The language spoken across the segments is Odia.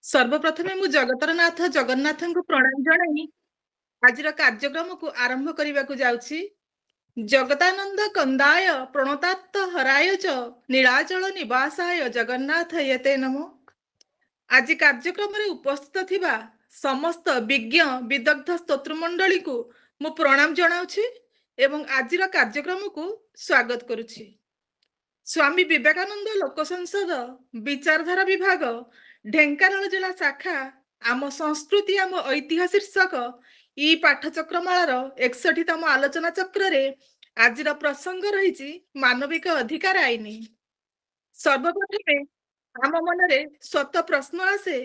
सर्वप्रथमे मु जगतरनाथ जगन्नाथଙ୍କୁ प्रणाम जणाई आजिर कार्यक्रमକୁ आरंभ କରିବାକୁ जाଉଛି। जगदानंद कंदाय प्रणतात्त हराय च नीलाचल निवासाय जगन्नाथ यते नमो। आज कार्यक्रम रे उपस्थित थिबा समस्त विज्ञ विदग्ध स्तोत्र मंडली को मु प्रणाम जणाउछि एवं आजिर कार्यक्रम को स्वागत करुछि। स्वामी विवेकानंद लोक संसद विचारधारा विभाग ढेंकानाल जिला शाखा आम संस्कृति आम ऐतिह्य शीर्षक इ पाठचक्रमाଳାର 61तम आलोचना चक्र रे आजिर प्रसंग रही मानविक अधिकार आईन। सर्वप्रथमे आम मनरे स्वत प्रश्न आसे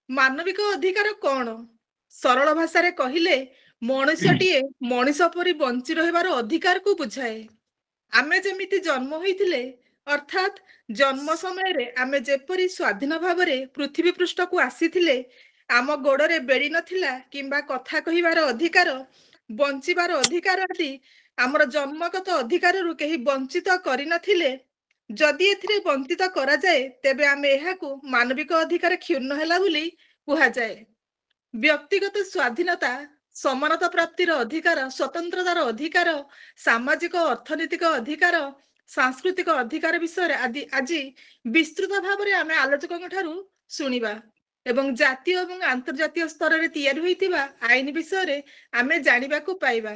मानविक अधिकार कौन? सरल भाषा रे कहिले मनुष्यटीए मनुष्य परि बंची रहिबार अधिकार को बुझाए। आमे जेमिति जन्म होइथिले अर्थात जन्म समय रे आमे जेपरि स्वाधीन भाव रे पृथ्वी पृष्ठ को आसीथिले आम गोड़े बेड़ी नथिला किंबा कथा कहिबार अधिकार बंचिबार अधिकार आदि आमर जन्मगत अधिकार रु केही वंचित करि नथिले जदि एथिरे वंचित करा जाए तेबे आमे एहाकू मानविक अधिकार क्षुण्ण हैला बोली कुहा जाए। व्यक्तिगत स्वाधीनता समानता प्राप्तिर अधिकार स्वतंत्रतार अधिकार सामाजिक अर्थनैतिक अधिकार सांस्कृतिक अधिकार विषय आदि आज विस्तृत भाव में आम आलोचकों ठारू शुणिबा एवं जातीय और अंतर्जातीय स्तर में तैयारी होइतिबा आईन विषय आमे जानिबा को पाइबा।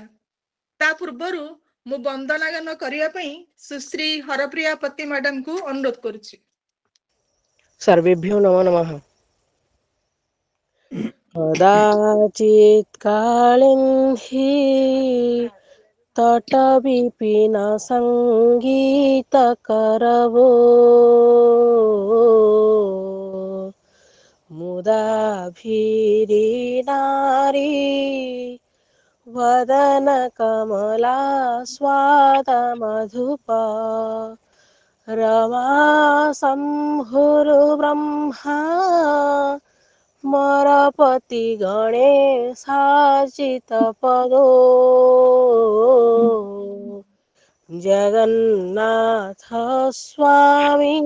ता पूर्वरु मु वंदना गान करिया पई सुश्री हरप्रिया पति मैडम को अनुरोध करुछि। सर्वेभ्यो नमो नमः। कदाचित् कालिं हि तट विपिन संगीत करवो मुदा भीरी नारी वदन कमला स्वाद मधुपा रमा संहुरु ब्रह्मा मरपति गणेशार्चित पदो जगन्नाथ स्वामी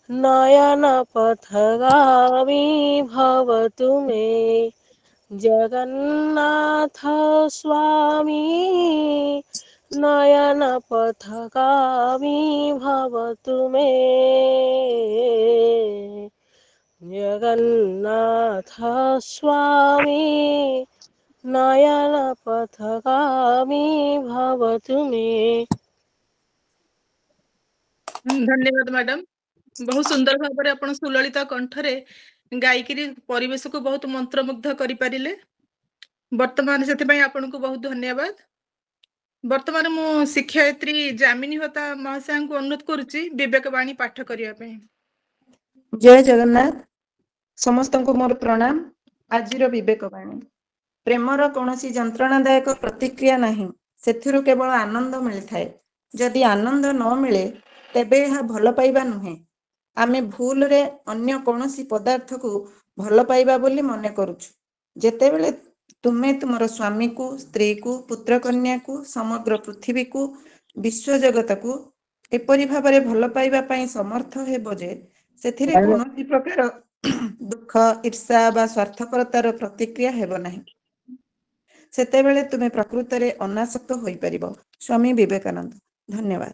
नयन पथगामी भवतु मे। जगन्नाथ स्वामी नयन पथगामी भवतु मे। जगन्नाथ स्वामी नयन पथगामी भवतु मे। धन्यवाद मैडम। बहुत सुंदर भाव में आपण सुललित कंठरे गायकी परिवेश को बहुत मंत्रमुग्ध करि पारिले। वर्तमान से आपन को बहुत धन्यवाद। वर्तमान मु शिक्षयित्री जामिनी होता महाशय को अनुरोध करुच्ची विवेकवाणी पाठ करिया पे। जय जगन्नाथ। समस्त को मोर प्रणाम। आजिर विवेकवाणी प्रेमर कौनसी जंत्रणादायक प्रतिक्रिया नहीं, सेथिरु केवल आनंद मिलथाए। जदि आनंद न मिले तेबे यह भल पाइबा नुहे। आमे भूल रे अन्य कौनसी पदार्थ को भल पाइबा बोली मने करुछु। जेतेबेले तुमे तुमर स्वामी को, स्त्री को, पुत्र कन्या को, समग्र पृथ्वी को, विश्व जगत को एपरि भाबरे भल पाइबा पई समर्थ हेबो जे सेथिरे कौनसी प्रकार दुख ईर्षा बा स्वार्थपरतार प्रतिक्रिया हेबो नाही। सेतेबेले तुमे प्रकृत रे अनासक्त होई परिबो। स्वामी विवेकानंद। धन्यवाद।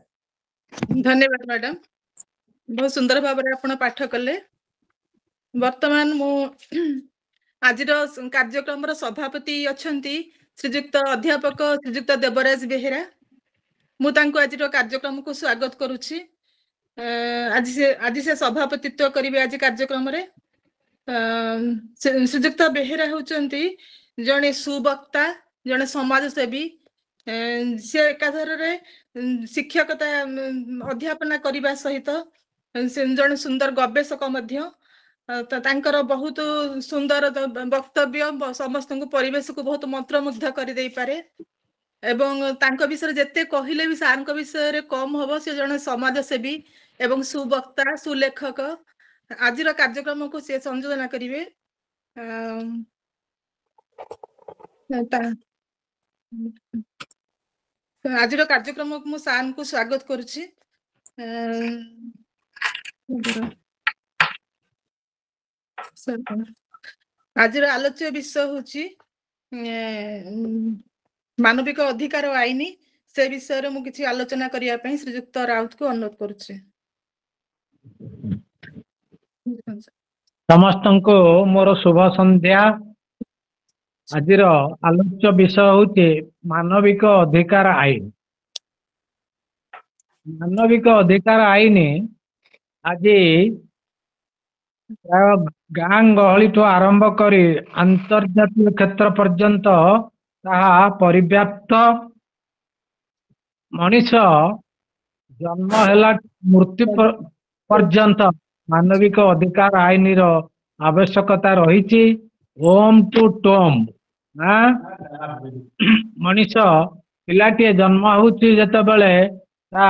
धन्यवाद मैडम। बहुत सुंदर भाव में आपण पाठ कले। वर्तमान मु आज कार्यक्रम सभापति अछंती श्रीजुक्त अध्यापक श्रीजुक्त देवराज बेहेरा। मु तांको आज कार्यक्रम को स्वागत करुछि। आज से सभापतित्व करिवे आज कार्यक्रम रे। श्रीजुक्त बेहेरा होचंती जने सुवक्ता, जने समाजसेवी। से एकाधर रे शिक्षकता अध्यापना करिबा सहित जने सुंदर गवेषक मध्य। तांकर बहुत सुंदर वक्तव्य समस्त परिवेश को बहुत मंत्रमुग्ध कर दे पारे एवं तांको विषय जेते कहिले भी सार विषय रे कम हबो। से जने समाजसेवी एवं सुवक्ता सुलेखक। आजिर कार्यक्रम को से संयोजन करिवे। आज कार्यक्रम को मु सार को स्वागत करुछि। ଆଜିର ଆଲୋଚ୍ୟ ବିଷୟ ହଉଛି ମାନବିକ ଅଧିକାର ଆଇନ। ସେ ବିଷୟରେ ମୁଁ କିଛି ଆଲୋଚନା କରିବା ପାଇଁ ଶ୍ରୀଯୁକ୍ତ ରାଉତଙ୍କୁ ଅନୁରୋଧ କରୁଛି। ସମସ୍ତଙ୍କୁ ମୋର ଶୁଭ ସନ୍ଧ୍ୟା। ଆଜିର ଆଲୋଚ୍ୟ ବିଷୟ ହଉଛି ମାନବିକ ଅଧିକାର ଆଇନ। ମାନବିକ ଅଧିକାର ଆଇନ ଆଜି ପ୍ରାୟ ଗାଁ ଗହଳିଠୁ ଆରମ୍ଭ କରି ଆନ୍ତର୍ଜାତିକ କ୍ଷେତ୍ର ପର୍ଯ୍ୟନ୍ତ ତାହା ପରିବ୍ୟାପ୍ତ। ମଣିଷ ଜନ୍ମ ହେଲା ମୃତ୍ୟୁ ପର୍ଯ୍ୟନ୍ତ ମାନବିକ ଅଧିକାର ଆଇନର ଆବଶ୍ୟକତା ରହିଛି। ହୋମ ଟୁ ଟୋମ ମଣିଷ ପିଲାଟିଏ ଜନ୍ମ ହଉଛି ଯେତେବେଳେ ତା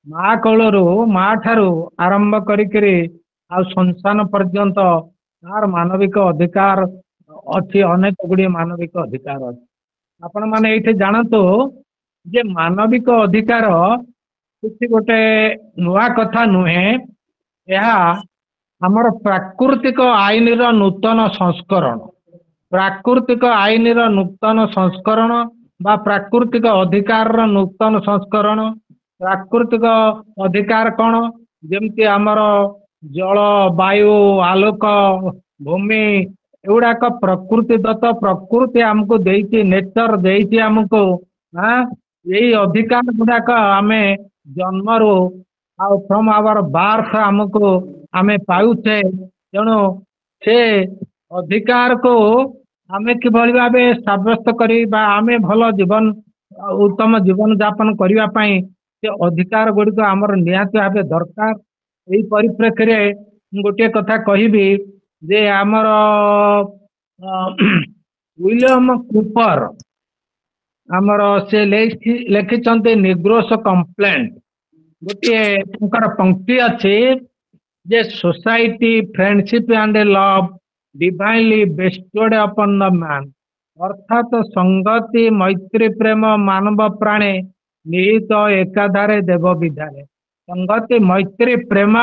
ମା କୋଳରୁ ମା ଠାରୁ ଆରମ୍ଭ କରିକିରି ଆଉ ସଂସାନ ପର୍ଯ୍ୟନ୍ତ ତାର ମାନବିକ ଅଧିକାର ଅଛି। ଅନେକ ଗୁଡ଼ିଏ ମାନବିକ ଅଧିକାର ଅଛି। ଆପଣ ମାନେ ଏଇଠି ଜାଣନ୍ତୁ ଯେ ମାନବିକ ଅଧିକାର କିଛି ଗୋଟେ ନୂଆ କଥା ନୁହେଁ। ଏହା ଆମର ପ୍ରାକୃତିକ ଆଇନର ନୂତନ ସଂସ୍କରଣ। ପ୍ରାକୃତିକ ଆଇନର ନୂତନ ସଂସ୍କରଣ ବା ପ୍ରାକୃତିକ ଅଧିକାରର ନୂତନ ସଂସ୍କରଣ। ପ୍ରାକୃତିକ ଅଧିକାର କଣ? ଯେମିତି ଆମର ଜଳ, ବାୟୁ, ଆଲୋକ, ଭୂମି ଏଗୁଡାକ ପ୍ରକୃତି ଦତ୍ତ। ପ୍ରକୃତି ଆମକୁ ଦେଇଛି, ନେଚର ଦେଇଛି ଆମକୁ। ଏଇ ଅଧିକାର ଗୁଡାକ ଆମେ ଜନ୍ମରୁ ଆଉ ଫ୍ରମ ଆୱାର ବାର୍ଥ ଆମକୁ ଆମେ ପାଉଛେ। ତେଣୁ ସେ ଅଧିକାରକୁ ଆମେ କିଭଳି ଭାବେ ସାବ୍ୟସ୍ତ କରି ବା ଆମେ ଭଲ ଜୀବନ ଉତ୍ତମ ଜୀବନ ଯାପନ କରିବା ପାଇଁ ସେ ଅଧିକାର ଗୁଡ଼ିକ ଆମର ନିହାତି ଭାବେ ଦରକାର। ଏଇ ପରିପ୍ରେକ୍ଷୀରେ ମୁଁ ଗୋଟିଏ କଥା କହିବି ଯେ ଆମର ୱିଲିୟମ କୁପର ଆମର ସେ ଲେଖିଛନ୍ତି ନିଗ୍ରୋସ କମ୍ପ୍ଲେଣ୍ଟ। ଗୋଟିଏ ତାଙ୍କର ପଂକ୍ତି ଅଛି ଯେ society, friendship and love divinely bestowed upon the man. ଅର୍ଥାତ ସଂଗତି, ମୈତ୍ରୀ, ପ୍ରେମ ମାନବ ପ୍ରାଣେ ନିହିତ ଏକାଧାରେ ଦେବ ବିଧାରେ। ସଂଗତି, ମୈତ୍ରୀ, ପ୍ରେମ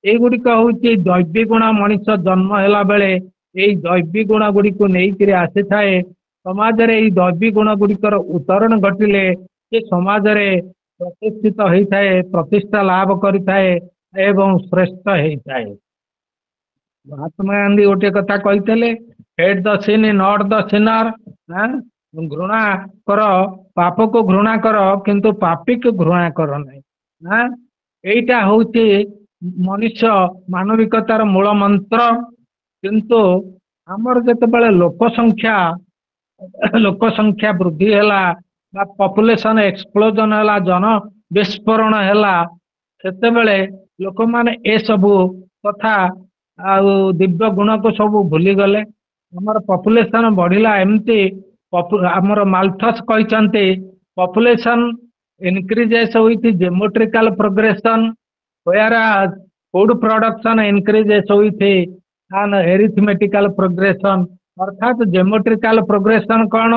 ଏଇଗୁଡ଼ିକ ହଉଛି ଦୈବିକ ଗୁଣ। ମଣିଷ ଜନ୍ମ ହେଲା ବେଳେ ଏଇ ଦୈବିକ ଗୁଣ ଗୁଡ଼ିକୁ ନେଇକିରି ଆସିଥାଏ। ସମାଜରେ ଏଇ ଦୈବିକ ଗୁଣ ଗୁଡ଼ିକର ଉତ୍ତରଣ ଘଟିଲେ ସେ ସମାଜରେ ପ୍ରତିଷ୍ଠିତ ହେଇଥାଏ, ପ୍ରତିଷ୍ଠା ଲାଭ କରିଥାଏ ଏବଂ ଶ୍ରେଷ୍ଠ ହେଇଥାଏ। ମହାତ୍ମା ଗାନ୍ଧୀ ଗୋଟିଏ କଥା କହିଥିଲେ, hate the scene not the Sinner. ଘୃଣା କର, ପାପକୁ ଘୃଣା କର, କିନ୍ତୁ ପାପୀକୁ ଘୃଣା କର ନାହିଁ। ଏଇଟା ହଉଛି ମନୁଷ୍ୟ ମାନବିକତାର ମୂଳ ମନ୍ତ୍ର। କିନ୍ତୁ ଆମର ଯେତେବେଳେ ଲୋକ ସଂଖ୍ୟା ବୃଦ୍ଧି ହେଲା ବା ପପୁଲେସନ ଏକ୍ସପ୍ଲୋଜନ ହେଲା, ଜନ ବିସ୍ଫୋରଣ ହେଲା, ସେତେବେଳେ ଲୋକମାନେ ଏସବୁ କଥା ଆଉ ଦିବ୍ୟ ଗୁଣକୁ ସବୁ ଭୁଲିଗଲେ। ଆମର ପପୁଲେସନ ବଢିଲା ଏମିତି। ଆମର ମାଲଥସ କହିଛନ୍ତି population increases with geometrical progression whereas food production increases with an arithmetical progression। अर्थात geometrical progression कौन?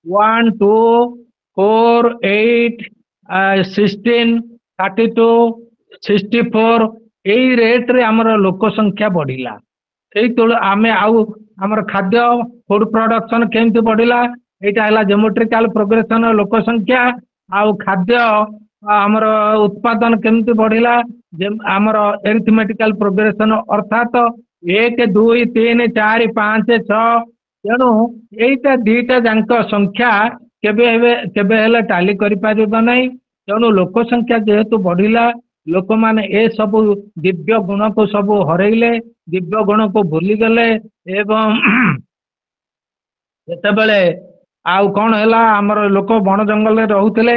1 2 4 8 16 32 64 এই ରେଟ ରେ ଆମର ଲୋକ ସଂଖ୍ୟା ବଢିଲା। ସେଇ ତୁଳ ଆମେ ଆଉ ଆମର ଖାଦ୍ୟ ଫୁଡ ପ୍ରଡକ୍ସନ କେମିତି ବଢିଲା? ଏଇଟା ହେଲା ଜିଓମେଟ୍ରିକାଲ ପ୍ରୋଗ୍ରେସନ। ଲୋକ ସଂଖ୍ୟା ଆଉ ଖାଦ୍ୟ ଆମର ଉତ୍ପାଦନ କେମିତି ବଢିଲା? ଆମର ଏରିଥମେଟିକାଲ ପ୍ରୋଗ୍ରେସନ। ଅର୍ଥାତ 1 2 3 4 5 6। ତେଣୁ ଏଇଟା ଦିଟା ଯାଙ୍କ ସଂଖ୍ୟା କେବେ ହେଲେ ଟାଲି କରିପାରିବ ନାହିଁ। ତେଣୁ ଲୋକ ସଂଖ୍ୟା ଯେହେତୁ ବଢିଲା, ଲୋକମାନେ ଏ ସବୁ ଦିବ୍ୟ ଗୁଣକୁ ସବୁ ହରେଇଲେ, ଦିବ୍ୟ ଗୁଣକୁ ଭୁଲିଗଲେ। ଏବଂ ଯେତେବେଳେ ଆଉ କଣ ହେଲା, ଆମର ଲୋକ ବଣ ଜଙ୍ଗଲରେ ରହୁଥିଲେ,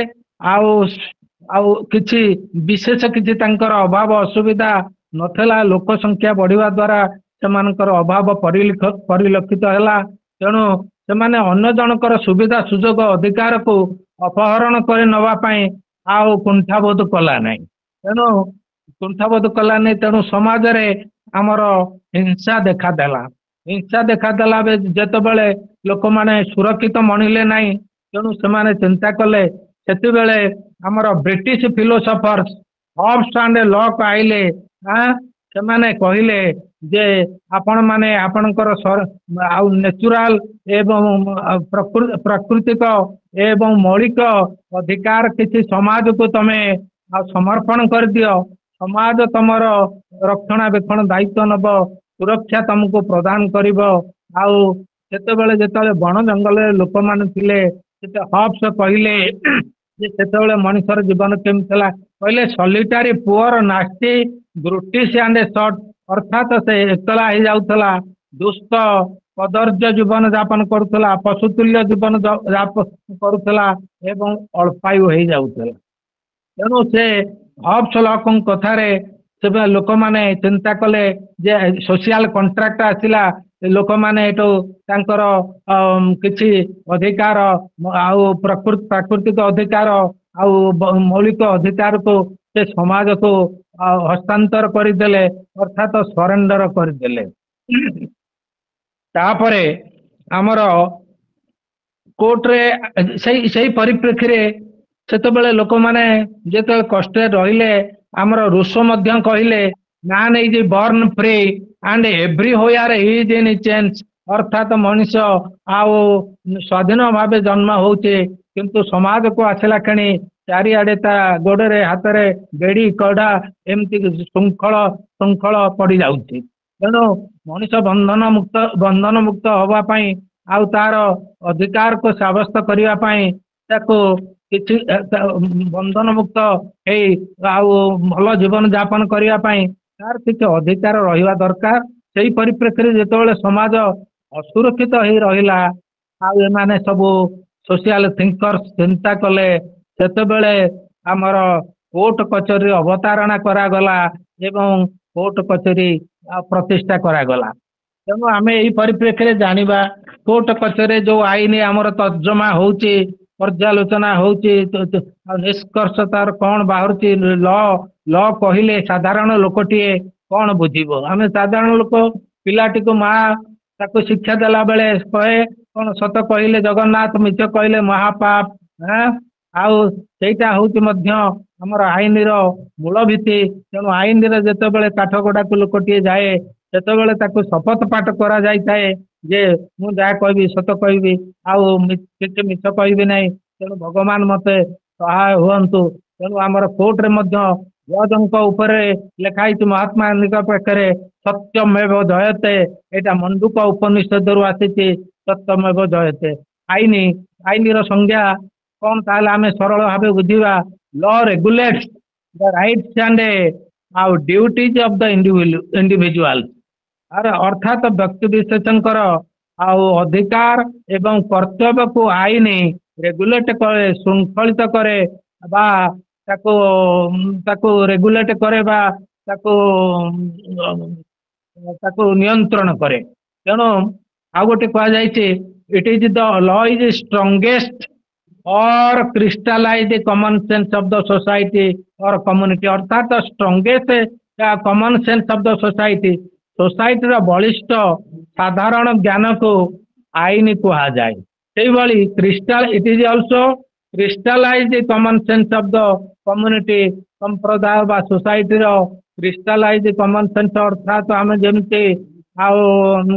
ଆଉ କିଛି ବିଶେଷ କିଛି ତାଙ୍କର ଅଭାବ ଅସୁବିଧା ନଥିଲା। ଲୋକ ସଂଖ୍ୟା ବଢିବା ଦ୍ଵାରା ସେମାନଙ୍କର ଅଭାବ ପରିଲକ୍ଷିତ ହେଲା। ତେଣୁ ସେମାନେ ଅନ୍ୟ ଜଣଙ୍କର ସୁବିଧା ସୁଯୋଗ ଅଧିକାରକୁ ଅପହରଣ କରି ନେବା ପାଇଁ ଆଉ କୁଣ୍ଠାବୋଧ କଲା ନାହିଁ। ତେଣୁ ସମାଜରେ ଆମର ହିଂସା ଦେଖାଦେଲା। ଯେତେବେଳେ ଲୋକମାନେ ସୁରକ୍ଷିତ ମଣିଲେ ନାହିଁ, ତେଣୁ ସେମାନେ ଚିନ୍ତା କଲେ। ସେତେବେଳେ ଆମର British philosophers Hobbes and Locke ଆଇଲେ। ସେମାନେ କହିଲେ ଯେ ଆପଣ ମାନେ ଆପଣଙ୍କର ଆଉ ନ୍ୟାଚୁରାଲ ଏବଂ ପ୍ରାକୃତିକ ଏବଂ ମୌଳିକ ଅଧିକାର କିଛି ସମାଜକୁ ତମେ ଆଉ ସମର୍ପଣ କରିଦିଅ। ସମାଜ ତମର ରକ୍ଷଣାବେକ୍ଷଣ ଦାୟିତ୍ୱ ନବ, ସୁରକ୍ଷା ତମକୁ ପ୍ରଦାନ କରିବ। ଆଉ ସେତେବେଳେ ଯେତେବେଳେ ବଣ ଜଙ୍ଗଲରେ ଲୋକମାନେ ଥିଲେ, ସେତେ ହବ୍ସ କହିଲେ ଯେ ସେତେବେଳେ ମଣିଷର ଜୀବନ କେମିତି ଥିଲା କହିଲେ, ସଲିଟାରୀ ପୁଅର ନାସ୍ତି ବ୍ରୁଟିଶ ଆଣ୍ଡ ସଟ୍, ଅର୍ଥାତ ସେ ଏକଲା ହେଇଯାଉଥିଲା, ଦୁଷ୍ଟ କଦର୍ଯ୍ୟ ଜୀବନ ଯାପନ କରୁଥିଲା, ପଶୁତୁଲ୍ୟ ଜୀବନ ଯାପନ କରୁଥିଲା ଏବଂ ଅଳ୍ପାୟୁ ହେଇଯାଉଥିଲା। ତେଣୁ ସେ ହବ୍ସ ଲକଙ୍କ କଥାରେ ସେବେ ଲୋକମାନେ ଚିନ୍ତା କଲେ ଯେ ସୋସିଆଲ କଣ୍ଟ୍ରାକ୍ଟ ଆସିଲା, ଲୋକମାନେ ଏଠୁ ତାଙ୍କର କିଛି ଅଧିକାର ଆଉ ପ୍ରାକୃତିକ ଅଧିକାର ଆଉ ମୌଳିକ ଅଧିକାରକୁ ସେ ସମାଜକୁ ହସ୍ତାନ୍ତର କରିଦେଲେ, ଅର୍ଥାତ ସରେଣ୍ଡର କରିଦେଲେ। ତାପରେ ଆମର କୋର୍ଟରେ ସେଇ ପରିପ୍ରେକ୍ଷୀରେ ସେତେବେଳେ ଲୋକମାନେ ଯେତେବେଳେ କଷ୍ଟରେ ରହିଲେ, ଆମର ରୁଷୋ ମଧ୍ୟ କହିଲେ man is born free and everywhere is in chains, ଅର୍ଥାତ ମଣିଷ ଆଉ ସ୍ୱାଧୀନ ଭାବେ ଜନ୍ମ ହଉଛି, କିନ୍ତୁ ସମାଜକୁ ଆସିଲା କ୍ଷଣି ଚାରିଆଡେ ତା ଗୋଡରେ ହାତରେ ବେଡି କଡା ଏମିତି ଶୃଙ୍ଖଳ ପଡି ଯାଉଛି। ତେଣୁ ମଣିଷ ବନ୍ଧନ ମୁକ୍ତ ହବା ପାଇଁ ଆଉ ତାର ଅଧିକାରକୁ ସାବ୍ୟସ୍ତ କରିବା ପାଇଁ ତାକୁ କିଛି ବନ୍ଧନ ମୁକ୍ତ ହେଇ ଆଉ ଭଲ ଜୀବନ ଯାପନ କରିବା ପାଇଁ ତାର କିଛି ଅଧିକାର ରହିବା ଦରକାର। ସେଇ ପରିପ୍ରେକ୍ଷୀରେ ଯେତେବେଳେ ସମାଜ ଅସୁରକ୍ଷିତ ହେଇ ରହିଲା, ଆଉ ଏମାନେ ସବୁ ସୋସିଆଲ ଥିଙ୍କର୍ସ ଚିନ୍ତା କଲେ, ସେତେବେଳେ ଆମର କୋର୍ଟ କଚେରୀ ଅବତାରଣା କରାଗଲା ଏବଂ କୋର୍ଟ କଚେରୀ ପ୍ରତିଷ୍ଠା କରାଗଲା। ତେଣୁ ଆମେ ଏଇ ପରିପ୍ରେକ୍ଷୀରେ ଜାଣିବା କୋର୍ଟ କଚେରୀ ଯୋଉ ଆଇନ ଆମର ତର୍ଜମା ହଉଛି, ପର୍ଯ୍ୟାଲୋଚନା ହଉଛି, ନିଷ୍କର୍ଷ ତାର କଣ ବାହାରୁଛି, ଲ କହିଲେ ସାଧାରଣ ଲୋକଟିଏ କଣ ବୁଝିବ? ଆମେ ସାଧାରଣ ଲୋକ, ପିଲାଟିକୁ ମା ତାକୁ ଶିକ୍ଷା ଦେଲା ବେଳେ କହେ କଣ ସତ କହିଲେ ଜଗନ୍ନାଥ, ମିଛ କହିଲେ ମହାପାପ। ଆଉ ସେଇଟା ହଉଛି ମଧ୍ୟ ଆମର ଆଇନର ମୂଳ ଭିତ୍ତି। ତେଣୁ ଆଇନରେ ଯେତେବେଳେ କାଠଗଡାକୁ ଲୋକଟିଏ ଯାଏ, ସେତେବେଳେ ତାକୁ ଶପଥ ପାଠ କରାଯାଇଥାଏ ଯେ ମୁଁ ଯାହା କହିବି ସତ କହିବି, ଆଉ କିଛି ମିଛ କହିବି ନାହିଁ। ତେଣୁ ଭଗବାନ ମତେ ସହାୟ ହୁଅନ୍ତୁ। ତେଣୁ ଆମର କୋର୍ଟରେ ମଧ୍ୟ ଜଜଙ୍କ ଉପରେ ଲେଖା ହେଇଛି, ମହାତ୍ମା ଗାନ୍ଧୀଙ୍କ ପାଖରେ ସତ୍ୟମେବ ଜୟତେ, ଏଇଟା ମଣ୍ଡୁକ ଉପନିଷଦରୁ ଆସିଛି, ସତ୍ୟମେବ ଜୟତେ। ଆଇନର ସଂଜ୍ଞା କଣ ତାହେଲେ ଆମେ ସରଳ ଭାବେ ବୁଝିବା, ଲ ରେଗୁଲେଟ୍ସ ଦ ରାଇଟ୍ସ ଆଣ୍ଡ ଆଉ ଡ୍ୟୁଟିଜ ଅଫ ଦ ଇଣ୍ଡିଭିଜୁଆଲ, ଅର୍ଥାତ ବ୍ୟକ୍ତି ବିଶେଷଙ୍କର ଆଉ ଅଧିକାର ଏବଂ କର୍ତ୍ତବ୍ୟକୁ ଆଇନ ରେଗୁଲେଟ କରେ, ଶୃଙ୍ଖଳିତ କରେ, ବା ତାକୁ ରେଗୁଲେଟ କରେ ବା ତାକୁ ନିୟନ୍ତ୍ରଣ କରେ। ତେଣୁ ଆଉ ଗୋଟେ କୁହାଯାଇଛି, ଇଟ୍ is the law is strongest or crystallize the common sense of the society or community, ଅର୍ଥାତ strongest common sense of the society, ସୋସାଇଟିର ବଳିଷ୍ଠ ସାଧାରଣ ଜ୍ଞାନକୁ ଆଇନ କୁହାଯାଏ। ସେଇଭଳି it is also crystallize the common sense of the community, ସମ୍ପ୍ରଦାୟ ବା ସୋସାଇଟିର କ୍ରିଷ୍ଟାଲାଇଜ କମନ ସେନ୍ସ, ଅର୍ଥାତ ଆମେ ଯେମିତି ଆଉ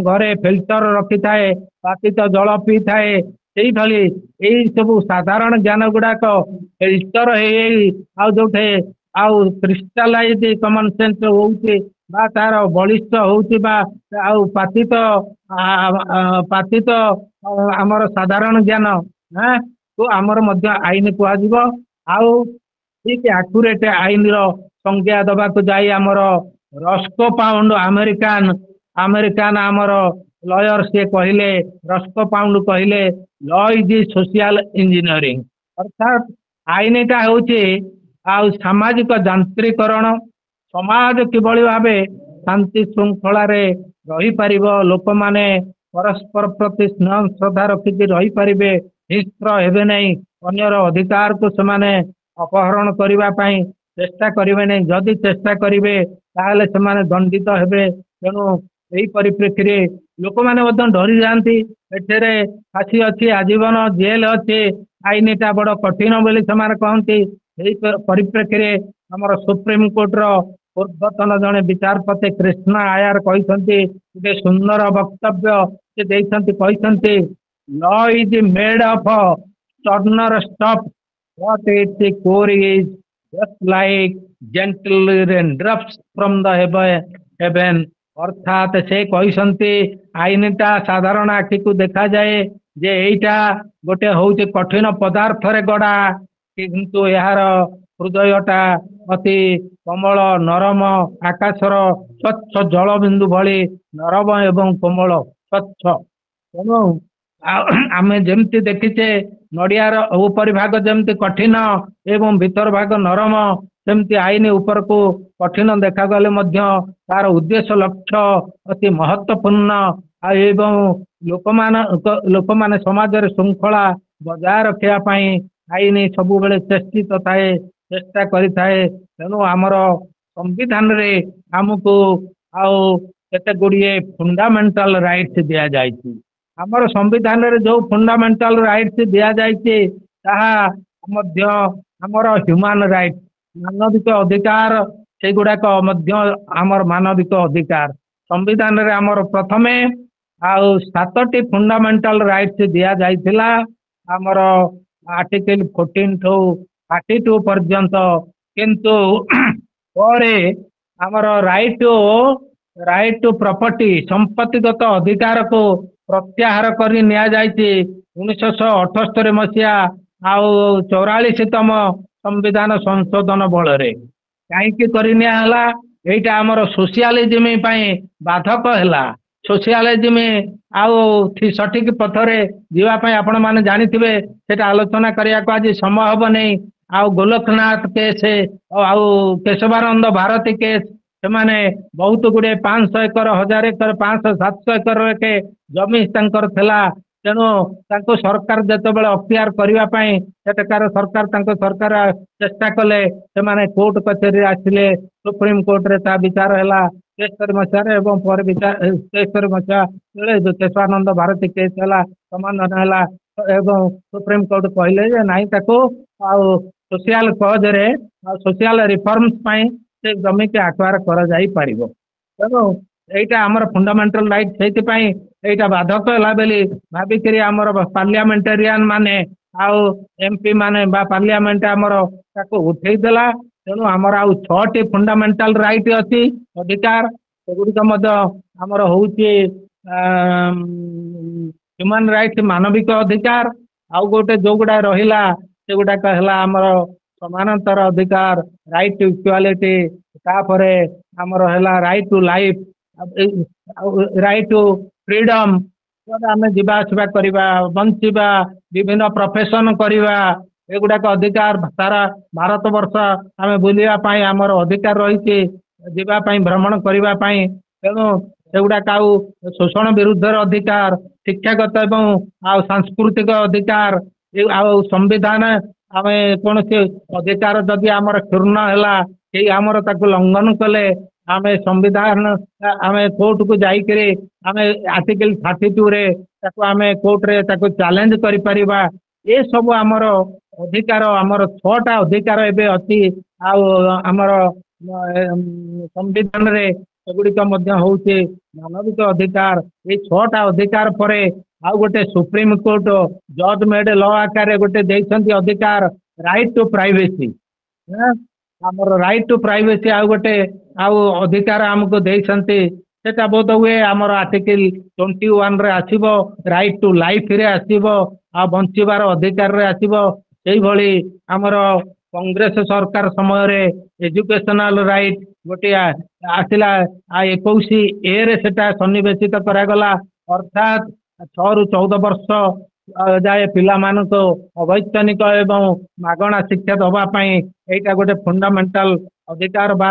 ଘରେ ଫିଲ୍ଟର ରଖିଥାଏ, ବାତିତ ଜଳ ପିଇଥାଏ, ସେଇଭଳି ଏଇ ସବୁ ସାଧାରଣ ଜ୍ଞାନ ଗୁଡାକ ଫିଲ୍ଟର ହେଇ ଆଉ ଯୋଉଠି ଆଉ କ୍ରିଷ୍ଟାଲାଇଜ କମନ ସେନ୍ସ ହଉଛି ବା ତାର ବଳିଷ୍ଠ ହଉଛି ବା ଆଉ ପାତିତ ଆମର ସାଧାରଣ ଜ୍ଞାନ କୁ ଆମର ମଧ୍ୟ ଆଇନ କୁହାଯିବ। ଆଉ ଠିକ ଆକୁରେଟ ଆଇନର ସଂଜ୍ଞା ଦବାକୁ ଯାଇ ଆମର ରସ୍କୋ ପାଉଣ୍ଡ ଆମେରିକାନ ଆମର ଲୟର ସିଏ କହିଲେ, ରସ୍କୋ ପାଉଣ୍ଡ କହିଲେ ଲ ଇଜ ସୋସିଆଲ ଇଞ୍ଜିନିୟରିଂ, ଅର୍ଥାତ ଆଇନଟା ହଉଛି ଆଉ ସାମାଜିକ ଯାନ୍ତ୍ରିକରଣ। ସମାଜ କିଭଳି ଭାବେ ଶାନ୍ତି ଶୃଙ୍ଖଳାରେ ରହିପାରିବ, ଲୋକମାନେ ପରସ୍ପର ପ୍ରତି ସ୍ନେହ ଶ୍ରଦ୍ଧା ରଖିକି ରହିପାରିବେ, ହିଂସ୍ର ହେବେ ନାହିଁ, ଅନ୍ୟର ଅଧିକାରକୁ ସେମାନେ ଅପହରଣ କରିବା ପାଇଁ ଚେଷ୍ଟା କରିବେ ନାହିଁ, ଯଦି ଚେଷ୍ଟା କରିବେ ତାହେଲେ ସେମାନେ ଦଣ୍ଡିତ ହେବେ। ତେଣୁ ଏହି ପରିପ୍ରେକ୍ଷୀରେ ଲୋକମାନେ ମଧ୍ୟ ଡରି ଯାଆନ୍ତି, ଏଠାରେ ଫାଶୀ ଅଛି, ଆଜୀବନ ଜେଲ ଅଛି, ଆଇନଟା ବଡ କଠିନ ବୋଲି ସେମାନେ କହନ୍ତି। ଏହି ପରିପ୍ରେକ୍ଷୀରେ ଆମର ସୁପ୍ରିମକୋର୍ଟର ପୂର୍ବତନ ଜଣେ ବିଚାରପତି କୃଷ୍ଣ ଆୟାର କହିଛନ୍ତି ଗୋଟେ ସୁନ୍ଦର ବକ୍ତବ୍ୟ ସେ ଦେଇଛନ୍ତି। କହିଛନ୍ତି law is made of sterner stuff what its core is just like gentle raindrops from the heaven। ଅର୍ଥାତ୍ ସେ କହିଛନ୍ତି ଆଇନଟା ସାଧାରଣ ଆଖିକୁ ଦେଖାଯାଏ ଯେ ଏଇଟା ଗୋଟେ ହଉଛି କଠିନ ପଦାର୍ଥରେ ଗଢା, କିନ୍ତୁ ଏହାର ହୃଦୟଟା ଅତି କୋମଳ ନରମ, ଆକାଶର ସ୍ୱଚ୍ଛ ଜଳ ବିନ୍ଦୁ ଭଳି ନରମ ଏବଂ କୋମଳ ସ୍ୱଚ୍ଛ। ତେଣୁ ଆମେ ଯେମିତି ଦେଖିଛେ ନଡିଆର ଉପରି ଭାଗ ଯେମିତି କଠିନ ଏବଂ ଭିତର ଭାଗ ନରମ, ସେମିତି ଆଇନ ଉପରକୁ କଠିନ ଦେଖାଗଲେ ମଧ୍ୟ ତାର ଉଦ୍ଦେଶ୍ୟ ଲକ୍ଷ୍ୟ ଅତି ମହତ୍ୱପୂର୍ଣ୍ଣ ଏବଂ ଲୋକମାନେ ସମାଜରେ ଶୃଙ୍ଖଳା ବଜାୟ ରଖିବା ପାଇଁ ଆଇନ ସବୁବେଳେ ଚେଷ୍ଟା କରିଥାଏ। ତେଣୁ ଆମର ସମ୍ବିଧାନରେ ଆମକୁ ଆଉ କେତେ ଗୁଡିଏ ଫଣ୍ଡାମେଣ୍ଟାଲ ରାଇଟ୍ସ ଦିଆଯାଇଛି। ଆମର ସମ୍ବିଧାନରେ ଯୋଉ ଫଣ୍ଡାମେଣ୍ଟାଲ ରାଇଟ୍ସ ଦିଆଯାଇଛି ତାହା ମଧ୍ୟ ଆମର ହ୍ୟୁମାନ ରାଇଟ୍, ମାନବିକ ଅଧିକାର, ସେଗୁଡାକ ମଧ୍ୟ ଆମର ମାନବିକ ଅଧିକାର। ସମ୍ବିଧାନରେ ଆମର ପ୍ରଥମେ ଆଉ 7ଟି ଫଣ୍ଡାମେଣ୍ଟାଲ ରାଇଟ୍ସ ଦିଆଯାଇଥିଲା, ଆମର ଆର୍ଟିକଲ 14 ଠୁ 32 ପର୍ଯ୍ୟନ୍ତ। କିନ୍ତୁ ପରେ ଆମର ରାଇଟ୍ ଟୁ ପ୍ରପର୍ଟି, ସମ୍ପତ୍ତିଗତ ଅଧିକାରକୁ ପ୍ରତ୍ୟାହାର କରି ନିଆଯାଇଛି 1978 ମସିହା ଆଉ 44ତମ ସମ୍ବିଧାନ ସଂଶୋଧନ ବଳରେ। କାହିଁକି କରି ନିଆହେଲା? ଏଇଟା ଆମର ସୋସିଆଲିଜିମ ପାଇଁ ବାଧକ ହେଲା। ସୋସିଆଲିଜିମ ଆଉ ସଠିକ ପଥରେ ଯିବା ପାଇଁ ଆପଣ ମାନେ ଜାଣିଥିବେ, ସେଟା ଆଲୋଚନା କରିବାକୁ ଆଜି ସମୟ ହବ ନାହିଁ। ଆଉ ଗୋଲକନାଥ କେସ୍ ଆଉ କେଶବାନନ୍ଦ ଭାରତୀ କେସ୍, ସେମାନେ ବହୁତ ଗୁଡେ 500 ଏକର 1000 ଏକର 500 700 ଏକର ଲେଖେ ଜମି ତାଙ୍କର ଥିଲା। ତେଣୁ ତାଙ୍କୁ ସରକାର ଯେତେବେଳେ ଅକ୍ତିଆର କରିବା ପାଇଁ ସେଠାକାର ସରକାର ଚେଷ୍ଟା କଲେ, ସେମାନେ କୋର୍ଟ କଚେରୀରେ ଆସିଲେ, ସୁପ୍ରିମ କୋର୍ଟରେ ତା ବିଚାର ହେଲା 73 ମସିହାରେ ଏବଂ ପରେ 73 ମସିହା ବେଳେ କେଶବାନନ୍ଦ ଭାରତୀ କେସ୍ ହେଲା, ସମାଧାନ ହେଲା ଏବଂ ସୁପ୍ରିମ କୋର୍ଟ କହିଲେ ଯେ ନାଇଁ, ତାକୁ ଆଉ ସୋସିଆଲ କଜରେ ଆଉ ସୋସିଆଲ ରିଫର୍ମସ ପାଇଁ ସେ ଜମିକି ଆକ୍ୱାର କରାଯାଇ ପାରିବ। ତେଣୁ ଏଇଟା ଆମର ଫଣ୍ଡାମେଣ୍ଟାଲ ରାଇଟ୍, ସେଇଥିପାଇଁ ଏଇଟା ବାଧକ ହେଲା ବୋଲି ଭାବିକିରି ଆମର ପାର୍ଲିଆମେଣ୍ଟାରିଆନ ମାନେ ଆଉ MP ମାନେ ବା ପାର୍ଲିଆମେଣ୍ଟ ଆମର ତାକୁ ଉଠେଇ ଦେଲା। ତେଣୁ ଆମର ଆଉ 6ଟି ଫଣ୍ଡାମେଣ୍ଟାଲ ରାଇଟ୍ ଅଛି, ଅଧିକାର। ସେଗୁଡିକ ମଧ୍ୟ ଆମର ହଉଛି ହ୍ୟୁମାନ ରାଇଟ୍, ମାନବିକ ଅଧିକାର। ଆଉ ଗୋଟେ ଯୋଉଗୁଡା ରହିଲା ସେଗୁଡାକ ହେଲା ଆମର ସମାନତର ଅଧିକାର, ରାଇଟ୍ ଟୁ ଇକ୍ୱାଲିଟି, ତାପରେ ଆମର ହେଲା right to life, right to freedom, ଆମେ ଯିବା ଆସିବା କରିବା, ବଞ୍ଚିବା, ବିଭିନ୍ନ ପ୍ରଫେସନ କରିବା, ଏଗୁଡାକ ଅଧିକାର। ସାରା ଭାରତ ବର୍ଷ ଆମେ ବୁଲିବା ପାଇଁ ଆମର ଅଧିକାର ରହିଛି, ଯିବା ପାଇଁ, ଭ୍ରମଣ କରିବା ପାଇଁ। ତେଣୁ ସେଗୁଡାକ ଆଉ ଶୋଷଣ ବିରୁଦ୍ଧର ଅଧିକାର, ଶିକ୍ଷାଗତ ଏବଂ ଆଉ ସାଂସ୍କୃତିକ ଅଧିକାର, ଆଉ ସମ୍ବିଧାନ ଆମେ କୌଣସି ଅଧିକାର ଯଦି ଆମର କ୍ଷୁର୍ଣ୍ଣ ହେଲା, କେହି ଆମର ତାକୁ ଲଙ୍ଘନ କଲେ, ଆମେ ସମ୍ବିଧାନ ଆମେ କୋର୍ଟକୁ ଯାଇକିରି ଆମେ ଆର୍ଟିକଲ 32ରେ ତାକୁ ଆମେ କୋର୍ଟରେ ତାକୁ ଚ୍ୟାଲେଞ୍ଜ କରିପାରିବା। ଏ ସବୁ ଆମର ଅଧିକାର, ଆମର 6ଟା ଅଧିକାର ଏବେ ଅଛି। ଆଉ ଆମର ସମ୍ବିଧାନରେ ସେଗୁଡିକ ମଧ୍ୟ ହଉଛି ମାନବିକ ଅଧିକାର। ଏଇ 6ଟା ଅଧିକାର ପରେ ଆଉ ଗୋଟେ ସୁପ୍ରିମ କୋର୍ଟ ଜଜ୍ ମେଡ୍ ଲ ଆକାରରେ ଗୋଟେ ଦେଇଛନ୍ତି ଅଧିକାର, ରାଇଟ୍ ଟୁ ପ୍ରାଇଭେସି। ଆମର ରାଇଟ୍ ଟୁ ପ୍ରାଇଭେସି ଆଉ ଗୋଟେ ଆଉ ଅଧିକାର ଆମକୁ ଦେଇଛନ୍ତି। ସେଟା ବୋଧ ହୁଏ ଆମର ଆର୍ଟିକଲ 21ରେ ଆସିବ, ରାଇଟ୍ ଟୁ ଲାଇଫରେ ଆସିବ, ଆଉ ବଞ୍ଚିବାର ଅଧିକାରରେ ଆସିବ। ସେଇଭଳି ଆମର କଂଗ୍ରେସ ସରକାର ସମୟରେ ଏଜୁକେସନାଲ ରାଇଟ୍ ଗୋଟିଏ ଆସିଲା, 21A ସେଟା ସନ୍ନିବେଶିତ କରାଗଲା। ଅର୍ଥାତ୍ 6 ରୁ 14 ବର୍ଷ ଯାଏ ପିଲାମାନଙ୍କୁ ଅବୈତନିକ ଏବଂ ମାଗଣା ଶିକ୍ଷା ଦବା ପାଇଁ ଏଇଟା ଗୋଟେ ଫଣ୍ଡାମେଣ୍ଟାଲ ଅଧିକାର ବା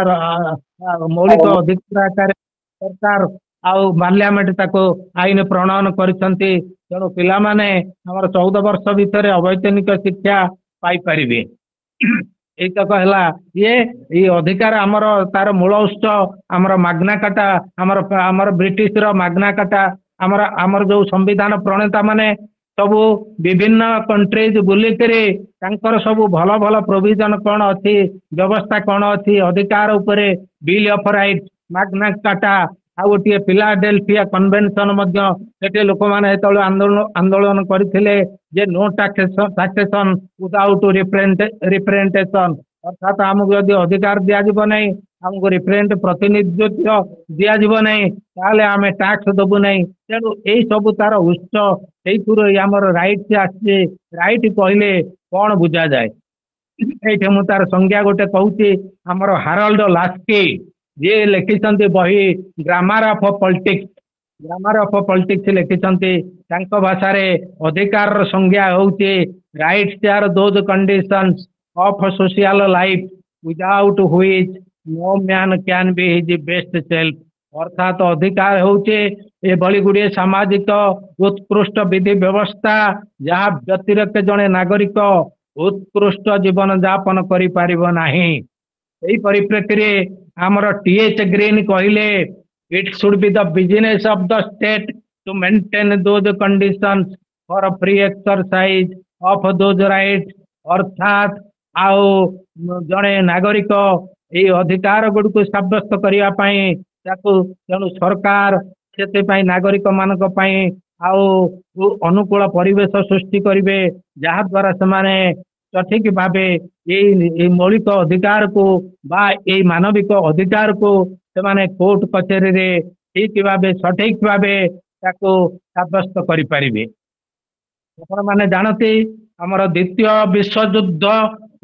ମୌଳିକ ଅଧିକାର ଆକାରରେ ସରକାର ଆଉ ପାର୍ଲିଆମେଣ୍ଟ ତାକୁ ଆଇନ ପ୍ରଣୟନ କରିଛନ୍ତି। ତେଣୁ ପିଲାମାନେ ଆମର 14 ବର୍ଷ ଭିତରେ ଅବୈତନିକ ଶିକ୍ଷା ପାଇପାରିବେ। ଏଇତକ ହେଲା ଏଇ ଅଧିକାର। ଆମର ତାର ମୂଳ ଉତ୍ସ ଆମର ମାଗ୍ନା କାଟା, ଆମର ବ୍ରିଟିଶର ମାଗ୍ନା କାଟା। ଆମର ଯୋଉ ସମ୍ବିଧାନ ପ୍ରଣେତା ମାନେ ସବୁ ବିଭିନ୍ନ କଣ୍ଟ୍ରିଜ ବୁଲିକିରି ତାଙ୍କର ସବୁ ଭଲ ଭଲ ପ୍ରୋଭିଜନ କ'ଣ ଅଛି, ବ୍ୟବସ୍ଥା କ'ଣ ଅଛି, ଅଧିକାର ଉପରେ ବିଲ୍ ଅଫ ରାଇଟ୍, ମାଗ୍ନା କାର୍ଟା, ଆଉ ଗୋଟିଏ ଫିଲାଡେଲଫିଆ କନଭେନସନ ମଧ୍ୟ ସେଠି ଲୋକମାନେ ଯେତେବେଳେ ଆନ୍ଦୋଳନ କରିଥିଲେ ଯେ ନୋ ଟାକ୍ସେସନ ୱିଦାଉଟ୍ ରିପ୍ରେଜେଣ୍ଟେସନ, ଅର୍ଥାତ୍ ଆମକୁ ଯଦି ଅଧିକାର ଦିଆଯିବ ନାହିଁ, ଆମକୁ ପ୍ରତିନିଧିତ୍ୱ ଦିଆଯିବ ନାହିଁ, ତାହେଲେ ଆମେ ଟାକ୍ସ ଦେବୁ ନାହିଁ। ତେଣୁ ଏଇ ସବୁ ତାର ଉତ୍ସ, ସେଇଥିରୁ ଆମର ରାଇଟ୍ ଆସିଛି। ରାଇଟ୍ କହିଲେ କ'ଣ ବୁଝାଯାଏ? ଏଇଠି ମୁଁ ତାର ସଂଜ୍ଞା ଗୋଟେ କହୁଛି। ଆମର ହାରୋଲ୍ଡ ଲାସ୍କି ଯିଏ ଲେଖିଛନ୍ତି ବହି ଗ୍ରାମାର ଅଫ ପଲିଟିକ୍ସ ଲେଖିଛନ୍ତି, ତାଙ୍କ ଭାଷାରେ ଅଧିକାରର ସଂଜ୍ଞା ହେଉଛି rights are those conditions of social life without which no man can be his best self। ଅର୍ଥାତ୍ ଅଧିକାର ହେଉଛି ଏଭଳି ଗୁଡ଼ିଏ ସାମାଜିକ ଉତ୍କୃଷ୍ଟ ବିଧି ବ୍ୟବସ୍ଥା ଯାହା ବ୍ୟତିରେକେ ଜଣେ ନାଗରିକ ଉତ୍କୃଷ୍ଟ ଜୀବନ ଯାପନ କରିପାରିବ ନାହିଁ। ଏହି ପରିପ୍ରେକ୍ଷୀରେ ଆମର T.H. ଗ୍ରୀନ୍ କହିଲେ it should be the business of the state to maintain those conditions for free exercise of those rights. ଅର୍ଥାତ୍ ଆଉ ଜଣେ ନାଗରିକ ଏଇ ଅଧିକାର ଗୁଡ଼ିକୁ ସାବ୍ୟସ୍ତ କରିବା ପାଇଁ ତାକୁ, ତେଣୁ ସରକାର ସେଥିପାଇଁ ନାଗରିକ ମାନଙ୍କ ପାଇଁ ଆଉ ଅନୁକୂଳ ପରିବେଶ ସୃଷ୍ଟି କରିବେ, ଯାହା ଦ୍ୱାରା ସେମାନେ ସଠିକ ଭାବେ ଏଇ ମୌଳିକ ଅଧିକାରକୁ ବା ଏଇ ମାନବିକ ଅଧିକାରକୁ ସେମାନେ କୋର୍ଟ କଚେରୀରେ ଠିକ ଭାବେ ସଠିକ ଭାବେ ତାକୁ ସାବ୍ୟସ୍ତ କରିପାରିବେ। ଆପଣମାନେ ଜାଣନ୍ତି ଆମର ଦ୍ୱିତୀୟ ବିଶ୍ୱଯୁଦ୍ଧ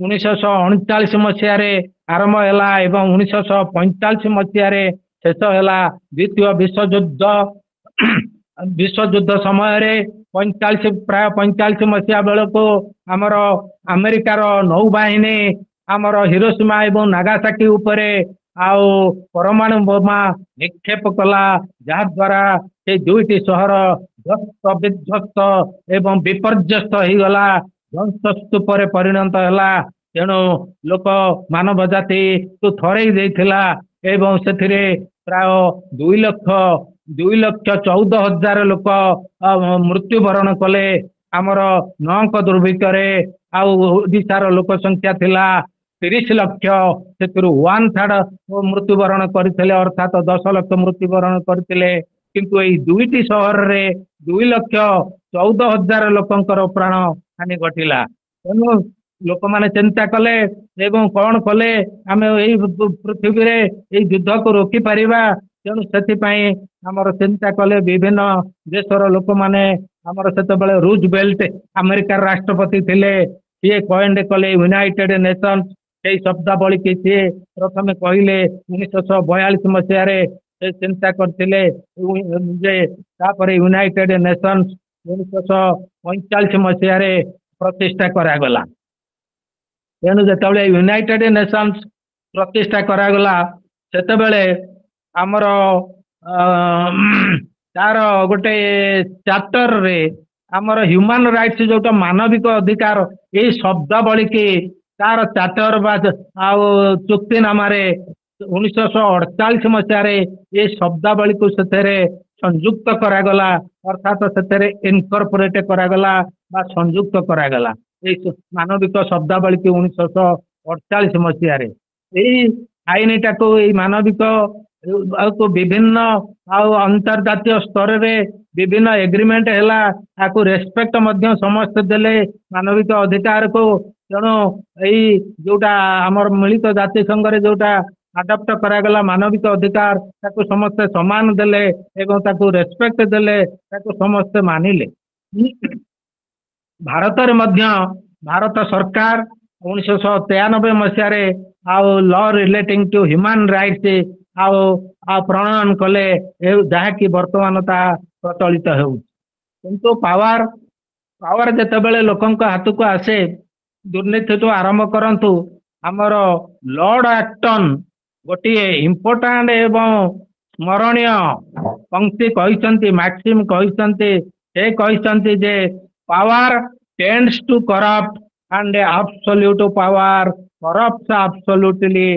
1939 ମସିହାରେ ଆରମ୍ଭ ହେଲା ଏବଂ 1945 ମସିହାରେ ଶେଷ ହେଲା। ଦ୍ୱିତୀୟ ବିଶ୍ୱଯୁଦ୍ଧ ସମୟରେ ପ୍ରାୟ 45 ମସିହା ବେଳକୁ ଆମର ଆମେରିକାର ନୌବାହିନୀ ଆମର ହିରୋସୀମା ଏବଂ ନାଗାସାକି ଉପରେ ଆଉ ପରମାଣୁ ବୋମା ନିକ୍ଷେପ କଲା, ଯାହାଦ୍ୱାରା ସେ ଦୁଇଟି ସହର ବିଧ୍ୱସ୍ତ ଏବଂ ବିପର୍ଯ୍ୟସ୍ତ ହେଇଗଲା, ଧ୍ୱଂସସ୍ତୂପରେ ପରିଣତ ହେଲା। ତେଣୁ ଲୋକ ମାନବ ଜାତିକୁ ଥରେଇ ଦେଇଥିଲା ଏବଂ ସେଥିରେ ପ୍ରାୟ 2,14,000 ଲୋକ ମୃତ୍ୟୁବରଣ କଲେ। ଆମର 9ଙ୍କ ଦୁର୍ଭିକ୍ଷରେ ଆଉ ଓଡ଼ିଶାର ଲୋକ ସଂଖ୍ୟା ଥିଲା 30 ଲକ୍ଷ, ସେଥିରୁ 1/3 ମୃତ୍ୟୁବରଣ କରିଥିଲେ, ଅର୍ଥାତ୍ 10 ଲକ୍ଷ ମୃତ୍ୟୁବରଣ କରିଥିଲେ। କିନ୍ତୁ ଏଇ ଦୁଇଟି ସହରରେ 2,14,000 ଲୋକଙ୍କର ପ୍ରାଣ ହାନି ଘଟିଲା। ତେଣୁ ଲୋକମାନେ ଚିନ୍ତା କଲେ ଏବଂ କ'ଣ କଲେ, ଆମେ ଏଇ ପୃଥିବୀରେ ଏଇ ଯୁଦ୍ଧକୁ ରୋକିପାରିବା। ତେଣୁ ସେଥିପାଇଁ ଆମର ଚିନ୍ତା କଲେ ବିଭିନ୍ନ ଦେଶର ଲୋକମାନେ। ଆମର ସେତେବେଳେ ରୁଜବେଲ୍ଟ ଆମେରିକାର ରାଷ୍ଟ୍ରପତି ଥିଲେ, ସିଏ କଏନ୍ କଲେ ୟୁନାଇଟେଡ ନେସନ୍ସ। ସେଇ ଶବ୍ଦାବଳୀକି ସିଏ ପ୍ରଥମେ କହିଲେ 1942 ମସିହାରେ। ସେ ଚିନ୍ତା କରିଥିଲେ ଯେ ତାପରେ ୟୁନାଇଟେଡ ନେସନ୍ସ 1945 ମସିହାରେ ପ୍ରତିଷ୍ଠା କରାଗଲା। ତେଣୁ ଯେତେବେଳେ ୟୁନାଇଟେଡ ନେସନ୍ସ ପ୍ରତିଷ୍ଠା କରାଗଲା, ସେତେବେଳେ ଆମର ତାର ଗୋଟେ ଚାପ୍ଟରରେ ଆମର ହ୍ୟୁମାନ ରାଇଟ୍ସ, ଯୋଉଟା ମାନବିକ ଅଧିକାର, ଏଇ ଶବ୍ଦାବଳୀକି ତାର ଚାର୍ଟର ବା ଆଉ ଚୁକ୍ତିନାମାରେ 1948 ମସିହାରେ ଏ ଶବ୍ଦାବଳୀକୁ ସେଥିରେ ସଂଯୁକ୍ତ କରାଗଲା, ଅର୍ଥାତ୍ ସେଥିରେ ଇନକର୍ପୋରେଟ କରାଗଲା ବା ସଂଯୁକ୍ତ କରାଗଲା ଏଇ ମାନବିକ ଶବ୍ଦାବଳୀକି 1948 ମସିହାରେ। ଏଇ ଆଇନଟାକୁ, ଏଇ ମାନବିକ ବିଭିନ୍ନ ଆଉ ଅନ୍ତର୍ଜାତୀୟ ସ୍ତରରେ ବିଭିନ୍ନ ଏଗ୍ରିମେଣ୍ଟ ହେଲା, ତାକୁ ରେସପେକ୍ଟ ମଧ୍ୟ ସମସ୍ତେ ଦେଲେ ମାନବିକ ଅଧିକାରକୁ। ତେଣୁ ଏଇ ଯୋଉଟା ଆମର ମିଳିତ ଜାତିସଂଘରେ ଯୋଉଟା ଆଡପ୍ଟ କରାଗଲା ମାନବିକ ଅଧିକାର, ତାକୁ ସମସ୍ତେ ସମାନ ଦେଲେ ଏବଂ ତାକୁ ରେସପେକ୍ଟ ଦେଲେ, ତାକୁ ସମସ୍ତେ ମାନିଲେ। ଭାରତରେ ମଧ୍ୟ ଭାରତ ସରକାର 1993 ମସିହାରେ ଆଉ ଲ ରିଲେଟିଂ ଟୁ ହ୍ୟୁମାନ ରାଇଟ୍ସ ଆଉ ପ୍ରଣୟନ କଲେ, ଯାହାକି ବର୍ତ୍ତମାନ ତାହା ପ୍ରଚଳିତ ହେଉଛି। କିନ୍ତୁ ପାୱାର ଯେତେବେଳେ ଲୋକଙ୍କ ହାତକୁ ଆସେ, ଦୁର୍ନୀତିଠୁ ଆରମ୍ଭ କରନ୍ତୁ, ଆମର ଲର୍ଡ ଆକ୍ଟନ ଗୋଟିଏ ଇମ୍ପୋର୍ଟାଣ୍ଟ ଏବଂ ସ୍ମରଣୀୟ ପଂକ୍ତି କହିଛନ୍ତି, ମାକ୍ସିମ୍ କହିଛନ୍ତି। ସେ କହିଛନ୍ତି ଯେ power tends to corrupt and absolute power corrupts absolutely।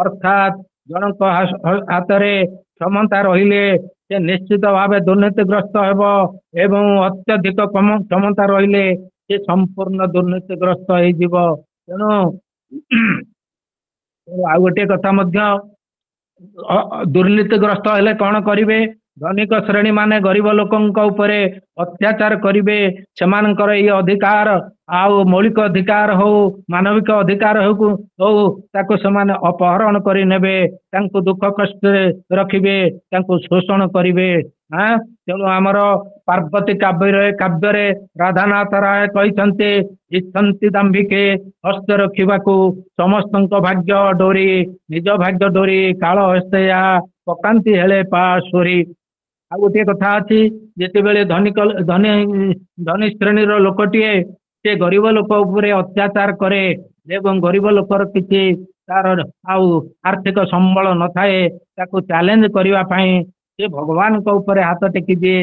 ଅର୍ଥାତ୍ ଜଣଙ୍କ ହାତରେ କ୍ଷମତା ରହିଲେ ସେ ନିଶ୍ଚିତ ଭାବେ ଦୁର୍ନୀତିଗ୍ରସ୍ତ ହେବ ଏବଂ ଅତ୍ୟଧିକ କ୍ଷମତା ରହିଲେ ସେ ସମ୍ପୂର୍ଣ୍ଣ ଦୁର୍ନୀତିଗ୍ରସ୍ତ ହେଇଯିବ। ତେଣୁ ଆଉ ଗୋଟିଏ କଥା ମଧ୍ୟ ଦୁର୍ନୀତିଗ୍ରସ୍ତ ହେଲେ କଣ କରିବେ? ଧନିକ ଶ୍ରେଣୀ ମାନେ ଗରିବ ଲୋକଙ୍କ ଉପରେ ଅତ୍ୟାଚାର କରିବେ। ସେମାନଙ୍କର ଏଇ ଅଧିକାର ଆଉ ମୌଳିକ ଅଧିକାର ହଉ ମାନବିକ ଅଧିକାର ହଉ ତାକୁ ସେମାନେ ଅପହରଣ କରି ନେବେ, ତାଙ୍କୁ ଦୁଃଖ କଷ୍ଟରେ ରଖିବେ, ତାଙ୍କୁ ଶୋଷଣ କରିବେ। ତେଣୁ ଆମର ପାର୍ବତୀ କାବ୍ୟରେ ରାଧାନାଥ ରାୟ କହିଛନ୍ତି, ଇଚ୍ଛନ୍ତି ଦାମ୍ଭିକେ ହସ୍ତ ରଖିବାକୁ ସମସ୍ତଙ୍କ ଭାଗ୍ୟ ଡୋରି, ନିଜ ଭାଗ୍ୟ ଡୋରି କାଳ ହସ୍ତେୟା ପକାନ୍ତି ହେଲେ ପାଶୋରି। ଆଉ ଗୋଟିଏ କଥା ଅଛି, ଯେତେବେଳେ ଧନୀ ଶ୍ରେଣୀର ଲୋକଟିଏ ସେ ଗରିବ ଲୋକ ଉପରେ ଅତ୍ୟାଚାର କରେ ଏବଂ ଗରିବ ଲୋକର କିଛି ତାର ଆଉ ଆର୍ଥିକ ସମ୍ବଳ ନଥାଏ, ତାକୁ ଚ୍ୟାଲେଞ୍ଜ କରିବା ପାଇଁ ସେ ଭଗବାନଙ୍କ ଉପରେ ହାତ ଟେକି ଦିଏ।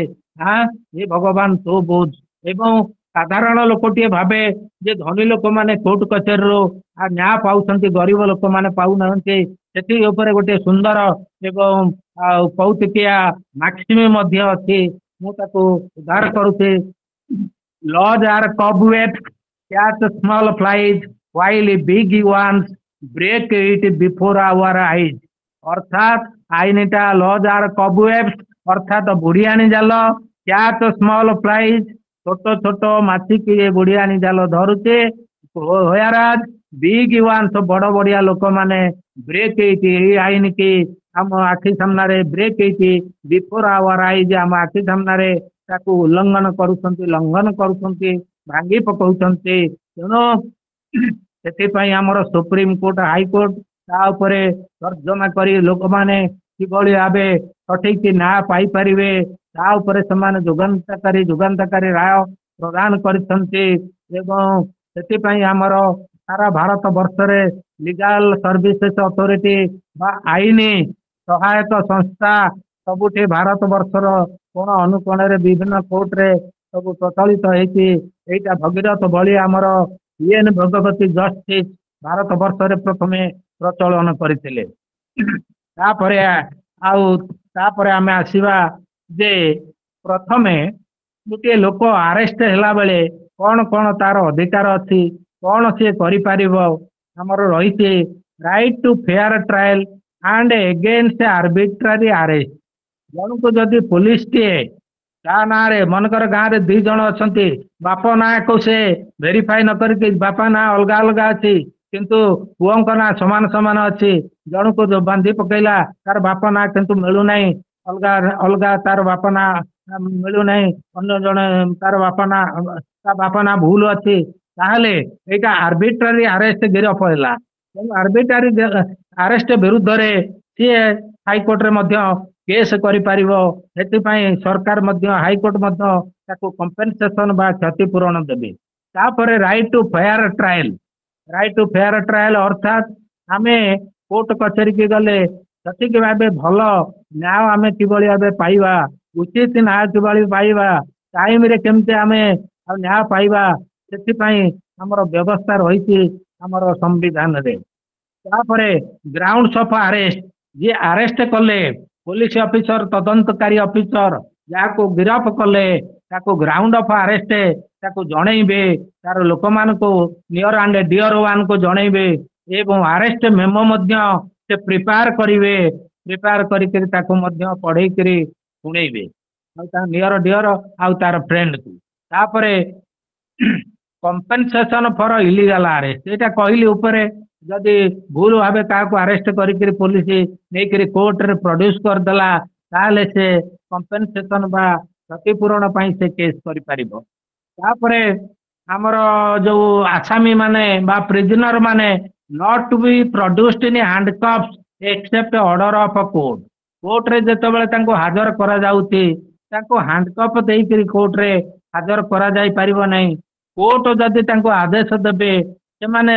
ଏ ଭଗବାନ ତୁ ବୁଝ। ଏବଂ ସାଧାରଣ ଲୋକଟିଏ ଭାବେ ଯେ ଧନୀ ଲୋକମାନେ କୋର୍ଟ କଚେରୀରୁ ନ୍ୟାୟ ପାଉଛନ୍ତି, ଗରିବ ଲୋକମାନେ ପାଉନାହାନ୍ତି। ସେଥି ଉପରେ ଗୋଟେ ସୁନ୍ଦର ଏବଂ ଆଉ କୌତୁକିଆ ମାକ୍ସିମ ମଧ୍ୟ ଅଛି। ମୁଁ ତାକୁ ଉଦ୍ଧାର କରୁଛି। Laws are cobwebs, catch small flies, while big ones break it before our eyes। অর্থাৎ আইনটা লজ আর কবওয়েবস অর্থাৎ বুড়িয়ানি জাল, ক্যাচ স্মল ফ্লাইজ ছোট ছোট মাছিকি বুড়িয়ানি জাল ধরুছে, হোয়ারাজ বিগ ওয়ান্স বড় বড়িয়া লোক মানে ব্রেক এইটি এই আইন কি ଆମ ଆଖି ସାମ୍ନାରେ ବ୍ରେକ୍ ହେଇଛି, ବିଫୋର ଆୱାର ଆଇଜ ଆମ ଆଖି ସାମ୍ନାରେ ତାକୁ ଲଙ୍ଘନ କରୁଛନ୍ତି, ଭାଙ୍ଗି ପକଉଛନ୍ତି। ତେଣୁ ସେଥିପାଇଁ ଆମର ସୁପ୍ରିମ କୋର୍ଟ ହାଇକୋର୍ଟ ତା ଉପରେ ତର୍ଜମା କରି ଲୋକମାନେ କିଭଳି ଭାବେ ସଠିକ ନ୍ୟାୟ ପାଇପାରିବେ ତା ଉପରେ ସେମାନେ ଯୁଗାନ୍ତକାରୀ ରାୟ ପ୍ରଦାନ କରିଛନ୍ତି। ଏବଂ ସେଥିପାଇଁ ଆମର ସାରା ଭାରତ ବର୍ଷରେ ଲିଗାଲ ସର୍ଭିସେସ୍ ଅଥରିଟି ବା ଆଇନ ସହାୟକ ସଂସ୍ଥା ସବୁଠି ଭାରତ ବର୍ଷର କୋଣ ଅନୁକୋଣରେ ବିଭିନ୍ନ କୋର୍ଟରେ ସବୁ ପ୍ରଚଳିତ ହେଇଛି। ଏଇଟା ଭଗୀରଥ ଭଳି ଆମର ୟୁଏନ୍ ଭଗବତୀ ଜଷ୍ଟିସ ଭାରତ ବର୍ଷରେ ପ୍ରଥମେ ପ୍ରଚଳନ କରିଥିଲେ। ତାପରେ ଆମେ ଆସିବା ଯେ ପ୍ରଥମେ ଗୋଟିଏ ଲୋକ ଆରେଷ୍ଟ ହେଲା ବେଳେ କଣ କଣ ତାର ଅଧିକାର ଅଛି, କଣ ସିଏ କରିପାରିବ। ଆମର ରହିଛି right to fair trial and against arbitrary arrest। ଜଣକୁ ଯଦି ପୋଲିସଟିଏ ତା ନାଁରେ ମନେକର ଗାଁରେ 2 ଜଣ ଅଛନ୍ତି, ବାପ ନାଁକୁ ସେ ଭେରିଫାଇ ନ କରିକି ବାପା ନାଁ ଅଲଗା ଅଲଗା ଅଛି କିନ୍ତୁ ପୁଅଙ୍କ ନାଁ ସମାନ ସମାନ ଅଛି, ଜଣକୁ ବାନ୍ଧି ପକେଇଲା ତାର ବାପ ନାଁ କିନ୍ତୁ ମିଳୁନାହିଁ, ଅଲଗା ତାର ବାପ ନାଁ ମିଳୁନାହିଁ, ଅନ୍ୟ ଜଣେ ତାର ବାପ ନାଁ ଭୁଲ ଅଛି, ତାହେଲେ ଏଇଟା ଆର୍ବିଟ୍ରାରୀ ଆରେଷ୍ଟ ଗିରଫ ହେଲା। ଆର୍ବିଟ୍ରାରୀ ଆରେଷ୍ଟ ବିରୁଦ୍ଧରେ ସିଏ ହାଇକୋର୍ଟରେ ମଧ୍ୟ କେସ୍ କରିପାରିବ। ସେଥିପାଇଁ ସରକାର ମଧ୍ୟ ହାଇକୋର୍ଟ ମଧ୍ୟ ତାକୁ କମ୍ପେନସେସନ ବା କ୍ଷତିପୂରଣ ଦେବେ। ତାପରେ ରାଇଟ୍ ଟୁ ଫେୟାର ଟ୍ରାଏଲ ଅର୍ଥାତ୍ ଆମେ କୋର୍ଟ କଚେରୀକି ଗଲେ ସଠିକ ଭାବେ ଭଲ ନ୍ୟାୟ ଆମେ କିଭଳି ଭାବେ ପାଇବା, ଉଚିତ ନ୍ୟାୟ କିଭଳି ପାଇବା, ଟାଇମରେ କେମିତି ଆମେ ନ୍ୟାୟ ପାଇବା, ସେଥିପାଇଁ ଆମର ବ୍ୟବସ୍ଥା ରହିଛି ଆମର ସମ୍ବିଧାନରେ। ତାପରେ ଗ୍ରାଉଣ୍ଡସ୍ ଅଫ୍ ଆରେଷ୍ଟ, ଯିଏ ଆରେଷ୍ଟ କଲେ ପୋଲିସ ଅଫିସର ତଦନ୍ତକାରୀ ଅଫିସର ଯାହାକୁ ଗିରଫ କଲେ ତାକୁ ଗ୍ରାଉଣ୍ଡ ଅଫ୍ ଆରେଷ୍ଟ ତାକୁ ଜଣେଇବେ, ତାର ଲୋକମାନଙ୍କୁ ନିୟର ଆଣ୍ଡ ଡିୟର ୱାନକୁ ଜଣେଇବେ ଏବଂ ଆରେଷ୍ଟ ମେମୋ ମଧ୍ୟ ସେ ପ୍ରିପେୟାର କରିବେ, ପ୍ରିପେୟାର କରିକିରି ତାକୁ ମଧ୍ୟ ପଢେଇକିରି ଶୁଣେଇବେ ଆଉ ତା ନିୟର ଡିୟର ଆଉ ତାର ଫ୍ରେଣ୍ଡକୁ। ତାପରେ କମ୍ପେନସେସନ ଫର ଇଲିଗାଲ ଆରେଷ୍ଟ, ଏଇଟା କହିଲି ଉପରେ ଯଦି ଭୁଲ ଭାବେ କାହାକୁ ଆରେଷ୍ଟ କରିକିରି ପୋଲିସ ନେଇକିରି କୋର୍ଟରେ ପ୍ରଡ୍ୟୁସ କରିଦେଲା ତାହେଲେ ସେ କମ୍ପେନସେସନ ବା କ୍ଷତିପୂରଣ ପାଇଁ ସେ କେସ୍ କରିପାରିବ। ତାପରେ ଆମର ଯୋଉ ଆସାମୀ ମାନେ ବା ପ୍ରିଜନର ମାନେ not to be produced in handcuffs except order of court, କୋର୍ଟରେ ଯେତେବେଳେ ତାଙ୍କୁ ହାଜର କରାଯାଉଛି ତାଙ୍କୁ ହ୍ୟାଣ୍ଡକଫ୍ ଦେଇକିରି କୋର୍ଟରେ ହାଜର କରାଯାଇ ପାରିବ ନାହିଁ। କୋର୍ଟ ଯଦି ତାଙ୍କୁ ଆଦେଶ ଦେବେ ସେମାନେ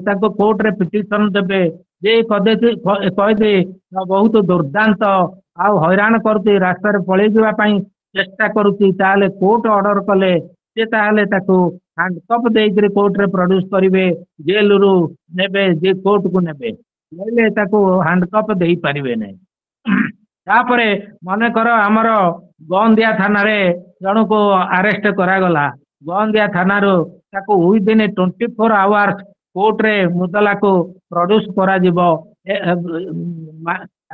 ତାଙ୍କୁ କୋର୍ଟରେ ପିଟିସନ ଦେବେ ଯେ କହିଦେ ବହୁତ ଦୁର୍ଦ୍ଦାନ୍ତ ଆଉ ହଇରାଣ କରୁଛି, ରାସ୍ତାରେ ପଳେଇ ଯିବା ପାଇଁ ଚେଷ୍ଟା କରୁଛି, ତାହେଲେ କୋର୍ଟ ଅର୍ଡର କଲେ ସେ ତାହେଲେ ତାକୁ ହ୍ୟାଣ୍ଡକଫ୍ ଦେଇକିରି କୋର୍ଟରେ ପ୍ରଡ୍ୟୁସ କରିବେ, ଜେଲରୁ ନେବେ, ଯେ କୋର୍ଟକୁ ନେବେ, ନେଲେ ତାକୁ ହ୍ୟାଣ୍ଡକଫ୍ ଦେଇପାରିବେ ନାହିଁ। ତାପରେ ମନେକର ଆମର ଗନ୍ଦିଆ ଥାନାରେ ଜଣକୁ ଆରେଷ୍ଟ କରାଗଲା। ଗନ୍ଦିଆ ଥାନାରୁ ତାକୁ ୱିଦିନ୍ 24 ଆୱାର୍ସ କୋର୍ଟରେ ମୁଦଲାକୁ ପ୍ରଡ୍ୟୁସ କରାଯିବ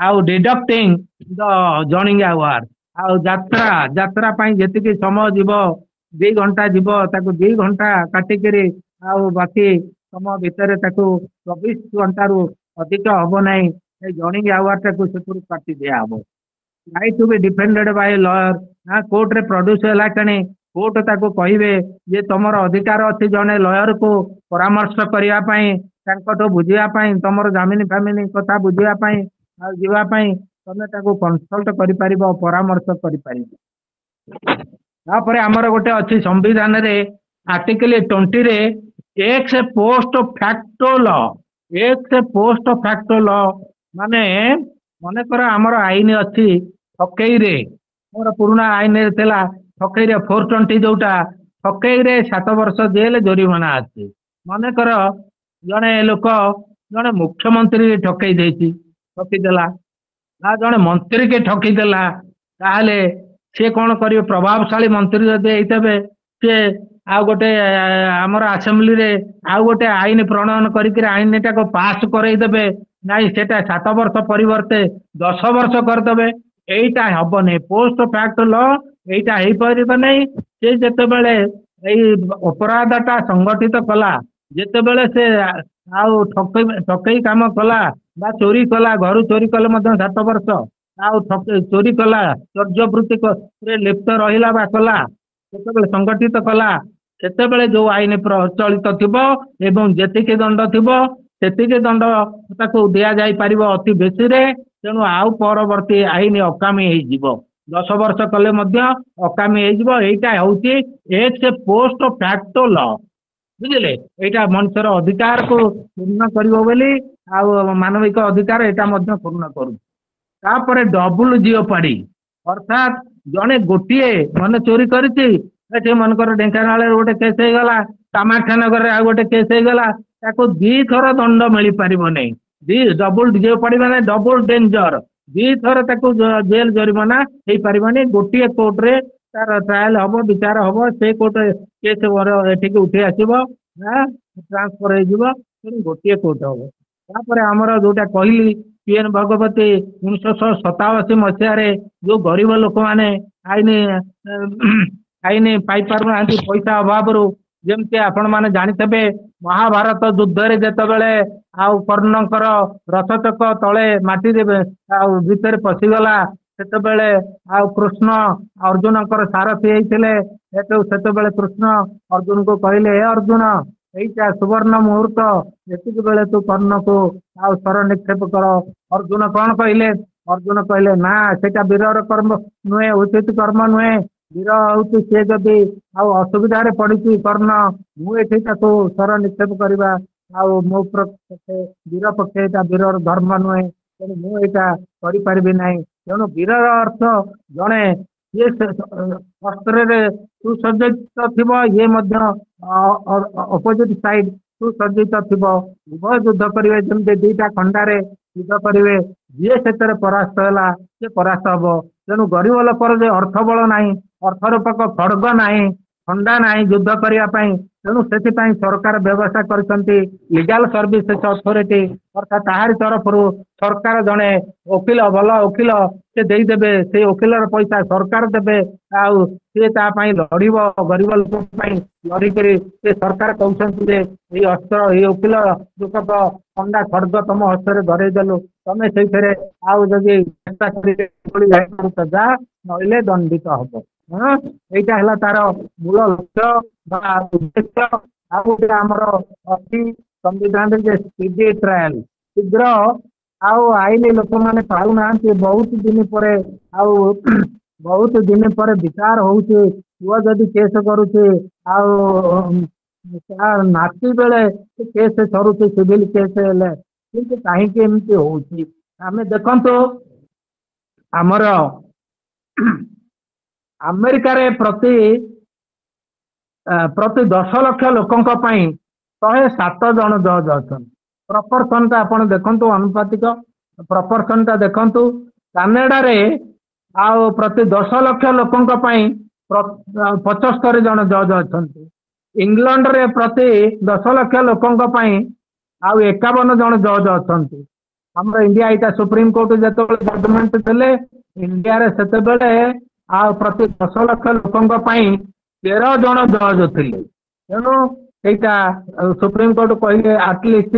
ଆଉ ଡିଡକ୍ଟିଂ ଦ ଜର୍ଣ୍ଣିଂ ଆୱାର। ଆଉ ଯାତ୍ରା ଯାତ୍ରା ପାଇଁ ଯେତିକି ସମୟ ଯିବ 2 ଘଣ୍ଟା ଯିବ, ତାକୁ 2 ଘଣ୍ଟା କାଟିକିରି ଆଉ ବାକି ସମୟ ଭିତରେ ତାକୁ 24 ଘଣ୍ଟାରୁ ଅଧିକ ହବ ନାହିଁ, এই ଜର୍ଣ୍ଣିଂ ଆୱାର ଟାକୁ ସେଥିରୁ କାଟି ଦିଆହବ। Right to be defended by lawyer. କୋର୍ଟରେ ପ୍ରଡ୍ୟୁସ ହେଲା କ୍ଷଣି କୋର୍ଟ ତାକୁ କହିବେ ଯେ ତମର ଅଧିକାର ଅଛି ଜଣେ ଲୟରକୁ ପରାମର୍ଶ କରିବା ପାଇଁ, ତାଙ୍କଠୁ ବୁଝିବା ପାଇଁ, ତମର ଜାମିନ ଫାମିନ କଥା ବୁଝିବା ପାଇଁ ଆଉ ଯିବା ପାଇଁ ତମେ ତାକୁ କନସଲ୍ଟ କରିପାରିବ, ପରାମର୍ଶ କରିପାରିବ। ତାପରେ ଆମର ଗୋଟେ ଅଛି ସମ୍ବିଧାନରେ ଆର୍ଟିକଲ 20 ରେ ଏକ୍ସ ପୋଷ୍ଟ ଫ୍ୟାକ୍ଟୋ ଲ। ଏକ୍ସ ପୋଷ୍ଟ ଫ୍ୟାକ୍ଟୋ ଲ ମାନେ ମନେକର ଆମର ଆଇନ ଅଛି ଠକେଇରେ, ଆମର ପୁରୁଣା ଆଇନରେ ଥିଲା ଠକେଇରେ 420 ଯୋଉଟା, ଠକେଇରେ 7 ବର୍ଷ ଜେଲ ଜୋରିମାନା ଅଛି। ମନେକର ଜଣେ ଲୋକ ଜଣେ ମୁଖ୍ୟମନ୍ତ୍ରୀ ଠକେଇ ଦେଇଛି, ଠକିଦେଲା, ଜଣେ ମନ୍ତ୍ରୀ କି ଠକିଦେଲା, ତାହେଲେ ସେ କଣ କରିବେ? ପ୍ରଭାବଶାଳୀ ମନ୍ତ୍ରୀ ଯଦି ହେଇଥିବେ ସେ ଆଉ ଗୋଟେ ଆମର ଆସେମ୍ବଲିରେ ଆଉ ଗୋଟେ ଆଇନ ପ୍ରଣୟନ କରିକି ଆଇନଟାକୁ ପାସ୍ କରେଇଦେବେ, ନାଇଁ ସେଟା 7 ବର୍ଷ ପରିବର୍ତ୍ତେ 10 ବର୍ଷ କରିଦେବେ। এইটা ହବନି। ପୋଷ୍ଟ ଫ୍ୟାକ୍ଟ ଲ এইଟା ହେଇପାରିବ ନାହିଁ। ସେ ଯେତେବେଳେ ଏଇ ଅପରାଧଟା ସଂଗଠିତ କଲା, ଯେତେବେଳେ ସେ ଆଉ ଠକେଇ କାମ କଲା ବା ଚୋରି କଲା, ଘରୁ ଚୋରି କଲେ ମଧ୍ୟ 7 ବର୍ଷ, ଆଉ ଚୋରି କଲା, ଚର୍ଯ୍ୟବୃତ୍ତିରେ ଲିପ୍ତ ରହିଲା ବା କଲା, ଯେତେବେଳେ ସଂଗଠିତ କଲା, ସେତେବେଳେ ଯୋଉ ଆଇନ ପ୍ରଚଳିତ ଥିବ ଏବଂ ଯେତିକି ଦଣ୍ଡ ଥିବ ସେତିକି ଦଣ୍ଡ ତାକୁ ଦିଆଯାଇ ପାରିବ ଅତି ବେଶୀରେ। ତେଣୁ ଆଉ ପରବର୍ତ୍ତୀ ଆଇନ ଅକାମୀ ହେଇଯିବ, 10 ବର୍ଷ କଲେ ମଧ୍ୟ ଅକାମୀ ହେଇଯିବ। ଏଇଟା ହଉଛି ଏକ୍ସ ପୋଷ୍ଟ ଫ୍ୟାକ୍ଟୋ ଲ। ବୁଝିଲେ? ଏଇଟା ମଣିଷର ଅଧିକାରକୁ ପୂର୍ଣ୍ଣ କରିବ ବୋଲି, ଆଉ ମାନବିକ ଅଧିକାର ଏଇଟା ମଧ୍ୟ ପୂର୍ଣ୍ଣ କରୁଛି। ତାପରେ ଡବୁଲ ଜିଓପାଡି, ଅର୍ଥାତ୍ ଜଣେ ଗୋଟିଏ ମନେ ଚୋରି କରିଛି, ଏଠି ମନେକର ଢେଙ୍କାନାଳରେ ଗୋଟେ କେସ୍ ହେଇଗଲା, କାମାକ୍ଷାନଗରରେ ଆଉ ଗୋଟେ କେସ୍ ହେଇଗଲା, ତାକୁ 2 ଥର ଦଣ୍ଡ ମିଳିପାରିବ ନାହିଁ। ଡବୁଲ ଜିଓପାଡି ମାନେ ଡବୁଲ ଡେଞ୍ଜର, 2 ଥର ତାକୁ ଜେଲ ଜରିମାନା ହେଇପାରିବନି। ଗୋଟିଏ କୋର୍ଟରେ ତାର ଟ୍ରାଏଲ ହବ, ବିଚାର ହବ, ସେ କୋର୍ଟ କେସ୍ ଏଠିକି ଉଠି ଆସିବ, ଟ୍ରାନ୍ସଫର ହେଇଯିବ, ଗୋଟିଏ କୋର୍ଟ ହବ। ତାପରେ ଆମର ଯୋଉଟା କହିଲି PN ଭଗବତୀ 1987 ମସିହାରେ ଯୋଉ ଗରିବ ଲୋକମାନେ ଆଇନ ପାଇପାରୁନାହାନ୍ତି ପଇସା ଅଭାବରୁ, ଯେମିତି ଆପଣ ମାନେ ଜାଣିଥିବେ ମହାଭାରତ ଯୁଦ୍ଧରେ ଯେତେବେଳେ ଆଉ କର୍ଣ୍ଣଙ୍କର ରଥଚକ ତଳେ ମାଟିରେ ଆଉ ଭିତରେ ପଶିଗଲା, ସେତେବେଳେ ଆଉ କୃଷ୍ଣ ଅର୍ଜୁନଙ୍କର ସାରଥୀ ହେଇଥିଲେ। ସେତେବେଳେ କୃଷ୍ଣ ଅର୍ଜୁନକୁ କହିଲେ, ହେ ଅର୍ଜୁନ, ଏଇଟା ସୁବର୍ଣ୍ଣ ମୁହୂର୍ତ୍ତ, ଯେତିକି ବେଳେ ତୁ କର୍ଣ୍ଣକୁ ଆଉ ଶର ନିକ୍ଷେପ କର। ଅର୍ଜୁନ କଣ କହିଲେ? ଅର୍ଜୁନ କହିଲେ, ନା ସେଟା ବୀରର କର୍ମ ନୁହେଁ, ଉଚିତ କର୍ମ ନୁହେଁ। ବୀର ହଉଛି ସିଏ ଯଦି ଆଉ ଅସୁବିଧାରେ ପଡିଛି କର୍ଣ୍ଣ, ମୁଁ ଏଠି ତାକୁ ଶର ନିକ୍ଷେପ କରିବା ଆଉ ମୋ ପକ୍ଷେ ବୀର ପକ୍ଷେ ଏଇଟା ବୀରର ଧର୍ମ ନୁହେଁ, ତେଣୁ ମୁଁ ଏଇଟା କରିପାରିବି ନାହିଁ। ତେଣୁ ବୀରର ଅର୍ଥ ଜଣେ ଇଏ ଅସ୍ତ୍ରରେ ସୁସଜ୍ଜିତ ଥିବ, ଇଏ ମଧ୍ୟ ଅପୋଜିଟ ସାଇଡ ସୁସଜ୍ଜିତ ଥିବ, ଉଭୟ ଯୁଦ୍ଧ କରିବେ, ଯେମିତି 2ଟା ଖଣ୍ଡାରେ ଯୁଦ୍ଧ କରିବେ, ଯିଏ ସେଥିରେ ପରାସ୍ତ ହେଲା ସେ ପରାସ୍ତ ହବ। ତେଣୁ ଗରିବ ଲୋକର ଯେ ଅର୍ଥ ବଳ ନାହିଁ, ଅର୍ଥ ରୂପକ ଖଡଗ ନାହିଁ, ଖଣ୍ଡା ନାହିଁ ଯୁଦ୍ଧ କରିବା ପାଇଁ, ତେଣୁ ସେଥିପାଇଁ ସରକାର ବ୍ୟବସ୍ଥା କରିଛନ୍ତି ଲିଗାଲ ସର୍ଭିସେସ୍ ଅଥରିଟି, ଅର୍ଥାତ୍ ତାହାରି ତରଫରୁ ସରକାର ଜଣେ ଓକିଲ, ଭଲ ଓକିଲ ସେ ଦେଇଦେବେ, ସେଇ ଓକିଲର ପଇସା ସରକାର ଦେବେ, ଆଉ ସିଏ ତା ପାଇଁ ଲଢିବ, ଗରିବ ଲୋକଙ୍କ ପାଇଁ ଲଢିକରି ସେ ସରକାର କହୁଛନ୍ତି ଯେ ଏଇ ଅସ୍ତ୍ର, ଏଇ ଓକିଲ ରୂପକ ଖଣ୍ଡା ଖଡଗ ତମ ହସ୍ତରେ ଧରେଇଦେଲୁ, ତମେ ସେଇଥିରେ ଆଉ ଯଦି ଯା, ନହେଲେ ଦଣ୍ଡିତ ହବ। এইটা ହେଲା ତାର ମୂଳ ଲକ୍ଷ୍ୟ ବା ଉଦ୍ଦେଶ୍ୟ। ଆଉ ଗୋଟେ ଆମର ଅଛି ସମ୍ବିଧାନରେ ଯେ ସ୍ପିଡି ଟ୍ରାଏଲ, ଶୀଘ୍ର ଆଉ ଆଇନ ଲୋକମାନେ ପାଉନାହାନ୍ତି, ବହୁତ ଦିନ ପରେ ଆଉ ବହୁତ ଦିନ ପରେ ବିଚାର ହଉଛି। ପୁଅ ଯଦି କେସ୍ କରୁଛି ଆଉ ତା ନାତି ବେଳେ ସେ କେସ୍ ସରୁଛି, ସିଭିଲ କେସ୍ ହେଲେ, କିନ୍ତୁ କାହିଁକି ଏମିତି ହଉଛି? ଆମେ ଦେଖନ୍ତୁ ଆମର ଆମେରିକାରେ ପ୍ରତି 10 ଲକ୍ଷ ଲୋକଙ୍କ ପାଇଁ 107 ଜଣ ଜଜ୍ ଅଛନ୍ତି। ପ୍ରପରସନଟା ଆପଣ ଦେଖନ୍ତୁ, ଅନୁପାତିକ ପ୍ରପରସନଟା ଦେଖନ୍ତୁ। କାନାଡାରେ ଆଉ ପ୍ରତି 10 ଲକ୍ଷ ଲୋକଙ୍କ ପାଇଁ 75 ଜଣ ଜଜ୍ ଅଛନ୍ତି। ଇଂଲଣ୍ଡରେ ପ୍ରତି 10 ଲକ୍ଷ ଲୋକଙ୍କ ପାଇଁ ଆଉ 51 ଜଣ ଜଜ୍ ଅଛନ୍ତି। ଆମର ଇଣ୍ଡିଆ ଏଇଟା ସୁପ୍ରିମକୋର୍ଟ ଯେତେବେଳେ ଜଜମେଣ୍ଟ ଦେଲେ ଇଣ୍ଡିଆରେ ସେତେବେଳେ ଆଉ ପ୍ରତି 10 ଲକ୍ଷ ଲୋକଙ୍କ ପାଇଁ 13 ଜଣ ଜଜ୍ ଥିଲେ। ତେଣୁ ସେଇଟା ସୁପ୍ରିମକୋର୍ଟ କହିଲେ ଆଟଲିଷ୍ଟ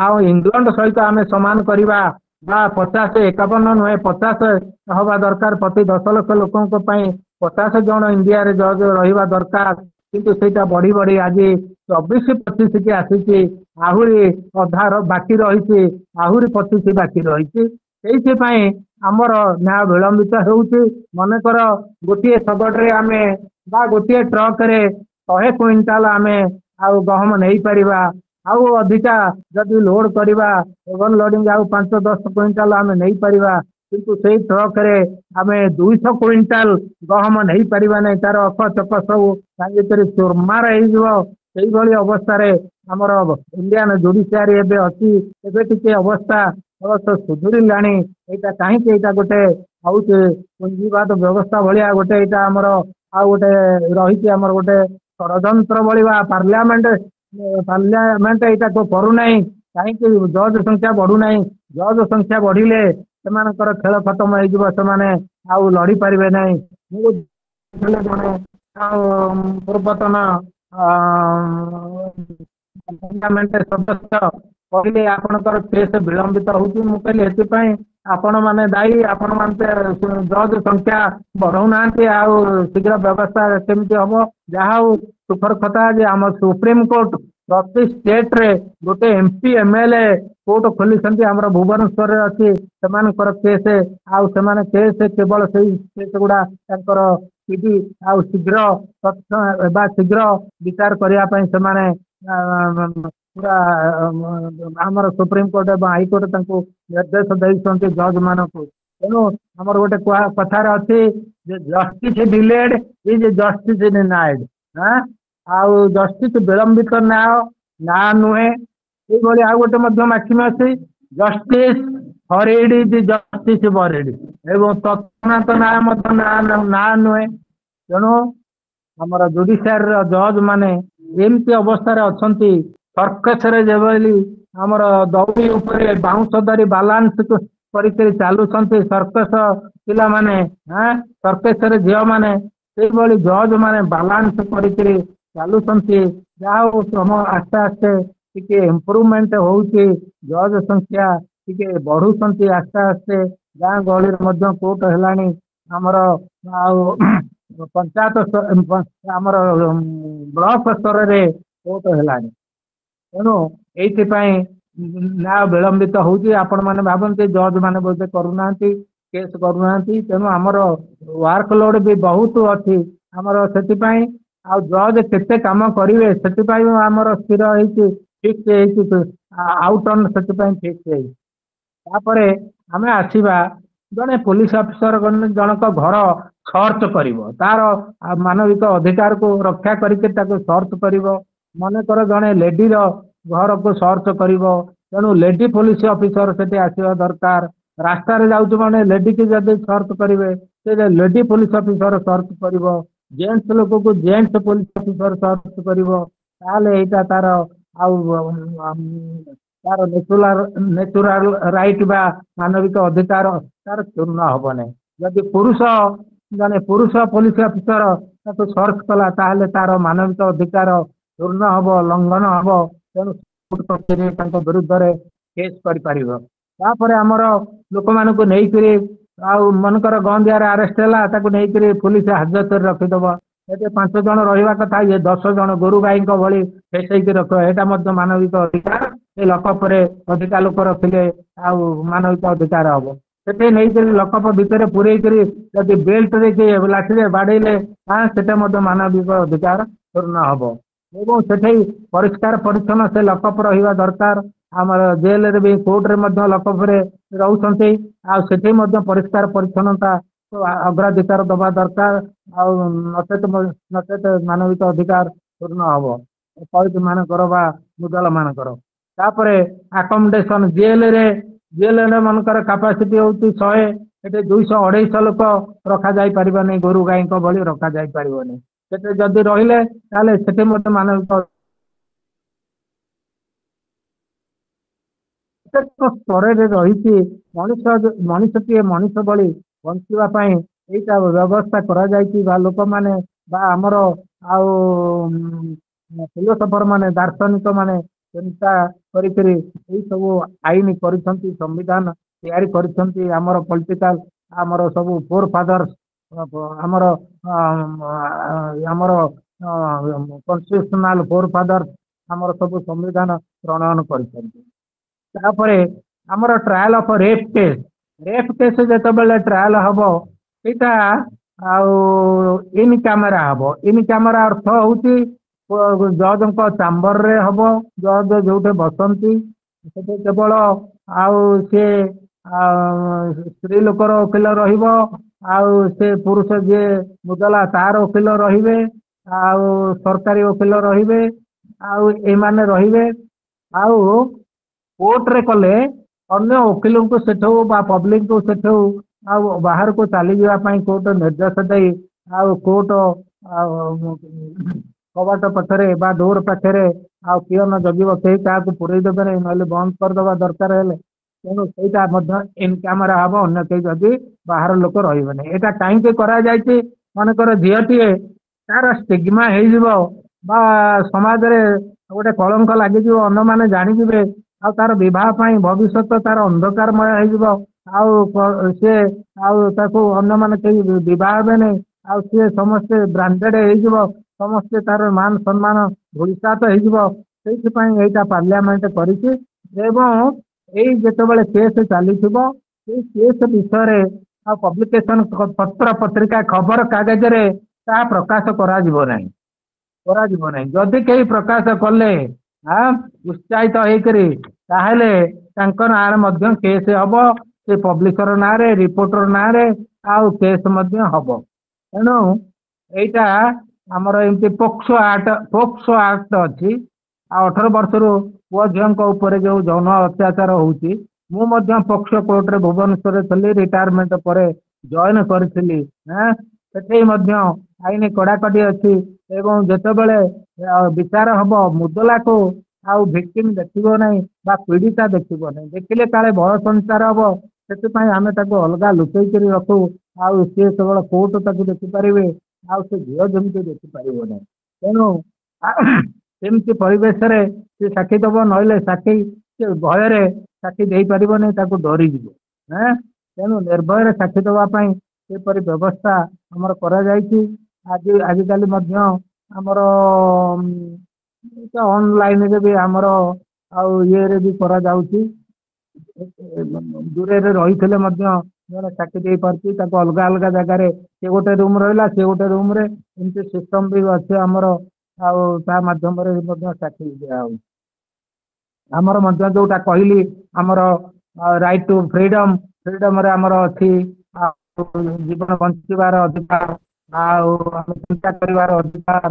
ଆଉ ଇଂଲଣ୍ଡ ସହିତ ଆମେ ସମାନ କରିବା ବା 50 51 ନୁହେଁ 50 ହବା ଦରକାର। ପ୍ରତି 10 ଲକ୍ଷ ଲୋକଙ୍କ ପାଇଁ 50 ଜଣ ଇଣ୍ଡିଆରେ ଜଜ୍ ରହିବା ଦରକାର। କିନ୍ତୁ ସେଇଟା ବଢି ବଢି ଆଜି 24-25 କି ଆସିଛି। ଆହୁରି ଅଧାର ବାକି ରହିଛି, ଆହୁରି 25 ବାକି ରହିଛି। ସେଇଥିପାଇଁ ଆମର ନ୍ୟାୟ ବିଳମ୍ବିତ ହେଉଛି। ମନେକର ଗୋଟିଏ ଶଗଡ଼ରେ ଆମେ ବା ଗୋଟିଏ ଟ୍ରକରେ 100 କୁଇଣ୍ଟାଲ ଆମେ ଆଉ ଗହମ ନେଇପାରିବା। ଆଉ ଅଧିକା ଯଦି ଲୋଡ କରିବା ଓଭର ଲୋଡିଂ ଆଉ 5-10 କୁଇଣ୍ଟାଲ ଆମେ ନେଇପାରିବା। କିନ୍ତୁ ସେଇ ଟ୍ରକରେ ଆମେ 200 କୁଇଣ୍ଟାଲ ଗହମ ନେଇପାରିବା ନାହିଁ। ତାର ଅଖ ଚକ ସବୁ ଭିତରେ ଚୁରମାର ହେଇଯିବ। ସେଇଭଳି ଅବସ୍ଥାରେ ଆମର ଇଣ୍ଡିଆନ ଜୁଡିସିଆରୀ ଏବେ ଅଛି। ଏବେ ଟିକେ ଅବସ୍ଥା ଅବଶ୍ୟ ସୁଧୁରିଲାଣି। ଏଇଟା କାହିଁକି ଏଇଟା ଗୋଟେ ହଉଛି ପୁଞ୍ଜିବାଦ ବ୍ୟବସ୍ଥା ଭଳିଆ ଗୋଟେ ଏଇଟା ଆମର ଆଉ ଗୋଟେ ରହିଛି ଆମର ଗୋଟେ ଷଡ଼ଯନ୍ତ୍ର ଭଳିଆ ପାର୍ଲାମେଣ୍ଟ ଏଇଟା ତ କରୁନାହିଁ। କାହିଁକି ଜଜ୍ ସଂଖ୍ୟା ବଢୁନାହିଁ? ଜଜ୍ ସଂଖ୍ୟା ବଢିଲେ ସେମାନଙ୍କର ଖେଳ ଖତମ ହେଇଯିବ, ସେମାନେ ଆଉ ଲଢି ପାରିବେ ନାହିଁ। ମୁଁ ଜଣେ ଆଉ ପୂର୍ବତନ ପାର୍ଲାମେଣ୍ଟ ସଦସ୍ୟ କହିଲେ ଆପଣଙ୍କର କେସ୍ ବିଳମ୍ବିତ ହଉଛି। ମୁଁ କହିଲି ଏଥିପାଇଁ ଆପଣ ମାନେ ଦାୟୀ। ଆପଣ ମାନେ ଜଜ୍ ସଂଖ୍ୟା ବଢଉନାହାନ୍ତି, ଆଉ ଶୀଘ୍ର ବ୍ୟବସ୍ଥା କେମିତି ହବ? ଯାହା ହଉ ସୁଖର କଥା ଯେ ଆମ ସୁପ୍ରିମକୋର୍ଟ ପ୍ରତି ଷ୍ଟେଟରେ ଗୋଟେ MP MLA କୋର୍ଟ ଖୋଲିଛନ୍ତି। ଆମର ଭୁବନେଶ୍ୱରରେ ଅଛି ସେମାନଙ୍କର କେସ୍। ଆଉ ସେମାନେ କେସ୍ କେବଳ ସେଇ କେସ୍ ଗୁଡା ତାଙ୍କର ଆଉ ଶୀଘ୍ର ଶୀଘ୍ର ବିଚାର କରିବା ପାଇଁ ସେମାନେ ପୁରା ଆମର ସୁପ୍ରିମକୋର୍ଟ ଏବଂ ହାଇକୋର୍ଟ ତାଙ୍କୁ ନିର୍ଦ୍ଦେଶ ଦେଇଛନ୍ତି ଜଜ୍ ମାନଙ୍କୁ। ତେଣୁ ଆମର ଗୋଟେ କଥାରେ ଅଛି ଯେ ଜଷ୍ଟିସ ଡିଲେଡ୍ ଇଜ ଜଷ୍ଟିସ ଡିନାଏଡ୍। ଆଉ ଜଷ୍ଟିସ ବିଳମ୍ବିତ ନ୍ୟାୟ ନୁହେଁ। ଏଇଭଳି ଆଉ ଗୋଟେ ମଧ୍ୟ ମାକ୍ସିମ ଅଛି, ଜଷ୍ଟିସ ହରିଡ୍ ଇଜ ଜଷ୍ଟିସ ବରିଡ୍। ଏବଂ ତତ୍କ୍ଷଣାତ ନ୍ୟାୟ ମଧ୍ୟ ନ୍ୟାୟ ନୁହେଁ। ତେଣୁ ଆମର ଜୁଡିସିଆରୀର ଜଜ୍ ମାନେ ଏମିତି ଅବସ୍ଥାରେ ଅଛନ୍ତି, ସର୍କସରେ ଯେଭଳି ଆମର ଦଉଡ଼ି ଉପରେ ବାଉଁଶ ଧରି ବାଲାନ୍ସ କରିକି ଚାଲୁଛନ୍ତି ସର୍କସ ପିଲାମାନେ, ସର୍କସରେ ଝିଅମାନେ, ସେଇଭଳି ଜଜ୍ ମାନେ ବାଲାନ୍ସ କରିକିରି ଚାଲୁଛନ୍ତି। ଯାହା ହଉ ଆସ୍ତେ ଆସ୍ତେ ଟିକେ ଇମ୍ପ୍ରୁଭମେଣ୍ଟ ହଉଛି। ଜଜ୍ ସଂଖ୍ୟା ଟିକେ ବଢୁଛନ୍ତି ଆସ୍ତେ ଆସ୍ତେ। ଗାଁ ଗହଳିରେ ମଧ୍ୟ କୋର୍ଟ ହେଲାଣି। ଆମର ଆଉ ପଞ୍ଚାୟତ ଆମର ବ୍ଲକ ସ୍ତରରେ କୋର୍ଟ ହେଲାଣି। ତେଣୁ ଏଇଥିପାଇଁ ନ୍ୟାୟ ବିଳମ୍ବିତ ହଉଛି। ଆପଣ ମାନେ ଭାବନ୍ତି ଜଜ୍ ମାନେ ବୋଧେ କରୁନାହାନ୍ତି, କେସ୍ କରୁନାହାନ୍ତି। ତେଣୁ ଆମର ୱାର୍କ ଲୋଡ ବି ବହୁତ ଅଛି ଆମର। ସେଥିପାଇଁ ଆଉ ଜଜ୍ କେତେ କାମ କରିବେ ସେଥିପାଇଁ ଆମର ସ୍ଥିର ହେଇଛି, ଫିକ୍ସ ହେଇଛି ଆଉଟର୍ନ, ସେଥିପାଇଁ ଫିକ୍ସ ହେଇଛି। ତାପରେ ଆମେ ଆସିବା ଜଣେ ପୋଲିସ ଅଫିସର ଜଣକ ଘର ସର୍ଚ୍ଚ କରିବ, ତାର ମାନବିକ ଅଧିକାରକୁ ରକ୍ଷା କରିକି ତାକୁ ସର୍ଚ୍ଚ କରିବ। ମନେକର ଜଣେ ଲେଡିର ଘରକୁ ସର୍ଚ୍ଚ କରିବ, ତେଣୁ ଲେଡି ପୋଲିସ ଅଫିସର ସେଠି ଆସିବା ଦରକାର। ରାସ୍ତାରେ ଯାଉଛି ମାନେ ଲେଡିକି ଯଦି ସର୍ଚ୍ଚ କରିବେ ସେ ଲେଡି ପୋଲିସ ଅଫିସର ସର୍ଚ୍ଚ କରିବ। ଜେଣ୍ଟସ ଲୋକକୁ ଜେଣ୍ଟସ ପୋଲିସ ଅଫିସର ସର୍ଚ୍ଚ କରିବ। ତାହେଲେ ଏଇଟା ତାର ଆଉ ତାର ନେଚୁରାଲ ରାଇଟ୍ ବା ମାନବିକ ଅଧିକାର ତାର ପୂର୍ଣ୍ଣ ହବ ନାହିଁ। ଯଦି ଜଣେ ପୁରୁଷ ପୋଲିସ ଅଫିସର ତାକୁ ସର୍ଚ୍ଚ କଲା ତାହେଲେ ତାର ମାନବିକ ଅଧିକାର ପୂର୍ଣ୍ଣ ହବ, ଲଙ୍ଘନ ହବ। ତେଣୁ ତାଙ୍କ ବିରୁଦ୍ଧରେ କେସ୍ କରିପାରିବ। ତାପରେ ଆମର ଲୋକମାନଙ୍କୁ ନେଇକିରି ଆଉ ମନେକର ଗନ୍ଧିଆରେ ଆରେଷ୍ଟ ହେଲା, ତାକୁ ନେଇକିରି ପୋଲିସ ହାଜତରେ ରଖିଦବ। ଏଠି 5 ଜଣ ରହିବା କଥା, ଇଏ 10 ଜଣ ଗୋରୁ ଗାଈଙ୍କ ଭଳି ଫେସେଇକି ରଖିବ, ଏଇଟା ମଧ୍ୟ ମାନବିକ ଅଧିକାର। ଏ ଲକଅପରେ ଅଧିକା ଲୋକ ରଖିଲେ ଆଉ ମାନବିକ ଅଧିକାର ହବ। ସେଠି ନେଇକରି ଲକଅପ ଭିତରେ ପୁରେଇକିରି ଯଦି ବେଲ୍ଟରେ କି ଲାଠିରେ ବାଡେଇଲେ ସେଟା ମଧ୍ୟ ମାନବିକ ଅଧିକାର ପୂର୍ଣ୍ଣ ହବ। ଏବଂ ସେଠି ପରିଷ୍କାର ପରିଚ୍ଛନ୍ନ ସେ ଲକଅପ ରହିବା ଦରକାର। ଆମର ଜେଲରେ ବି କୋର୍ଟରେ ମଧ୍ୟ ଲକଅପରେ ରହୁଛନ୍ତି, ଆଉ ସେଠି ମଧ୍ୟ ପରିଷ୍କାର ପରିଚ୍ଛନ୍ନତା ଅଗ୍ରାଧିକାର ଦବା ଦରକାର। ଆଉ ନଚେତ ମାନବିକ ଅଧିକାର ପୂର୍ଣ୍ଣ ହବ କଏଦୀ ମାନଙ୍କର ବା ମୁଦଲ ମାନଙ୍କର। ତାପରେ ଆକୋମୋଡେସନ, ଜେଲରେ ମନେକର କାପାସିଟି ହଉଛି 100, ସେଠି 200-250 ଲୋକ ରଖାଯାଇ ପାରିବନି, ଗୋରୁ ଗାଈଙ୍କ ଭଳି ରଖାଯାଇ ପାରିବନି। ସେଠି ଯଦି ରହିଲେ ତାହେଲେ ସେଠି ମଧ୍ୟ ମାନବିକ ପ୍ରତ୍ୟେକ ସ୍ତରରେ ରହିଛି। ମଣିଷଟିଏ ମଣିଷ ଭଳି ବଞ୍ଚିବା ପାଇଁ ଏଇଟା ବ୍ୟବସ୍ଥା କରାଯାଇଛି, ବା ଲୋକମାନେ ବା ଆମର ଆଉ ଫିଲୋସଫର ମାନେ, ଦାର୍ଶନିକ ମାନେ ଚିନ୍ତା କରିକିରି ଏଇ ସବୁ ଆଇନ କରିଛନ୍ତି, ସମ୍ବିଧାନ ତିଆରି କରିଛନ୍ତି। ଆମର ପଲିଟିକାଲ, ଆମର ସବୁ ଫୋର ଫାଦର୍ସ, ଆମର ଆମର କନଷ୍ଟିଟ୍ୟୁସନାଲ ଫୋର ଫାଦର୍ସ ଆମର ସବୁ ସମ୍ବିଧାନ ପ୍ରଣୟନ କରିଛନ୍ତି। ତାପରେ ଆମର ଟ୍ରାଏଲ ଅଫ ରେପ୍ କେସ୍ ଯେତେବେଳେ ଟ୍ରାଏଲ ହବ, ସେଇଟା ଆଉ ଇନ୍ କ୍ୟାମେରା ହବ। ଇନ୍ କ୍ୟାମେରା ଅର୍ଥ ହଉଛି ଜଜଙ୍କ ଚାମ୍ବରରେ ହବ। ଜଜ ଯୋଉଠି ବସନ୍ତି ସେଠି କେବଳ ଆଉ ସେ ସ୍ତ୍ରୀ ଲୋକର ଓକିଲ ରହିବ, ଆଉ ସେ ପୁରୁଷ ଯିଏ ମୁଦଲା ତାର ଓକିଲ ରହିବେ, ଆଉ ସରକାରୀ ଓକିଲ ରହିବେ, ଆଉ ଏମାନେ ରହିବେ। ଆଉ କୋର୍ଟରେ କଲେ ଅନ୍ୟ ଓକିଲଙ୍କୁ ସେଠୁ ବା ପବ୍ଲିକଙ୍କୁ ସେଠୁ ଆଉ ବାହାରକୁ ଚାଲିଯିବା ପାଇଁ କୋର୍ଟ ନିର୍ଦ୍ଦେଶ ଦେଇ, ଆଉ କୋର୍ଟ କବାଟ ପାଖରେ ବା ଡୋର ପାଖରେ ଆଉ ପିଅନ ଜଗିବ, କେହି କାହାକୁ ପୁରେଇ ଦେବେ ନାହିଁ, ନହେଲେ ବନ୍ଦ କରିଦବା ଦରକାର ହେଲେ। ତେଣୁ ସେଇଟା ମଧ୍ୟ ଇନ୍ କ୍ୟାମେରା ହବ, ଅନ୍ୟ କେହି ଯଦି ବାହାର ଲୋକ ରହିବେନି। ଏଇଟା କାହିଁକି କରାଯାଇଛି? ମନେକର ଝିଅଟିଏ ତାର ଷ୍ଟିଗ୍ମା ହେଇଯିବ ବା ସମାଜରେ ଗୋଟେ କଳଙ୍କ ଲାଗିଯିବ, ଅନ୍ୟମାନେ ଜାଣିଯିବେ, ଆଉ ତାର ବିବାହ ପାଇଁ ଭବିଷ୍ୟତ ତାର ଅନ୍ଧକାରମୟ ହେଇଯିବ। ଆଉ ସିଏ ଆଉ ତାକୁ ଅନ୍ୟମାନେ କେହି ବିବାହ ହେବେ ନାହିଁ, ଆଉ ସିଏ ସମସ୍ତେ ବ୍ରାଣ୍ଡେଡ ହେଇଯିବ, ସମସ୍ତେ ତାର ମାନ ସମ୍ମାନ ଧୂଳିସାତ ହେଇଯିବ। ସେଇଥିପାଇଁ ଏଇଟା ପାର୍ଲିଆମେଣ୍ଟ କରିଛି। ଏବଂ ଏଇ ଯେତେବେଳେ କେସ୍ ଚାଲିଥିବ, ସେଇ କେସ୍ ବିଷୟରେ ଆଉ ପବ୍ଲିକେସନ ପତ୍ର ପତ୍ରିକା ଖବର କାଗଜରେ ତାହା ପ୍ରକାଶ କରାଯିବ ନାହିଁ। ଯଦି କେହି ପ୍ରକାଶ କଲେ ଉତ୍ସାହିତ ହେଇକରି, ତାହେଲେ ତାଙ୍କ ନାଁରେ ମଧ୍ୟ କେସ୍ ହବ, ସେ ପବ୍ଲିଶର ନାଁରେ, ରିପୋର୍ଟର ନାଁରେ, ଆଉ କେସ୍ ମଧ୍ୟ ହବ। ତେଣୁ ଏଇଟା ଆମର ଏମିତି ପୋକ୍ସୋ ଆକ୍ଟ ଅଛି। ଆଉ 18 ବର୍ଷରୁ ପୁଅ ଝିଅଙ୍କ ଉପରେ ଯୋଉ ଯୌନ ଅତ୍ୟାଚାର ହଉଛି, ମୁଁ ମଧ୍ୟ ପୋକ୍ସୋ କୋର୍ଟରେ ଭୁବନେଶ୍ୱରରେ ଥିଲି, ରିଟାୟାରମେଣ୍ଟ ପରେ ଜଏନ କରିଥିଲି। ସେଠି ମଧ୍ୟ ଆଇନ କଡାକଡି ଅଛି। ଏବଂ ଯେତେବେଳେ ବିଚାର ହବ, ମୁଦଲାକୁ ଆଉ ଭିକ୍ଟିମ ଦେଖିବ ନାହିଁ ବା ପୀଡିତା ଦେଖିବ ନାହିଁ। ଦେଖିଲେ କାଳେ ଭୟ ସଞ୍ଚାର ହବ, ସେଥିପାଇଁ ଆମେ ତାକୁ ଅଲଗା ଲୁଚେଇକିରି ରଖୁ। ଆଉ ସିଏ କେବଳ କୋର୍ଟ ତାକୁ ଦେଖିପାରିବେ, ଆଉ ସେ ଝିଅ ଯେମିତି ଦେଖିପାରିବ ନାହିଁ। ତେଣୁ ସେମିତି ପରିବେଶରେ ସେ ସାକ୍ଷୀ ଦବ, ନହେଲେ ସାକ୍ଷୀ ସେ ଭୟରେ ସାକ୍ଷୀ ଦେଇପାରିବନି, ତାକୁ ଡରିଯିବ। ତେଣୁ ନିର୍ଭୟରେ ସାକ୍ଷୀ ଦେବା ପାଇଁ ସେପରି ବ୍ୟବସ୍ଥା ଆମର କରାଯାଇଛି। ଆଜିକାଲି ମଧ୍ୟ ଆମର ଅନଲାଇନରେ ବି ଆମର ଆଉ ଇଏରେ ବି କରାଯାଉଛି। ଦୂରରେ ରହିଥିଲେ ମଧ୍ୟ ଜଣେ ସାକ୍ଷୀ ଦେଇପାରୁଛି, ତାକୁ ଅଲଗା ଅଲଗା ଜାଗାରେ, ସେ ଗୋଟେ ରୁମ ରହିଲା, ସେ ଗୋଟେ ରୁମରେ, ଏମିତି ସିଷ୍ଟମ ବି ଅଛି ଆମର। ଆଉ ତା ମାଧ୍ୟମରେ ମଧ୍ୟ ସାକ୍ଷୀ ଦିଆହଉଛି। ଆମର ମଧ୍ୟ ଯୋଉଟା କହିଲି, ଆମର ରାଇଟ ଟୁ ଫ୍ରିଡମରେ ଆମର ଅଛି, ଜୀବନ ବଞ୍ଚିବାର ଅଧିକାର, ଆଉ ଆମେ ଚିନ୍ତା କରିବାର ଅଧିକାର,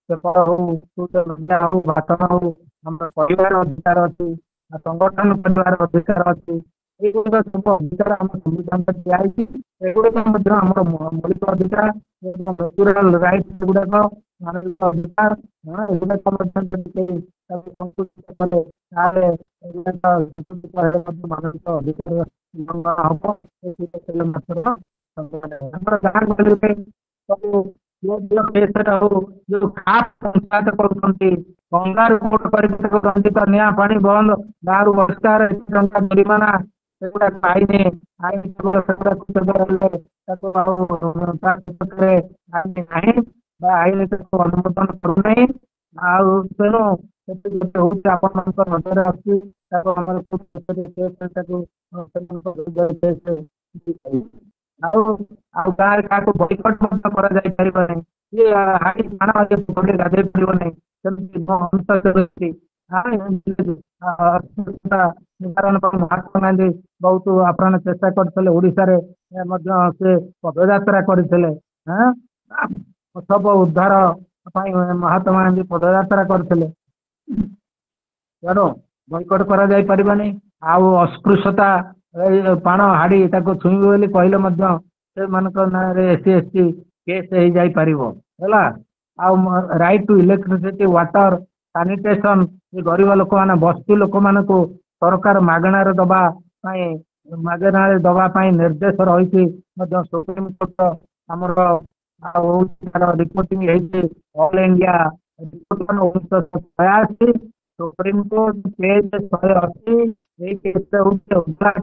ପେପର ହଉ, ହଉ, ଭାଷଣ ହଉ, ଆମର କହିବାର ଅଧିକାର ଅଛି, ସଂଗଠନ କରିବାର ଅଧିକାର ଅଛି। ଏଇଗୁଡିକ ସବୁ ଅଧିକାର ଆମ ସମ୍ବିଧାନରେ ଦିଆହେଇଛି। ଏଗୁଡିକ ମଧ୍ୟ ଆମର ମୌଳିକ ଅଧିକାର, ରାଇଟ ଗୁଡାକ ମାନବିକ ଅଧିକାର। ଏଗୁଡାକ ମଧ୍ୟ ତାକୁ ସଂକୁଚିତ କଲେ ତାହେଲେ ମାନବିକ ଅଧିକାର ଲଙ୍ଘନ ହବ। ଆମର ଗାଁ ଗହଳିରେ ସବୁ ଯୋଉ ଖାସ୍ ପଞ୍ଚାୟତ କରୁଛନ୍ତି, ଗଙ୍ଗାରୁ କୋଟ କରିକି ତାକୁ ରଞ୍ଜିତ, ନିଆଁ ପାଣି ବନ୍ଦ, ଗାଁରୁ ବହିଷ୍କାର, ଟଙ୍କା ଜରିମାନା, ସେଗୁଡାକ ଆଇନ ତାକୁ ଆଉ ତା କ୍ଷେତ୍ରରେ ଆଇନ ନାହିଁ ବା ଆଇନ ତାକୁ ଅନୁମୋଦନ କରୁନାହିଁ। ଆଉ ତେଣୁ ସେଠି ଗୋଟେ ହଉଛି ଆପଣଙ୍କ ନଜରରେ ଅଛି, ତାକୁ ଆମର ଆଉ ଆଉ ଗାଁରେ କାହାକୁ ବୟକଟ ମଧ୍ୟ କରାଯାଇ ପାରିବ ନାହିଁ। ସିଏ ହାଡି ପାଣ ଗାଧେଇ ପାରିବ ନାହିଁ। ସେମିତି ନିବାରଣ ପାଇଁ ମହାତ୍ମା ଗାନ୍ଧୀ ବହୁତ ଆପ୍ରାଣ ଚେଷ୍ଟା କରିଥିଲେ। ଓଡିଶାରେ ମଧ୍ୟ ସେ ପଦଯାତ୍ରା କରିଥିଲେ। ସବୁ ଉଦ୍ଧାର ପାଇଁ ମହାତ୍ମା ଗାନ୍ଧୀ ପଦଯାତ୍ରା କରିଥିଲେ। ତେଣୁ ବୟକଟ କରାଯାଇ ପାରିବନି। ଆଉ ଅସ୍ପୃଶ୍ୟତା ଏଇ ପାଣ ହାଡି ତାକୁ ଛୁଇଁବେ ବୋଲି କହିଲେ ମଧ୍ୟ ସେମାନଙ୍କ ନାଁରେ SC ST କେସ୍ ହେଇଯାଇପାରିବ ହେଲା। ଆଉ right to electricity water sanitation ଗରିବ ଲୋକମାନେ ବସ୍ତି ଲୋକମାନଙ୍କୁ ସରକାର ମାଗଣାରେ ଦବା ପାଇଁ ମାଗଣାରେ ଦବା ପାଇଁ ନିର୍ଦ୍ଦେଶ ରହିଛି ମଧ୍ୟ ସୁପ୍ରିମକୋର୍ଟ ଆମର ଆଉ ରିପୋର୍ଟିଂ ହେଇଛି ଅଲ୍ ଇଣ୍ଡିଆ ରିପୋର୍ଟ 1986 ସୁପ୍ରିମକୋର୍ଟ ପେଜ 180 ଏଇ କେସରେ ହଉଛି ଉଦ୍ଧାର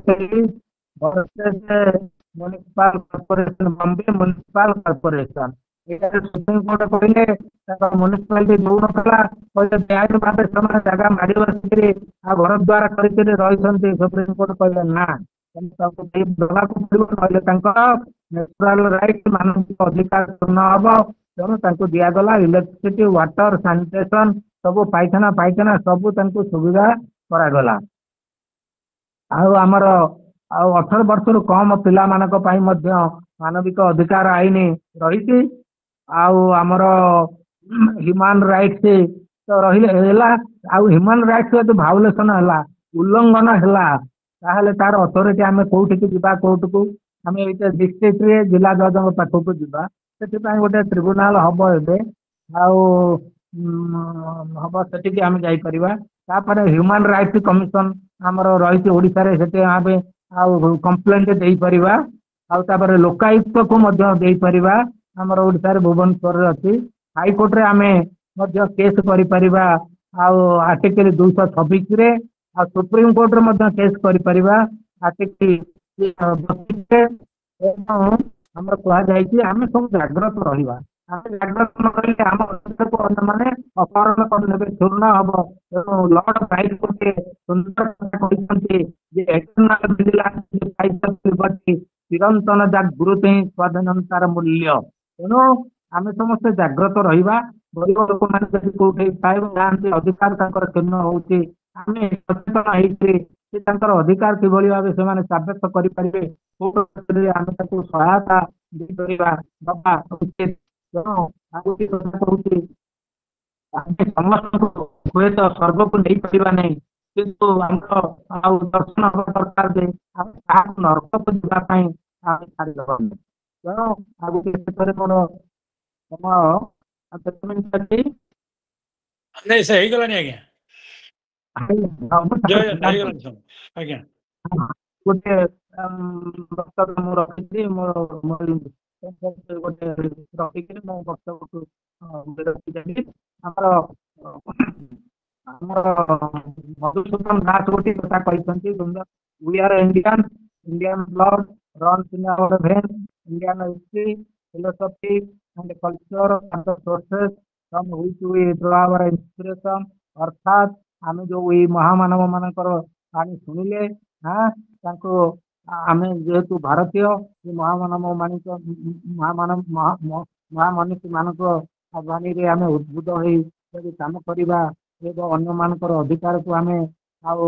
municipal corporation Bombay municipal corporation ଏଠାରେ ସୁପ୍ରିମକୋର୍ଟ କହିଲେ ତାଙ୍କ ମ୍ୟୁନିସିପାଲିଟି ଦଉନଥିଲା କହିଲେ ବେଆଇନ ଭାବେ ସେମାନେ ଜାଗା ମାଡ଼ି ବସିକିରି ଆଉ ଘର ଦ୍ୱାର କରିକିରି ରହିଛନ୍ତି। ସୁପ୍ରିମକୋର୍ଟ କହିଲେ ନା ତାଙ୍କୁ ଦେବାକୁ ପଡ଼ିବ ନହେଲେ ତାଙ୍କର ନ୍ୟାଚୁରାଲ ରାଇଟ୍ ମାନସିକ ଅଧିକାର ପୂର୍ଣ୍ଣ ହବ। ତେଣୁ ତାଙ୍କୁ ଦିଆଗଲା ଇଲେକ୍ଟ୍ରିସିଟି ୱାଟର ସାନିଟେସନ ସବୁ ପାଇଖାନା ସବୁ ତାଙ୍କୁ ସୁବିଧା କରାଗଲା। ଆଉ ଆମର ଆଉ 18 ବର୍ଷରୁ କମ ପିଲାମାନଙ୍କ ପାଇଁ ମଧ୍ୟ ମାନବିକ ଅଧିକାର ଆଇନ ରହିଛି। ଆଉ ଆମର ହ୍ୟୁମାନ ରାଇଟ୍ସ ତ ରହିଲେ ହେଲା। ଆଉ ହ୍ୟୁମାନ ରାଇଟ୍ସ ଯଦି ଭାଉଲେସନ ହେଲା ଉଲ୍ଲଂଘନ ହେଲା ତାହେଲେ ତାର ଅଥରିଟି ଆମେ କୋଉଠିକି ଯିବା କୋର୍ଟକୁ ଆମେ ଏଇଟା ଡିଷ୍ଟ୍ରିକ୍ଟରେ ଜିଲ୍ଲା ଜଜଙ୍କ ପାଖକୁ ଯିବା। ସେଥିପାଇଁ ଗୋଟେ ଟ୍ରିବ୍ୟୁନାଲ ହବ ଏବେ ଆଉ ହବ ସେଠିକି ଆମେ ଯାଇପାରିବା। ତାପରେ ହ୍ୟୁମାନ ରାଇଟ୍ସ କମିଶନ ଆମର ରହିଛି ଓଡ଼ିଶାରେ ସେଠି ଆମେ ଆଉ କମ୍ପ୍ଲେଣ୍ଟ ଦେଇପାରିବା। ଆଉ ତାପରେ ଲୋକାୟୁକ୍ତକୁ ମଧ୍ୟ ଦେଇପାରିବା। ଆମର ଓଡ଼ିଶାରେ ଭୁବନେଶ୍ୱରରେ ଅଛି। ହାଇକୋର୍ଟରେ ଆମେ ମଧ୍ୟ କେସ୍ କରିପାରିବା ଆଉ ଆର୍ଟିକଲ 226ରେ ଆଉ ସୁପ୍ରିମକୋର୍ଟରେ ମଧ୍ୟ କେସ୍ କରିପାରିବା ଆର୍ଟିକଲ 32ରେ। ଏବଂ ଆମର କୁହାଯାଇଛି ଆମେ ସବୁ ଜାଗ୍ରତ ରହିବା। ଆମେ ଜାଗ୍ରତ ନ ରହିଲେ ଆମ ଅଧିକାରକୁ ଅନ୍ୟମାନେ ଅପହରଣ କରିନେବେ ଚୂର୍ଣ୍ଣ ହବ। ତେଣୁ ଲର୍ଡ ରାଇଟ୍ ଗୋଟେ ସୁନ୍ଦର କଥା କହିଛନ୍ତି ଯେ ଏଟର୍ନାଲ ଚିରନ୍ତନ ଜାଗୃତ ହିଁ ସ୍ୱାଧୀନତାର ମୂଲ୍ୟ। ତେଣୁ ଆମେ ସମସ୍ତେ ଜାଗ୍ରତ ରହିବା। ଗରିବ ଲୋକମାନେ ଯଦି କୋଉଠି ପାଇବା ଯାଆନ୍ତି ଅଧିକାର ତାଙ୍କର କ୍ଷୁଣ୍ଣ ହଉଛି ଆମେ ସଚେତନ ହେଇକି ସେ ତାଙ୍କର ଅଧିକାର କିଭଳି ଭାବେ ସେମାନେ ସାବ୍ୟସ୍ତ କରିପାରିବେ ଆମେ ତାକୁ ସହାୟତା ଦେଇପାରିବା ଦବା ଉଚିତ। ତେଣୁ ଆଗକୁ କଥା କହୁଛି ଆମେ ସମସ୍ତଙ୍କୁ ହୁଏତ ସ୍ୱର୍ଗକୁ ନେଇପାରିବା ନାହିଁ କିନ୍ତୁ ଆମର ଆଉ ଦର୍ଶନ ହବା ଦରକାର ଯେ ଆମେ କାହାକୁ ନରକକୁ ଯିବା ପାଇଁ ଆମେ ଛାଡ଼ିଦେବା। ତେଣୁ ଆଗକୁ ଭିତରେ ମୋର ସମୟ କେତେ ମିନିଟ୍ ଅଛି? ନାଇଁ ସେ ହେଇଗଲାଣି ଆଜ୍ଞା। ଜୟ ହେଇଗଲାଣି ସବୁ ଆଜ୍ଞା। ଗୋଟେ ବକ୍ତବ୍ୟ ମୁଁ ରଖିଛି ମୋର ଗୋଟେ ରଖିକିରି ମୁଁ ବକ୍ତବ୍ୟକୁ ବିରତି ଦେବି। ଆମର ମଧୁସୂଦନ ଦାସ ଗୋଟେ କଥା କହିଛନ୍ତି we are Indian, Indian blood runs in our veins, Indian history, philosophy and culture are the sources from which we draw our inspiration। ଅର୍ଥାତ୍ ଆମେ ଯୋଉ ଏଇ ମହାମାନବ ମାନଙ୍କର ବାଣୀ ଶୁଣିଲେ ତାଙ୍କୁ ଆମେ ଯେହେତୁ ଭାରତୀୟ ଏ ମହାମାନବ ମହାମନୀଷୀ ମାନଙ୍କ ବାଣୀରେ ଆମେ ଉଦ୍ବୁଦ୍ଧ ହେଇ ଯଦି କାମ କରିବା ଏବଂ ଅନ୍ୟମାନଙ୍କର ଅଧିକାରକୁ ଆମେ ଆଉ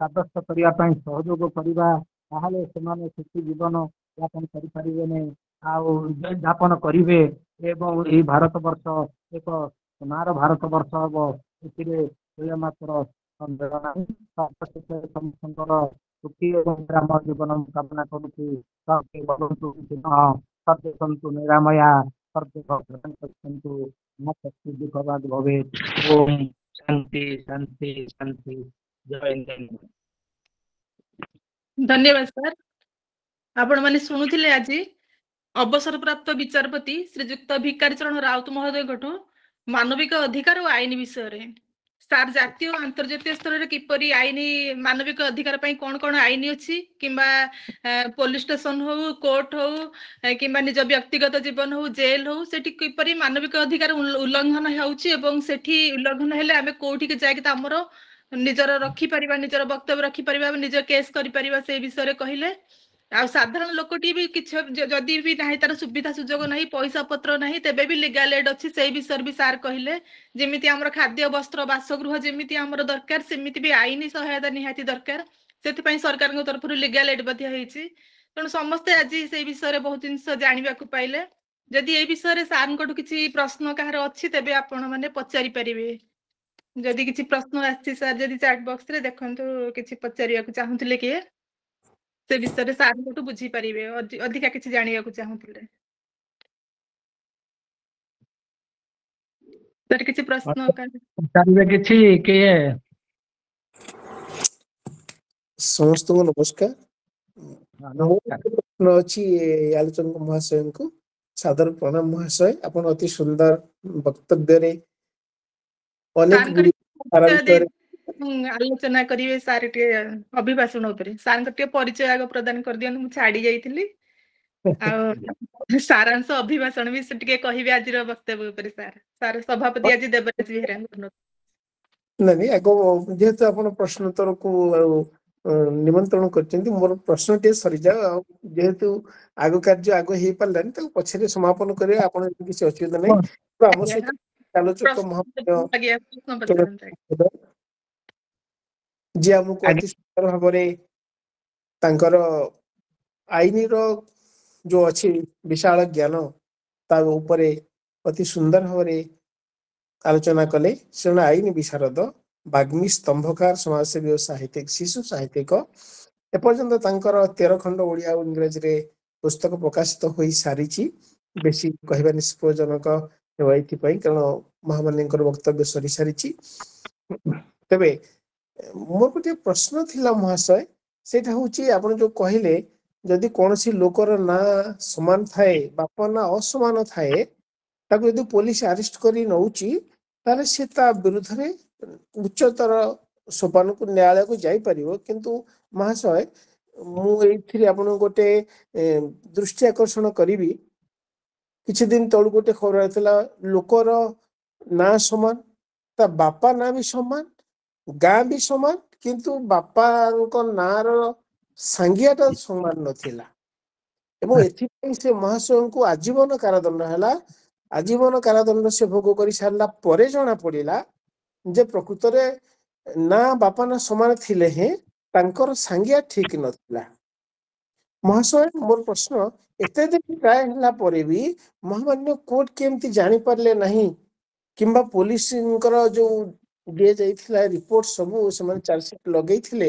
ସାବ୍ୟସ୍ତ କରିବା ପାଇଁ ସହଯୋଗ କରିବା ତାହେଲେ ସେମାନେ ସୁଖୀ ଜୀବନ ଯାପନ କରିପାରିବେନି ଆଉ ଯାପନ କରିବେ ଏବଂ ଏଇ ଭାରତ ବର୍ଷ ଏକ ସୁନାର ଭାରତ ବର୍ଷ ହବ। ଏଥିରେ ମାତ୍ର ସନ୍ଦେହ ନାହିଁ। ସମସ୍ତଙ୍କର ସୁଖୀ ଏବଂ ଗ୍ରାମ ଜୀବନ କାମନା କରୁଛି। ସତ୍ୟ ସନ୍ତୁ ନିରାମୟା ସତ୍ୟ ସନ୍ତୁ ଦୁଃଖ ବାଦ ଭବେ। ଓମ୍ ଶାନ୍ତି ଶାନ୍ତି ଶାନ୍ତି। ଜୟ ହିନ୍ଦ। ଧନ୍ୟବାଦ ସାର୍। ଆପଣମାନେ ଶୁଣୁଥିଲେ ଆଜି ଅବସରପ୍ରାପ୍ତ ବିଚାରପତି ଶ୍ରୀଯୁକ୍ତ ଭିକାରୀ ଚରଣ ରାଉତ ମହୋଦୟଙ୍କଠୁ ମାନବିକ ଅଧିକାର ଓ ଆଇନ ବିଷୟରେ। ସାର୍ ଜାତୀୟ ଓ ଆନ୍ତର୍ଜାତୀୟ ସ୍ତରରେ କିପରି ଆଇନ ମାନବିକ ଅଧିକାର ପାଇଁ କଣ କଣ ଆଇନ ଅଛି କିମ୍ବା ପୋଲିସ ଷ୍ଟେସନ ହଉ କୋର୍ଟ ହଉ କିମ୍ବା ନିଜ ବ୍ୟକ୍ତିଗତ ଜୀବନ ହଉ ଜେଲ ହଉ ସେଠି କିପରି ମାନବିକ ଅଧିକାର ଉଲ୍ଲଂଘନ ହେଉଛି ଏବଂ ସେଠି ଉଲ୍ଲଂଘନ ହେଲେ ଆମେ କୋଉଠିକି ଯାଇକି ଆମର ନିଜର ରଖିପାରିବା ନିଜର ବକ୍ତବ୍ୟ ରଖିପାରିବା ନିଜ କେସ୍ କରିପାରିବା ସେଇ ବିଷୟରେ କହିଲେ। ଆଉ ସାଧାରଣ ଲୋକଟି ବି କିଛି ଯଦି ବି ନାହିଁ ତାର ସୁବିଧା ସୁଯୋଗ ନାହିଁ ପଇସା ପତ୍ର ନାହିଁ ତେବେ ବି ଲିଗାଲ ଏଡ୍ ଅଛି ସେଇ ବିଷୟରେ ବି ସାର୍ କହିଲେ। ଯେମିତି ଆମର ଖାଦ୍ୟ ବସ୍ତ୍ର ବାସଗୃହ ଯେମିତି ଆମର ଦରକାର ସେମିତି ବି ଆଇନି ସହାୟତା ନିହାତି ଦରକାର। ସେଥିପାଇଁ ସରକାରଙ୍କ ତରଫରୁ ଲିଗାଲ ଏଡ୍ ମଧ୍ୟ ହେଇଛି। ତେଣୁ ସମସ୍ତେ ଆଜି ସେଇ ବିଷୟରେ ବହୁତ ଜିନିଷ ଜାଣିବାକୁ ପାଇଲେ। ଯଦି ଏଇ ବିଷୟରେ ସାର୍ଙ୍କଠୁ କିଛି ପ୍ରଶ୍ନ କାହାର ଅଛି ତେବେ ଆପଣ ମାନେ ପଚାରି ପାରିବେ। ଯଦି କିଛି ପ୍ରଶ୍ନ ଆସିଛି ସାର୍ ଯଦି ଚାଟ୍ ବକ୍ସ ରେ ଦେଖନ୍ତୁ କିଛି ପଚାରିବାକୁ ଚାହୁଁଥିଲେ କିଏ? ସେ ବିଷୟରେ ସାରଙ୍କଠୁ ବୁଝିପାରିବେ, ଅଧିକା କିଛି ଜାଣିବାକୁ ଚାହୁଁଥିଲେ। ସାର୍ କିଛି ପ୍ରଶ୍ନ ପଚାରିବେ କିଛି କିଏ? ସମସ୍ତଙ୍କୁ ନମସ୍କାର। ମୋ ନମସ୍କାର। ପ୍ରଶ୍ନ ଅଛି ଆଲୋଚକ ମହାଶୟଙ୍କୁ। ସାଦର ପ୍ରଣାମ ମହାଶୟ, ଆପଣ ଅତି ସୁନ୍ଦର ବକ୍ତବ୍ୟରେ ଅନେକ ସାରଙ୍କର ଗୁଡ଼ିଏ ଆଲୋଚନା କରିବେ। ସାର୍ ଟିକେ ଅଭିଭାଷଣ ଉପରେ ସାରଙ୍କ ଟିକେ ପରିଚୟ ଆଗ ପ୍ରଦାନ କରିଦିଅନ୍ତୁ। ମୁଁ ଛାଡି ଯାଇଥିଲି, ଆଉ ସାରାଂଶ ଅଭିଭାଷଣ ବି ସେ ଟିକେ କହିବେ ଆଜିର ବକ୍ତବ୍ୟ ଉପରେ। ସାର୍ ସଭାପତି ଆଜି ଦେବରାଜ ବେହେରାଙ୍କୁ। ନାଇଁ ଆଗ ଯେହେତୁ ଆପଣ ପ୍ରଶ୍ନୋତ୍ତରକୁ ଆଉ ନିମନ୍ତ୍ରଣ କରିଛନ୍ତି, ମୋର ପ୍ରଶ୍ନଟିଏ ସରିଯାଉ। ଆଉ ଯେହେତୁ ଆଗ କାର୍ଯ୍ୟ ଆଗ ହେଇପାରିଲାନି, ତାକୁ ପଛରେ ସମାପନ କରିବା, ଆପଣ କିଛି ଅସୁବିଧା ନାହିଁ। ତ ଆମ ସହିତ ଆଲୋଚକ ଯିଏ ଆମକୁ ଅତି ସୁନ୍ଦର ଭାବରେ ତାଙ୍କର ଆଇନର ଯୋଉ ଅଛି ବିଶାଳ ଜ୍ଞାନ, ତା ଉପରେ ଅତି ସୁନ୍ଦର ଭାବରେ ଆଲୋଚନା କଲେ। ସେ ଜଣେ ଆଇନ ବିଶାରଦ, ବାଗ୍ମୀ, ସ୍ତମ୍ଭକାର, ସମାଜସେବୀ ଓ ସାହିତ୍ୟିକ, ଶିଶୁ ସାହିତ୍ୟିକ। ଏପର୍ଯ୍ୟନ୍ତ ତାଙ୍କର 13 ଖଣ୍ଡ ଓଡ଼ିଆ ଓ ଇଂରାଜୀରେ ପୁସ୍ତକ ପ୍ରକାଶିତ ହୋଇ ସାରିଛି। ବେଶୀ କହିବା ନିଷ୍ପ୍ରୟୋଜନକ ହେବ ଏଥିପାଇଁ, କାରଣ ମହାମାନ୍ୟଙ୍କର ବକ୍ତବ୍ୟ ସରି ସାରିଛି। ତେବେ ମୋର ଗୋଟିଏ ପ୍ରଶ୍ନ ଥିଲା ମହାଶୟ, ସେଇଟା ହଉଛି ଆପଣ ଯୋଉ କହିଲେ ଯଦି କୌଣସି ଲୋକର ନାଁ ସମାନ ଥାଏ, ବାପ ନାଁ ଅସମାନ ଥାଏ, ତାକୁ ଯଦି ପୋଲିସ ଆରେଷ୍ଟ କରି ନଉଛି, ତାହେଲେ ସେ ତା ବିରୁଦ୍ଧରେ ଉଚ୍ଚତର ସୋପାନକୁ ନ୍ୟାୟାଳୟକୁ ଯାଇପାରିବ। କିନ୍ତୁ ମହାଶୟ, ମୁଁ ଏଇଥିରେ ଆପଣଙ୍କୁ ଗୋଟେ ଦୃଷ୍ଟି ଆକର୍ଷଣ କରିବି। କିଛି ଦିନ ତଳୁ ଗୋଟେ ଖବର ଆସିଥିଲା, ଲୋକର ନାଁ ସମାନ, ତା ବାପା ନାଁ ବି ସମାନ, ଗାଁ ବି ସମାନ, କିନ୍ତୁ ବାପାଙ୍କ ନାଁର ସାଙ୍ଗିଆଟା ସମାନ ନଥିଲା। ଏବଂ ଏଥିପାଇଁ ସେ ମହାଶୟଙ୍କୁ ଆଜୀବନ କାରାଦଣ୍ଡ ହେଲା। ଆଜୀବନ କାରାଦଣ୍ଡ ସେ ଭୋଗ କରି ସାରିଲା ପରେ ଜଣା ପଡିଲା ଯେ ପ୍ରକୃତରେ ନା ବାପା ନା ସମାନ ଥିଲେ ହେଁ ତାଙ୍କର ସାଙ୍ଗିଆ ଠିକ ନଥିଲା। ମହାଶୟ, ମୋର ପ୍ରଶ୍ନ, ଏତେ ଦିନ ପ୍ରାୟ ହେଲା ପରେ ବି ମହାମାନ୍ୟ କୋର୍ଟ କେମିତି ଜାଣିପାରିଲେ ନାହିଁ, କିମ୍ବା ପୋଲିସଙ୍କର ଯୋଉ ଦିଆଯାଇଥିଲା ରିପୋର୍ଟ ସବୁ ସେମାନେ ଚାର୍ଜସିଟ ଲଗେଇଥିଲେ,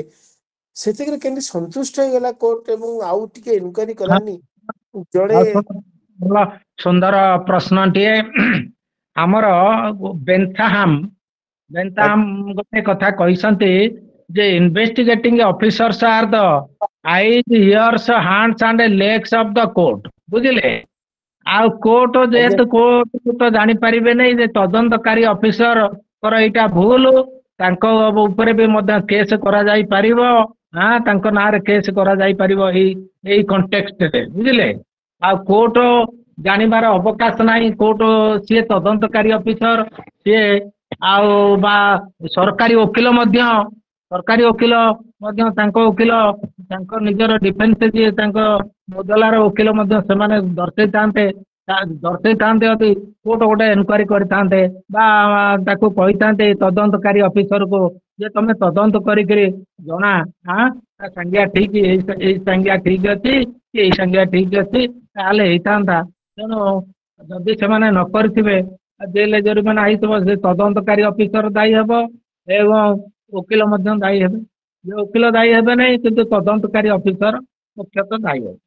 ସେତିକିରେ କେମିତି ସନ୍ତୁଷ୍ଟ ହେଇଗଲା କୋର୍ଟ ଏବଂ ଆଉ ଟିକେ ଇନକ୍ୱାରି କଲାନି? ଜଣେ ଭଲ ସୁନ୍ଦର ପ୍ରଶ୍ନଟିଏ। ଆମର ବେନ୍ଥାହାମ ଗୋଟେ କଥା କହିଛନ୍ତି ଯେ investigating officers R the eyes, years, hands and legs of the court. ବୁଝିଲେ? ଆଉ କୋର୍ଟ ଯେହେତୁ କୋର୍ଟ ତ ଜାଣିପାରିବେ ନାହିଁ ଯେ ତଦନ୍ତକାରୀ ଅଫିସରଙ୍କର ଏଇଟା ଭୁଲ, ତାଙ୍କ ଉପରେ ବି ମଧ୍ୟ କେସ୍ କରାଯାଇ ପାରିବ। ତାଙ୍କ ନାଁରେ କେସ୍ କରାଯାଇ ପାରିବ ଏଇ କଣ୍ଟେକ୍ସଟରେ। ବୁଝିଲେ? ଆଉ କୋର୍ଟ ଜାଣିବାର ଅବକାଶ ନାହିଁ। କୋର୍ଟ ସିଏ ତଦନ୍ତକାରୀ ଅଫିସର, ସିଏ ଆଉ ବା ସରକାରୀ ଓକିଲ ମଧ୍ୟ ତାଙ୍କ ଓକିଲ ତାଙ୍କ ନିଜର ଡିଫେନ୍ସ ଯିଏ ତାଙ୍କ ମୁଦଲାର ଓକିଲ ମଧ୍ୟ ସେମାନେ ଦର୍ଶେଇଥାନ୍ତେ ଯଦି କୋର୍ଟ ଗୋଟେ ଏନକ୍ୱାରି କରିଥାନ୍ତେ ବା ତାକୁ କହିଥାନ୍ତେ ତଦନ୍ତକାରୀ ଅଫିସରକୁ ଯେ ତମେ ତଦନ୍ତ କରିକିରି ଜଣା ତା ସାଙ୍ଗିଆ ଠିକ, ଏଇ ସାଙ୍ଗିଆ ଠିକ ଅଛି କି ଏଇ ସାଙ୍ଗିଆ ଠିକ ଅଛି, ତାହେଲେ ହେଇଥାନ୍ତା। ତେଣୁ ଯଦି ସେମାନେ ନ କରିଥିବେ, ଜେଲ ଜରିମାନା ହେଇଥିବ, ସେ ତଦନ୍ତକାରୀ ଅଫିସର ଦାୟୀ ହେବ ଏବଂ ଓକିଲ ମଧ୍ୟ ଦାୟୀ ହେବେ। ଯେ ଓକିଲ ଦାୟୀ ହେବେ ନାହିଁ, କିନ୍ତୁ ତଦନ୍ତକାରୀ ଅଫିସର ମୁଖ୍ୟତଃ ଦାୟୀ ହେବେ।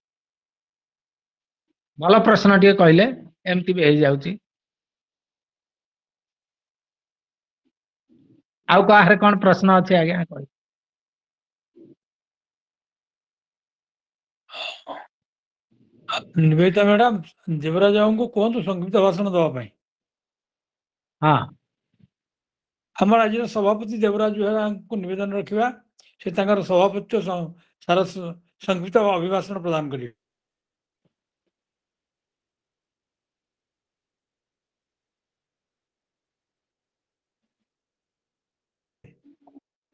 ଭଲ ପ୍ରଶ୍ନ ଟିକେ କହିଲେ, ଏମିତି ବି ହେଇଯାଉଛି। ଆଉ କାହାର କଣ ପ୍ରଶ୍ନ ଅଛି ଆଜ୍ଞା? କହି ନିବେଦିତା ମ୍ୟାଡାମ, ଦେବରାଜ ବାବୁଙ୍କୁ କୁହନ୍ତୁ ସଂକ୍ଷିପ୍ତ ଭାଷଣ ଦେବା ପାଇଁ। ହଁ, ଆମର ଆଜିର ସଭାପତି ଦେବରାଜ ବେହେରାଙ୍କୁ ନିବେଦନ ରଖିବା, ସେ ତାଙ୍କର ସଭାପତିତ୍ୱ ସାର ସଂକ୍ଷିପ୍ତ ଅଭିଭାଷଣ ପ୍ରଦାନ କରିବେ।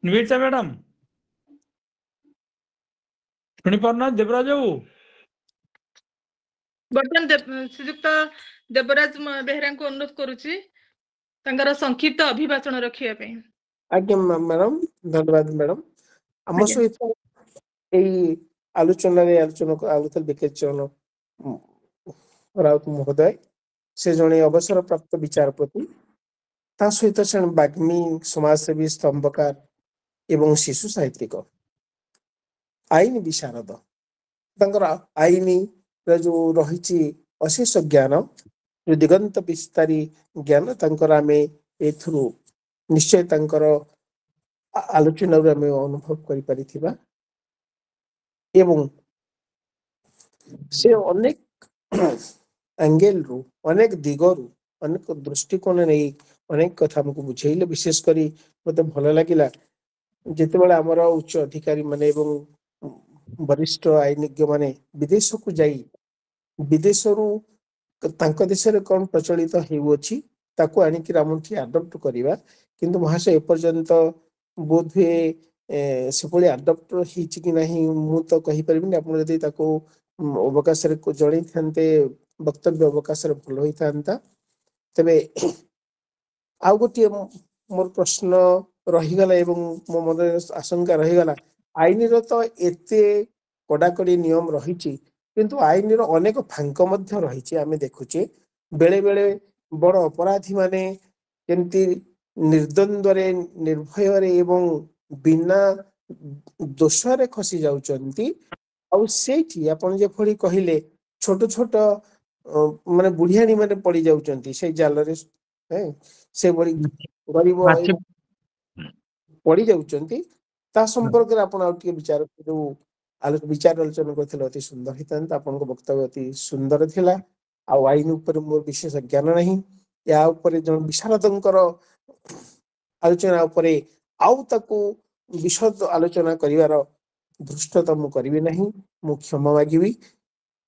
ନିବେଦିତା ମ୍ୟାଡାମ ଶୁଣିପାରୁନାହାନ୍ତି ଦେବରାଜ ବାବୁ? ବର୍ତ୍ତମାନ ଶ୍ରୀଯୁକ୍ତ ଦେବରାଜ ବେହେରାଙ୍କୁ ଅନୁରୋଧ କରୁଛି ତାଙ୍କର ସଂକ୍ଷିପ୍ତ ଅଭିଭାଷଣ ରଖିବା ପାଇଁ। ଆଜ୍ଞା ମ୍ୟାଡାମ, ଧନ୍ୟବାଦ ମ୍ୟାଡାମ। ଆମ ଆଜ୍ଞା। ସହିତ ଏଇ ଆଲୋଚନାରେ ଆଲୋଚନା ବିକେଶ ଚରଣ ରାଉତ ମହୋଦୟ, ସେ ଜଣେ ଅବସରପ୍ରାପ୍ତ ବିଚାରପତି। ତା ସହିତ ସେ ବାଗ୍ମୀ, ସମାଜସେବୀ, ସ୍ତମ୍ଭକାର ଏବଂ ଶିଶୁ ସାହିତ୍ୟିକ, ଆଇନ ବିଶାରଦ। ତାଙ୍କର ଆଇନି जो रही अशेष ज्ञान जो दिगंत विस्तारी ज्ञान तांकर आमे एथुरु निश्चय तांकर आलोचना आमे अनुभव करि परिथिबा एवं से अनेक एंगल रु अनेक दिगरु अनेक दृष्टिकोण नहीं अनेक कथा हमको बुझेइले विशेष करी मते भल लागिला जेतेबेले हमर उच्च अधिकारी माने एवं वरिष्ठ आईनिज्ञ माने विदेश को जाई विदेशरू तांको देशरे कोन प्रचलित हेउछि ताको आनिकि रामठी अडॉप्ट करिवा किंतु महाशय एपर्यंत बोध हुए सेपली अडॉप्ट हिछि कि नाही मु तो कहि परिबिनी आपण जदि ताको अवकाश रे को जणै थान्ते वक्तव्य अवकाश रे भल होई थान्ता तबे आउ गोटे मोर प्रश्न रहीगला एवं मो मन आशंका रहीगला आईन रो तो एते कड़ाकड़ी नियम रहिछि किंतु आईन रो अनेक फांक मध्य रहिछि आमे देखुचे बेले बेले बड़ अपराधी माने केमती निर्द्वंद्वरे निर्भୟରେ एवं बिना दोषरे खसी जाउचंती ଆଉ ସେଇଠି ଆପଣ ଯେଭଳି କହିଲେ ଛୋଟ ଛୋଟ ମାନେ ବୁଢିଆଣୀ ମାନେ ପଡି ଯାଉଛନ୍ତି ସେଇ ଜାଲରେ ସେଭଳି ଗରିବ ମାଛି ପଡି ଯାଉଛନ୍ତି ତା ସମ୍ପର୍କରେ ଆପଣ ଆଉ ଟିକେ ଯୋଉ ବିଚାର ଆଲୋଚନା କରିଥିଲେ ଅତି ସୁନ୍ଦର ହେଇଥାନ୍ତା ଆପଣଙ୍କ ବକ୍ତବ୍ୟ ଅତି ସୁନ୍ଦର ଥିଲା ଆଉ ଆଇନ ଉପରେ ମୋର ବିଶେଷ ଜ୍ଞାନ ନାହିଁ ଏହା ଉପରେ ଜଣେ ବିଶାରଦଙ୍କର ଆଲୋଚନା ଉପରେ ଆଉ ତାକୁ ବିଶଦ ଆଲୋଚନା କରିବାର ଧୃଷ୍ଟତା ମୁଁ କରିବି ନାହିଁ ମୁଁ କ୍ଷମା ମାଗିବି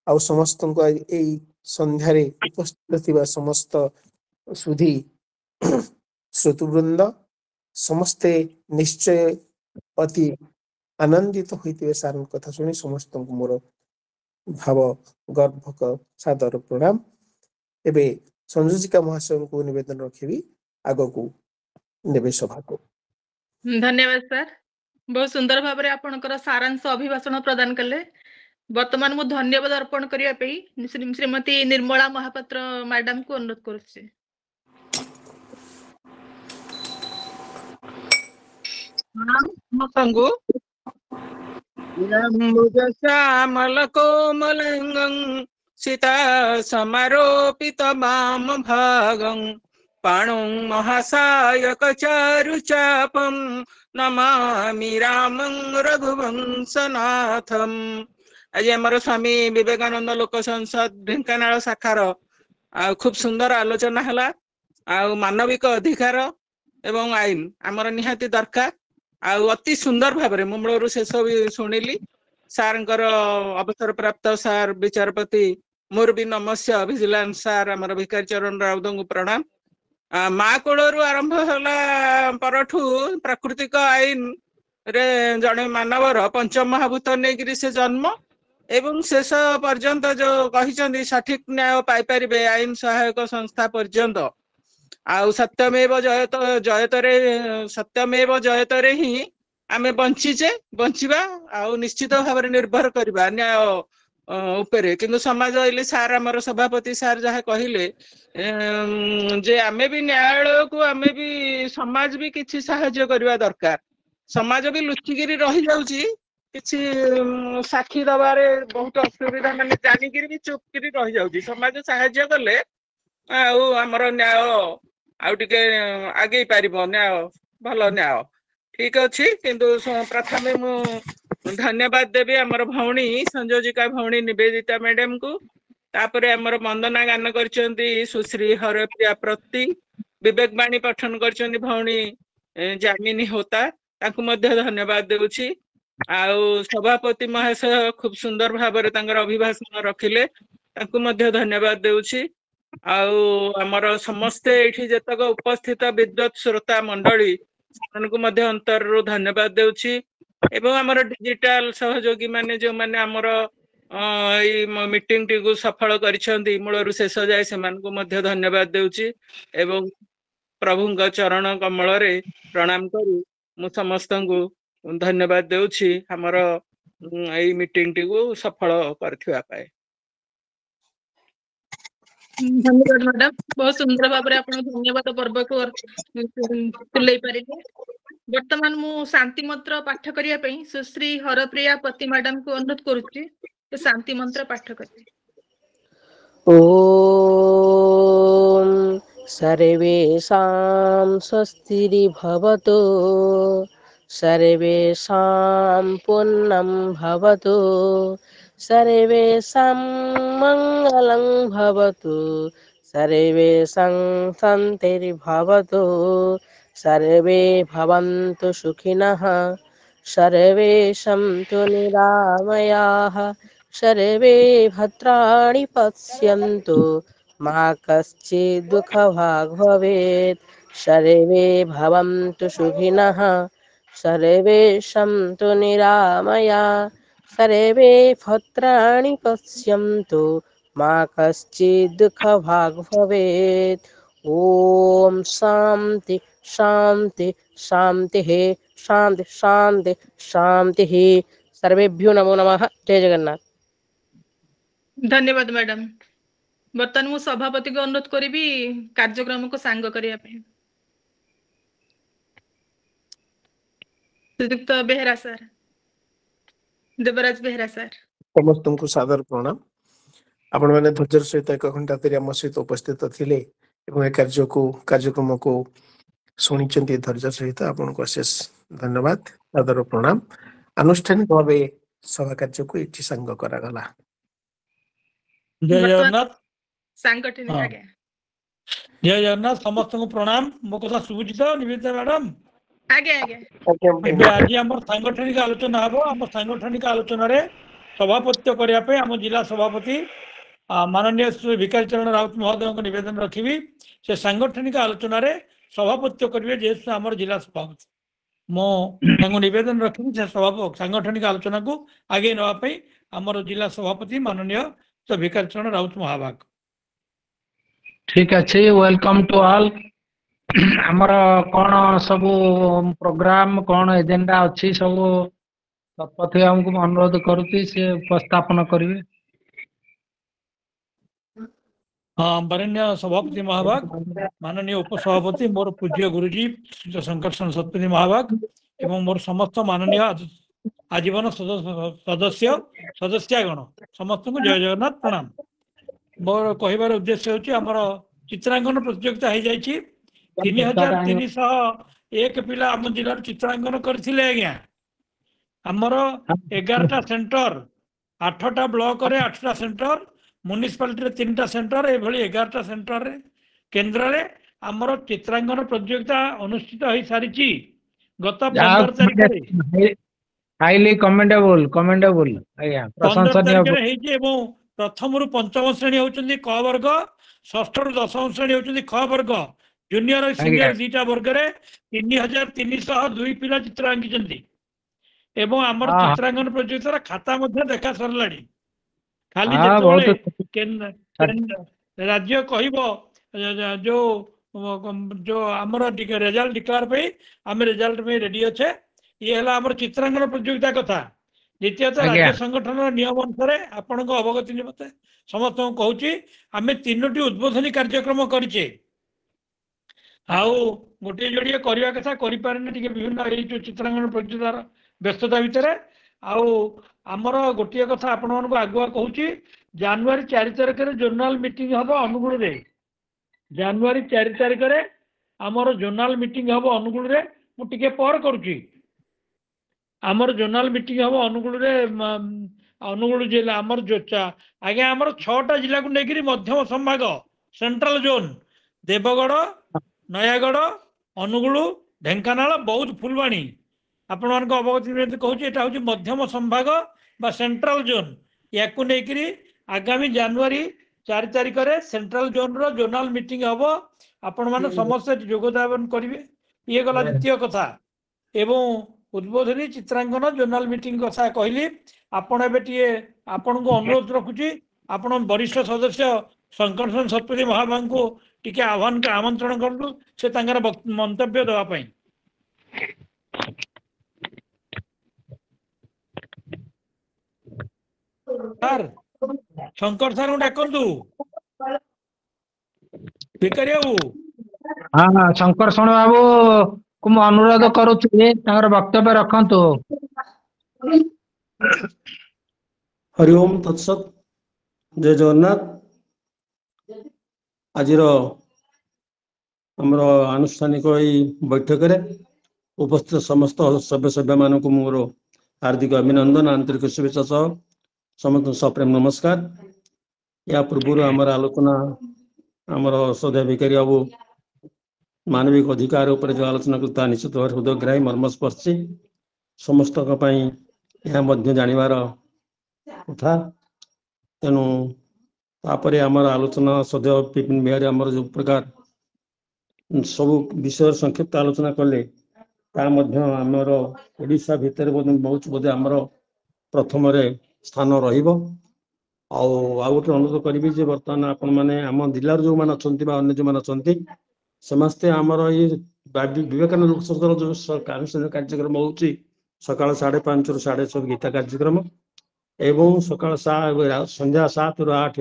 ଆଉ ସମସ୍ତଙ୍କୁ ଏଇ ସନ୍ଧ୍ୟାରେ ଉପସ୍ଥିତ ଥିବା ସମସ୍ତ ସୁଧୀ ଶ୍ରୋତୃବୃନ୍ଦ ସମସ୍ତେ ନିଶ୍ଚୟ ଅତି ଆନନ୍ଦିତ ହୋଇଥିବେ ସାରଙ୍କ କଥା ଶୁଣି ସମସ୍ତଙ୍କୁ ମୋର ଭାବ ଗର୍ଭକ ସାଦର ପ୍ରଣାମ ଏବେ ସଂଯୋଜିକା ମହାଶୟଙ୍କୁ ନିବେଦନ ରଖିବି ଆଗକୁ ନେବେ ସଭାକୁ धन्यवाद सर बहुत सुंदर भाव में आपनकर सारांश अभिभाषण प्रदान कले वर्तमान मु धन्यवाद अर्पण करिया पई श्रीमती निर्मला महापात्र मैडम को अनुरोध करुछि समस्तंगु श्यामलकोमलंगं सीता समारोपित वाम भागं पाणुं महासायक चारुचापं नमामि रामं रघुवंशनाथम। आज आमर स्वामी विवेकानंद लोक संसद ढेंकानाल शाखार खूब सुंदर आलोचना हला मानविक अधिकार एवं आईन आमर निहाती दरकार अति सुंदर भाव में मूलर शेष भी शुणिली सारंकर अवसर प्राप्त सार विचारपति मोर भी नमस्य विजिलेंस सार आमर भिखारी चरण राउत को प्रणाम माँ कोलू आरंभ होला परठू प्राकृतिक आईन रे जड़े मानवर पंचमहाभूत नहीं से जन्म एवं शेष पर्यंत जो कही सठिक न्याय पाइपर आईन सहायक संस्था पर्यंत आउ सत्यमेव जयत जयतरे सत्यमेव जयतरे ही आमे बंचीचे बंचिबा आउ निश्चित भाव निर्भर करबा न्याय उपरे किंतु समाज इले सार हमर सभापति सार जहा कहिले जे आमे भी न्यायालय को आमे भी समाज भी किछि सहायता करबा दरकार समाज भी लुचिगिरी रही जाउची किछि साक्षी दबारे बहुत असुविधा माने जानिगिरी भी चुपकिरी रही जाउची समाज सहायता करले आमर न्याय आउ टिके आगे पारिबो न्याय भलो न्याय ठीक अच्छी किंतु प्रथमे मु धन्यवाद देवी आमर भौणी संयोजिका भौणी निवेदिता मैडम को तापरे आमर वंदना गान करचंती सुश्री हरप्रिया प्रति विवेक बाणी पठन करचंती भौणी जामिनी होता ताकु मध्य धन्यवाद देउछि आउ सभापति महाशय खूब सुंदर भाव रे तांगर अभिभाषण रखिले ताकु मध्य धन्यवाद देउछि आउ आमर समस्ते एठी जतक उपस्थित विद्वत श्रोता मंडली को मध्य अंतर धन्यवाद देउछि एवं आमर डिजिटल सहयोगी माने जो माने आमर मीटिंग टी को सफल करिसेंती मूलरु शेष जाय सेमान को मध्य धन्यवाद देउछि एवं प्रभुଙ୍କ चरण कमल रे प्रणाम करू मु समस्त को धन्यवाद देउछि हमर एई मीटिंग टी को सफल करथिबा पाए धन्यवाद मैडम बहुत सुंदर भाव में आपन धन्यवाद पर्व को तुलै परिले वर्तमान मु शांति मंत्र पाठ करिया पई सुश्री हरप्रिया पति मैडम को अनुरोध करूची। ଏ ଶାନ୍ତି ମନ୍ତ୍ର ପାଠ କରିବେ। ॐ सर्वेषां स्वस्तिर्भवतु सर्वेषां पूर्णं भवतु सर्वेषां मङ्गलं भवतु सर्वेषां शान्तिर्भवतु सर्वे भवन्तु सुखिनः सर्वे सन्तु निरामयाः सर्वे भद्राणि पश्यन्तु मा कश्चित् दुःखभाग् भवेत् सर्वे भवन्तु सुखिनः सर्वे सन्तु निरामया सर्वे भद्राणि पश्यन्तु मा कश्चित् दुःखभाग् भवेत् ॐ शान्ति शान्ति शान्तिः शान्ति शान्ति शान्तिः सर्वेभ्यो नमो नमः। जय जगन्नाथ। धन्यवाद मैडम। बर्तमान मु सभापति को अनुरोध करी कार्यक्रम को सांग करिया पे। श्रीयुक्त बेहरा सर, देवराज बेहरा सर। समस्त को सादर प्रणाम। आपण मैंने धैर्य सहित 1 घंटा धरी आम सहित उपस्थित थिले एवं ए कार्यक्रम को शुणी धैर्य सहित आपन को अशेष धन्यवाद सादर प्रणाम। अनुष्ठानिक भाव सभा कार्य को इठी संग करा गला। जय जगन्नाथ। सांगठनिक हाँ। आगे जय जगन्नाथ समस्त को प्रणाम। मो कथा सुबुची तो निवेदिता मैडम आगे आगे एबे आज हमर सांगठनिक आलोचना हबो। हम सांगठनिक आलोचना रे सभापति करिया पे हम जिला सभापति माननीय श्री भिखारी चरण राउत महोदय को निवेदन रखिबी से सांगठनिक आलोचना रे सभापति करिवे जेसु हमर जिला सभापति मो तांको निवेदन रखिबी से सभापति सांगठनिक आलोचना को आगे नवा पे हमर जिला सभापति माननीय श्री भिखारी चरण राउत महाभाग। ठीक अच्छे। Welcome to all. हमर कौन सब प्रोग्राम कौन एजेंडा अच्छी सब तत्पथे हमको अनुरोध करुच्ची से उपस्थापन करिवे। हाँ बरेण्य सभापति महाभाग माननीय उपसभापति मोर पूज्य गुरुजी शंकरसन सतपति महाभाग एवं मोर समस्त माननीय आजीवन सदस्यगण समस्त को जय जगन्नाथ प्रणाम। मोर कहबार उद्देश्य होची हमर चित्रांकन प्रतियोगिता हो जाइए 3301 पिला आम जिला चित्रांकन करथिले आज्ञा। हमर 11टा सेंटर 8टा ब्लॉक रे 8टा सेंटर म्युनिसिपालिटी रे 3टा सेंटर ए भली 11टा सेंटर रे केंद्र रे हमर चित्रांकन प्रतियोगिता अनुष्ठित होई सारिची गत 15 तारिख रे। हाईली कमेंडेबल आज्ञा 15 तारिख प्रशंसनीय। रे हेची एवं प्रथम रु पंचम श्रेणी होचंदी क वर्ग, षष्ठ रु दशम श्रेणी होचंदी ख वर्ग, जूनियर और सीनियर दुईटा वर्ग रे 3302 पिला चित्र आंकिचंदी एवं हमर चित्रांकन प्रतियोगिता खाता मध्ये देखा सरलाडी। खाली जेतबेले राज्य कहिबो जो जो हमर रिजल्ट डिक्लेयर पे हम रिजल्ट में रेडी अच्छे। ये हला हमर चित्रांकन प्रतियोगिता कथा। द्वितीयतः राज्य संगठन नियम अनुसार आपण अवगति निमते समस्त कहूँ आम 3टी उद्बोधनी कार्यक्रम करिचे आउ गोटे जोड़िए करवा कथा करें विभिन्न जो चित्रांकन प्रतियोगितार व्यस्तता भितर आउ आमर गोटे कथा आपण मानक आगुआ कहूँ जनवरी 4 तारिख जोनाल मीटिंग हम अनुगुल रे। जनवरी 4 तारिख आमर जोनाल मीटिंग हम अनुगुल रे। मुझे पर करुच्ची आमर जोनाल मीटिंग हम अनुगुल जिला आमर जोचा आज्ञा आमर 6टा जिला को लेकर मध्यम संभाग सेंट्रल जोन देवगढ़ नयागढ़ अनुगुल ढेंकानाल बौद्ध फुलवाणी आपण मान अवगति कहूँ यहाँ हूँ मध्यम संभाग बा सेंट्रल जोन या आगामी जनवरी 4 तारिख सेंट्रल जोन रो जोनाल मीटिंग हम आपण मान समस्त योगदान करेंगे। ये गला द्वितीय कथा एवं उद्बोधनी चित्रांकन जोनाल मीटिंग कथा कहली आपण आपण को अनुरोध रखुची आपण वरिष्ठ सदस्य शंकरसन सतपति महाभाग को टिके आह्वान आमंत्रण करूँ से मंतव्य देवाई। सर शंकर सर डाकतु भिखारी बाबू। हाँ शंकर शरण बाबू को मु अनुरोध करुच्ची वक्तव्य रखंतु। हरि ओम तत्सत जय जगन्नाथ आज आमर आनुष्ठानिक बैठक रे उपस्थित समस्त सभ्य सभ्य मानक मोर हार्दिक अभिनंदन आंतरिक शुभेच्छा सह समस्त सप्रेम नमस्कार। या पूर्व आमर आलोचना आमर सदय भिकारी बाबू मानविक अधिकार उपर जो आलोचना करता निश्चित भाव हृदयग्राही मर्मस्पर्शी समस्त जानिबार कथा तेणु तापर आमर आलोचना सदैव विपिन बिहारी आमर जो प्रकार सब विषय संक्षिप्त आलोचना कले आमर ओडिशा भितर बहुत बोधे आमर प्रथम स्थान रहिबो। आउ गोटे अनुरोध करी जे बर्तमान आपण मैंने आम जिलार जो मैंने अच्छा अन्य जो मैंने अच्छा समस्ते आमर ये विवेकानंद लोकसभा जो कार्यक्रम हो सकाल 5:30 ରୁ 6:30 गीता कार्यक्रम एवं सकाल संध्या 7 ରୁ 8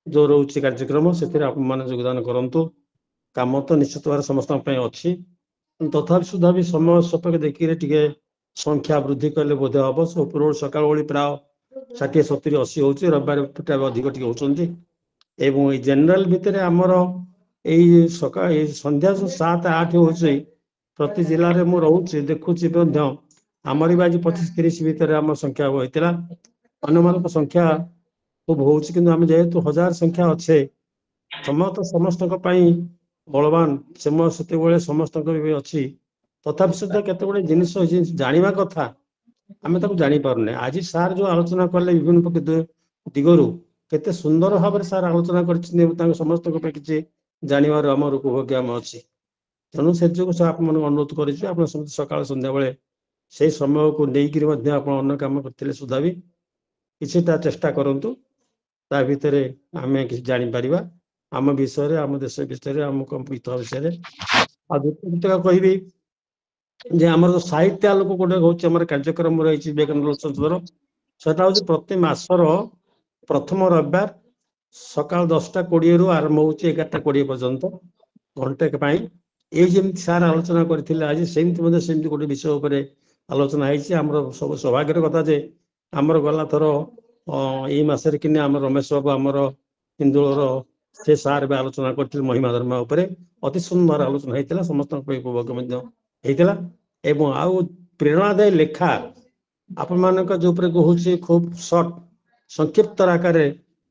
जो रोचे कार्यक्रम से योगदान करूँ। काम तो निश्चित भाव समस्त अच्छी तथा सुधा भी समय सपेक्ष देखिए संख्या वृद्धि कले बोध हम उपरोड़ सका प्राय 60-70-80 हो रविवार अधिक टी होती जेनेल भितर आमर यही सका संध्या 7-8 हो प्रति जिले में रोचे देखुची आमर भी आज 25-30 भितर आम संख्या होता अन्य संख्या खूब हो जेहेतु 1000 संख्या अच्छे समस्त बलवान से समस्त अच्छी तथा सुधा केते जिनिस जाना कथा आम जानी पारने। आज सार जो आलोचना कले विभिन्न दिगरु केते सुंदर भाव सार आलोचना कर समस्त किसी जानवर आम रूपभोग्य आम अच्छी तेणु से जो आप अनुरोध कर सकाल संध्या बेले से समय को लेकिन अन्य कम करते सुधा भी किसीटा चेष्टा करूँ ता भितर आम कि जापर आम विषय आम देश विषय आम हित विषय कहि आम जो साहित्य आलोक गोटे हूँ कार्यक्रम रही विवेकानंद लोकसभा सेटा हूँ प्रति मासर प्रथम रविवार सकाल 10:20 ରୁ आरंभ हो 11:20 पर्यंत घंटे ये जमी सार आलोचना करते आज सेमती गोटे विषय उपर आलोचना होमर सब सौभाग्यर कथा जे आमर गला थर यही मसरे कि आम रमेश बाबू आमर हिंदुर से सार भी आलोचना करते महिमा धर्म उपर अति सुंदर आलोचना होता समस्त उपभोग्य एवं आउ प्रेरणादायी लेखा आपण मान जो हूँ खूब सर्ट संक्षिप्त आकार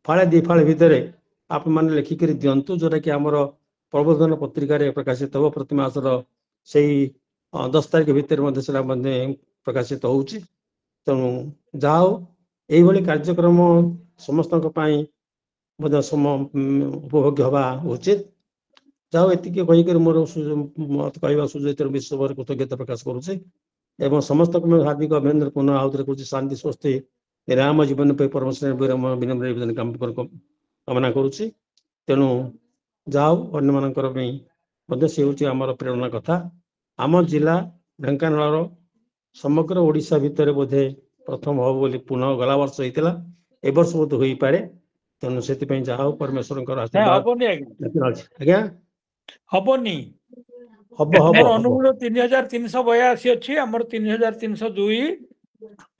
फाड़े दी फाड़े भितर आप मैंने लिखिक दिंतु जोटा कि आमर प्रबोधन पत्रिका प्रकाशित हो प्रति मासर से 10 तारिख भितर प्रकाशित हो तेणु जाओ यही कार्यक्रम समस्त उपभोग्य हवा उचित जाओ एति कहीक मोर मत कह सुजय विश्व कृतज्ञता प्रकाश करुचे समस्त हार्दिक अभिनंदन पुनः आउे करुँ शांति स्वस्ति राम जीवन पे परमेश्वर विनम्र कामना करुच्ची तेणु जाओ अन्य सी हूँ आमर प्रेरणा कथा आम जिला ढेंकानाल समग्र ओडिशा भितर बोधे प्रथम हम बोली पुनः गला वर्ष होता ए वर्ष बोध हो पारे तेणु से जहा परमेश्वर आशीर्वाद आज्ञा हबनी हम हमर अनुकूल 3382 अच्छी आमर 3302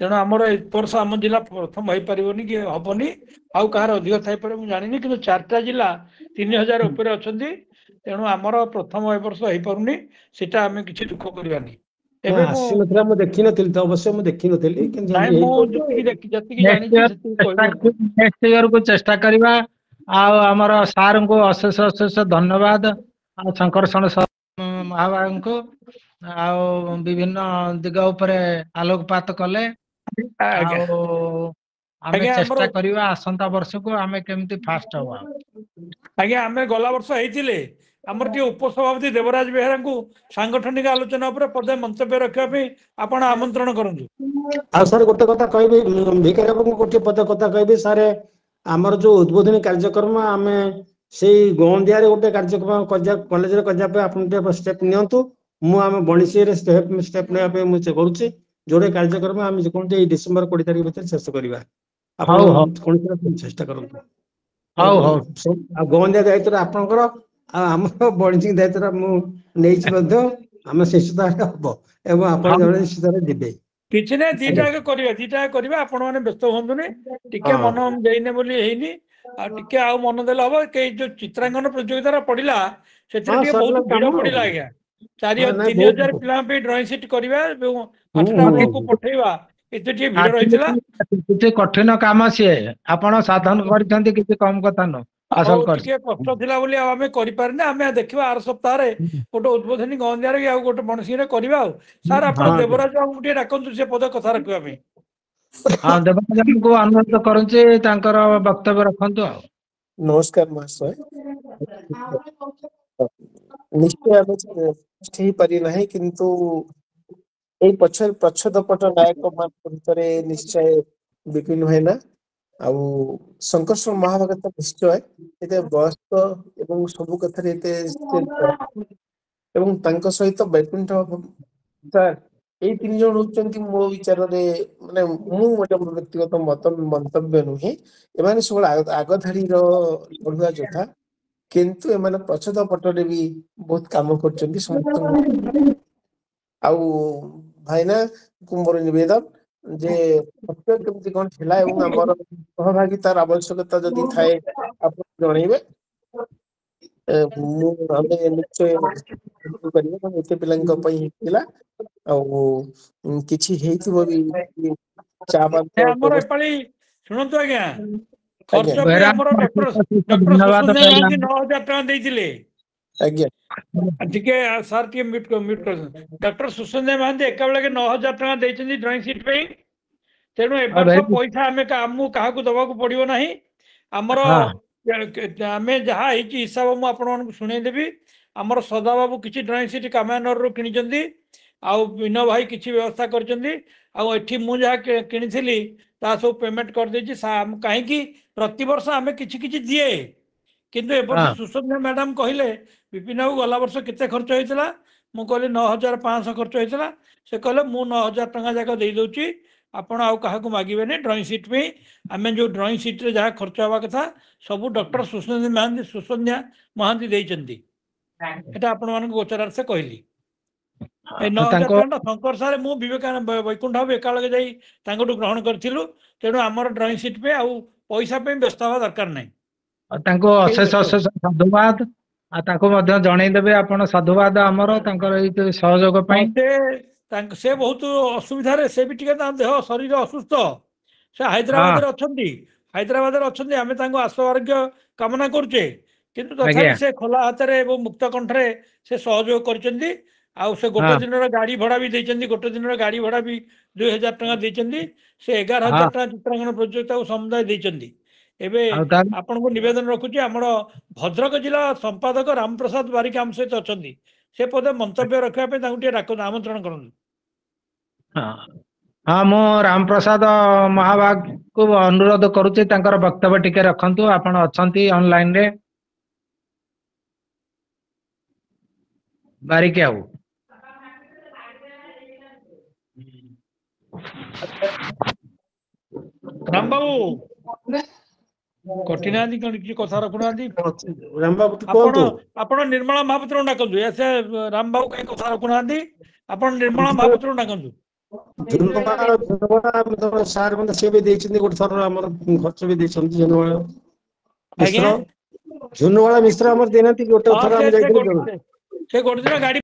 तेणु आमर वर्ष आम जिला प्रथम हो पारनि कि हबनी आउ कहार अधिक थाई पारे मु जानिनी कि 4टा जिला 3000 ऊपर अछंती तेणु आमर प्रथम ए वर्ष हो पारुनी सेटा आमे किछि दुख करबानी एबे मु देखि नथिल त अवश्य मु देखि नथिल कि नाही मु जति जानि सेति कहबो नेक्स्ट ईयर को चेष्टा करबा आमर सार को अशेष अशेष धन्यवाद शंकरषण महाबाबू को विभिन्न दिग उपरे आलोकपात कले आमे चेष्टा करिवा आसंता वर्ष को आमे केमती फास्ट हवा आज्ञा आमे गला वर्ष हेतिले हमर टी उपसभापति देवराज बेहरा को सांगठनिक आलोचना ऊपर पदे मंतव्य रखा पे आपण आमंत्रण करंतु आ सर गोटे कथा कहबे भिकारी बाबू गोटे पद कथा कहबे सर हमर जो उद्बोधनी कार्यक्रम आमे से गंदिया रे गोटे कार्यक्रम कॉलेज रे कजा पे आपण स्टेप नियंतु मु आम बणिसी रे स्टेप ने पे मु करूची जोड़े कार्यक्रम आम कोनते डिसेंबर 20 तारिख भीतर शेष करबा आपण कोन चेष्टा करंतु हाउ हाउ आ गंदिया दायित्व आपनकर आम बणिसी दायित्व मु नेइछि मध्य आम शेषता हबो एवं आपण जणे शेषता जिबे କିଛି ନାହିଁ ଦିଟା କରିବା ଆପଣ ମାନେ ବ୍ୟସ୍ତ ହୁଅନ୍ତୁନି ଟିକେ ମନ ଦେଇନେ ବୋଲି ହେଇନି ଆଉ ଟିକେ ଆଉ ମନ ଦେଲେ ହବ ଯୋଉ ଚିତ୍ରାଙ୍କନ ପ୍ରତିଯୋଗିତାରେ ପଡିଲା ସେଥିରେ ଟିକେ ବହୁତ ଭିଡ ପଡିଲା ଆଜ୍ଞା 3000 ପିଲାଙ୍କ ପାଇଁ ଡ୍ରଇଂ ସିଟ୍ କରିବା ଏବଂ 8ଟା ବ୍ଲକକୁ ପଠେଇବା ଏତେ ଟିକେ ଭିଡ ରହିଥିଲା କିଛି କଠିନ କାମ ସିଏ ଆପଣ ସାଧନ କରିଛନ୍ତି କିଛି କମ କଥା ନୁହଁ ଆଉ ହାସଲ ଟିକେ କଷ୍ଟ ଥିଲା ବୋଲି ଆଉ ଆମେ କରିପାରିନେ ଆମେ ଦେଖିବା ଆର ସପ୍ତାହରେ ଗୋଟେ ଉଦ୍ବୋଧନୀ ଗଞ୍ଜାରେ ଆଉ ଗୋଟେ ମଣିଷରେ କରିବା ଆଉ ସାର୍ ଆପଣ ଦେବରାଜ ବାବୁଙ୍କୁ ଟିକେ ଡାକନ୍ତୁ ସେ ପଦ କଥା ରଖିବା ପାଇଁ ହଁ ଦେବରାଜଙ୍କୁ ଅନୁରୋଧ କରୁଛି ତାଙ୍କର ବକ୍ତବ୍ୟ ରଖନ୍ତୁ ଆଉ ନମସ୍କାର ମହାଶୟ ନିଶ୍ଚୟ ଆମେ ହେଇପାରି ନାହିଁ କିନ୍ତୁ ଏଇ ପ୍ରଚ୍ଛଦ ପଟ ନାୟକ ମାନଙ୍କ ଭିତରେ ନିଶ୍ଚୟ ବିପିନ ଭାଇନା ଆଉ ଶଙ୍କର୍ଷଣ ମହାଭାରତ ନିଶ୍ଚୟ ଏତେ ବୟସ୍କ ଏବଂ ସବୁ କଥାରେ ଏତେ ଏବଂ ତାଙ୍କ ସହିତ ବୈକୁଣ୍ଠ ସାର୍ ଏଇ 3 ଜଣ ହଉଛନ୍ତି ମୋ ବିଚାରରେ ମାନେ ମୁଁ ଗୋଟେ ବ୍ୟକ୍ତିଗତ ମନ୍ତବ୍ୟ ନୁହେଁ ଏମାନେ ସବୁବେଳେ ଆଗ ଧାଡିର ଲଢୁଆ ଯୋଦ୍ଧା କିନ୍ତୁ ଏମାନେ ପ୍ରଚ୍ଛଦ ପଟରେ ବି ବହୁତ କାମ କରୁଛନ୍ତି ସମସ୍ତଙ୍କୁ ଆଉ ଭାଇନା ମୋର ନିବେଦନ ଯେ ସତ୍ୟ କେମିତି କଣ ଥିଲା ଏବଂ ଆମର ସହଭାଗିତାର ଆବଶ୍ୟକତା ଯଦି ଥାଏ ଆପଣ ଜଣେଇବେ ଆମେ ନିଶ୍ଚୟ କରିବା ଏତେ ପିଲାଙ୍କ ପାଇଁ ହେଇଥିଲା ଆଉ କିଛି ହେଇଥିବ ବି ଚା ପାନ ଆମର ଏପାଳି ଶୁଣନ୍ତୁ ଆଜ୍ଞା ଖର୍ଚ୍ଚ ପାଇଁ ବେହେରା ଆମର ଡକ୍ଟର ଧନ୍ୟବାଦ ସୁସ୍ମିତା ପାଇଲା ମହାନ୍ତି 9000 ଟଙ୍କା ଦେଇଥିଲେ ଆଜ୍ଞା ଟିକେ ସାର୍ ଟିକେ ମିଟ୍ କରନ୍ତୁ ଡକ୍ଟର ସୁସ୍ମିତା ମହାନ୍ତି ଏକାବେଳକେ 9000 ଟଙ୍କା ଦେଇଛନ୍ତି ଡ୍ରଇଂ ସିଟ୍ ପାଇଁ ତେଣୁ ଏ ବର୍ଷ ପଇସା ଆମକୁ କାହାକୁ ଦବାକୁ ପଡିବ ନାହିଁ ଆମର ଆମେ ଯାହା ହେଇଛି ହିସାବ ମୁଁ ଆପଣମାନଙ୍କୁ ଶୁଣେଇଦେବି ଆମର ସଦାବାବୁ କିଛି ଡ୍ରଇଂ ସିଟ୍ କାମାନରୁ କିଣିଛନ୍ତି ଆଉ ବିନୋ ଭାଇ କିଛି ବ୍ୟବସ୍ଥା କରିଛନ୍ତି ଆଉ ଏଠି ମୁଁ ଯାହା କିଣିଥିଲି ତାହା ସବୁ ପେମେଣ୍ଟ କରିଦେଇଛି କାହିଁକି ପ୍ରତିବର୍ଷ ଆମେ କିଛି କିଛି ଦିଏ କିନ୍ତୁ ଏ ବର୍ଷ ସୁସନ୍ୟା ମ୍ୟାଡାମ କହିଲେ ବିପିନ ବାବୁ ଗଲା ବର୍ଷ କେତେ ଖର୍ଚ୍ଚ ହେଇଥିଲା ମୁଁ କହିଲି 9500 ଖର୍ଚ୍ଚ ହେଇଥିଲା ସେ କହିଲେ ମୁଁ 9000 ଟଙ୍କା ଯାକ ଦେଇଦେଉଛି ଆପଣ ଆଉ କାହାକୁ ମାଗିବେନି ଡ୍ରଇଂ ସିଟ୍ ପାଇଁ ଆମେ ଯେଉଁ ଡ୍ରଇଂ ସିଟ୍ରେ ଯାହା ଖର୍ଚ୍ଚ ହେବା କଥା ସବୁ ଡକ୍ଟର ସୁସନ୍ୟା ମହାନ୍ତି ଦେଇଛନ୍ତି এটা ଆପଣମାନଙ୍କୁ ଗୋଚରାର୍ଥ କହିଲି ଏ 9000 ଟଙ୍କା ଶଙ୍କର ସାର୍ ମୁଁ ବୈକୁଣ୍ଠ ବାବୁ ଏକାଳକେ ଯାଇ ତାଙ୍କଠୁ ଗ୍ରହଣ କରିଥିଲୁ ତେଣୁ ଆମର ଡ୍ରଇଂ ସିଟ୍ ପାଇଁ ଆଉ ପଇସା ପାଇଁ ବ୍ୟସ୍ତ ହେବା ଦରକାର ନାହିଁ ତାଙ୍କୁ ଅଶେଷ ଅଶେଷ ସାଧୁବାଦ ଆଉ ତାଙ୍କୁ ମଧ୍ୟ ଜଣେଇଦେବେ ଆପଣ ସାଧୁବାଦ ଆମର ତାଙ୍କର ଏଇ ସହଯୋଗ ପାଇଁ ସେ ବହୁତ ଅସୁବିଧାରେ ସେ ବି ଟିକେ ତାଙ୍କ ଦେହ ଶରୀର ଅସୁସ୍ଥ ସେ ହାଇଦ୍ରାବାଦରେ ଅଛନ୍ତି ଆମେ ତାଙ୍କୁ ଆଶୁ ଆରୋଗ୍ୟ କାମନା କରୁଛେ କିନ୍ତୁ ତଥାପି ସେ ଖୋଲା ହାତରେ ଏବଂ ମୁକ୍ତ କଣ୍ଠରେ ସେ ସହଯୋଗ କରିଛନ୍ତି ଆଉ ସେ ଗୋଟେ ଦିନର ଗାଡି ଭଡା ବି ଦେଇଛନ୍ତି ଗୋଟେ ଦିନର ଗାଡି ଭଡା ବି 2000 ଟଙ୍କା ଦେଇଛନ୍ତି ସେ 11000 ଟଙ୍କା ଚିତ୍ରାଙ୍କନ ପ୍ରତିଯୋଗିତାକୁ ସମୁଦାୟ ଦେଇଛନ୍ତି ଏବେ ଆପଣଙ୍କୁ ନିବେଦନ ରଖୁଛି ଆମର ଭଦ୍ରକ ଜିଲ୍ଲା ସମ୍ପାଦକ ରାମପ୍ରସାଦ ବାରିକ ଆମ ସହିତ ଅଛନ୍ତି ସେ ପଦେ ମନ୍ତବ୍ୟ ରଖିବା ପାଇଁ ତାଙ୍କୁ ଟିକେ ଡାକନ୍ତୁ ଆମନ୍ତ୍ରଣ କରନ୍ତୁ ହଁ ମୁଁ ରାମପ୍ରସାଦ ମହାବାଗକୁ ଅନୁରୋଧ କରୁଛି ତାଙ୍କର ବକ୍ତବ୍ୟ ଟିକେ ରଖନ୍ତୁ ଆପଣ ଅଛନ୍ତି ଅନଲାଇନରେ ବାରିକ ବାବୁ ରାମ ବାବୁ କଟିନାହାନ୍ତି କଣ କିଛି କଥା ରଖୁନାହାନ୍ତି ଆପଣ ନିର୍ମଳା ମହାପାତ୍ରଙ୍କୁ ଡାକନ୍ତୁ ସେ ରାମ ବାବୁ କାହିଁ କଥା ରଖୁନାହାନ୍ତି ଆପଣ ନିର୍ମଳା ମହାପାତ୍ରଙ୍କୁ ଡାକନ୍ତୁ ସାର୍ ମତେ ସେ ବି ଦେଇଛନ୍ତି ଗୋଟେ ଥର ଆମର ଖର୍ଚ୍ଚ ବି ଦେଇଛନ୍ତି ଝୁନୁବାଳା ମିଶ୍ର ଆମର ଦେଇନାହାନ୍ତି ଗୋଟେ ଥର ଆମେ ଯାଇଥିଲୁ ସେ ଗୋଟେ ଦିନ ଗାଡି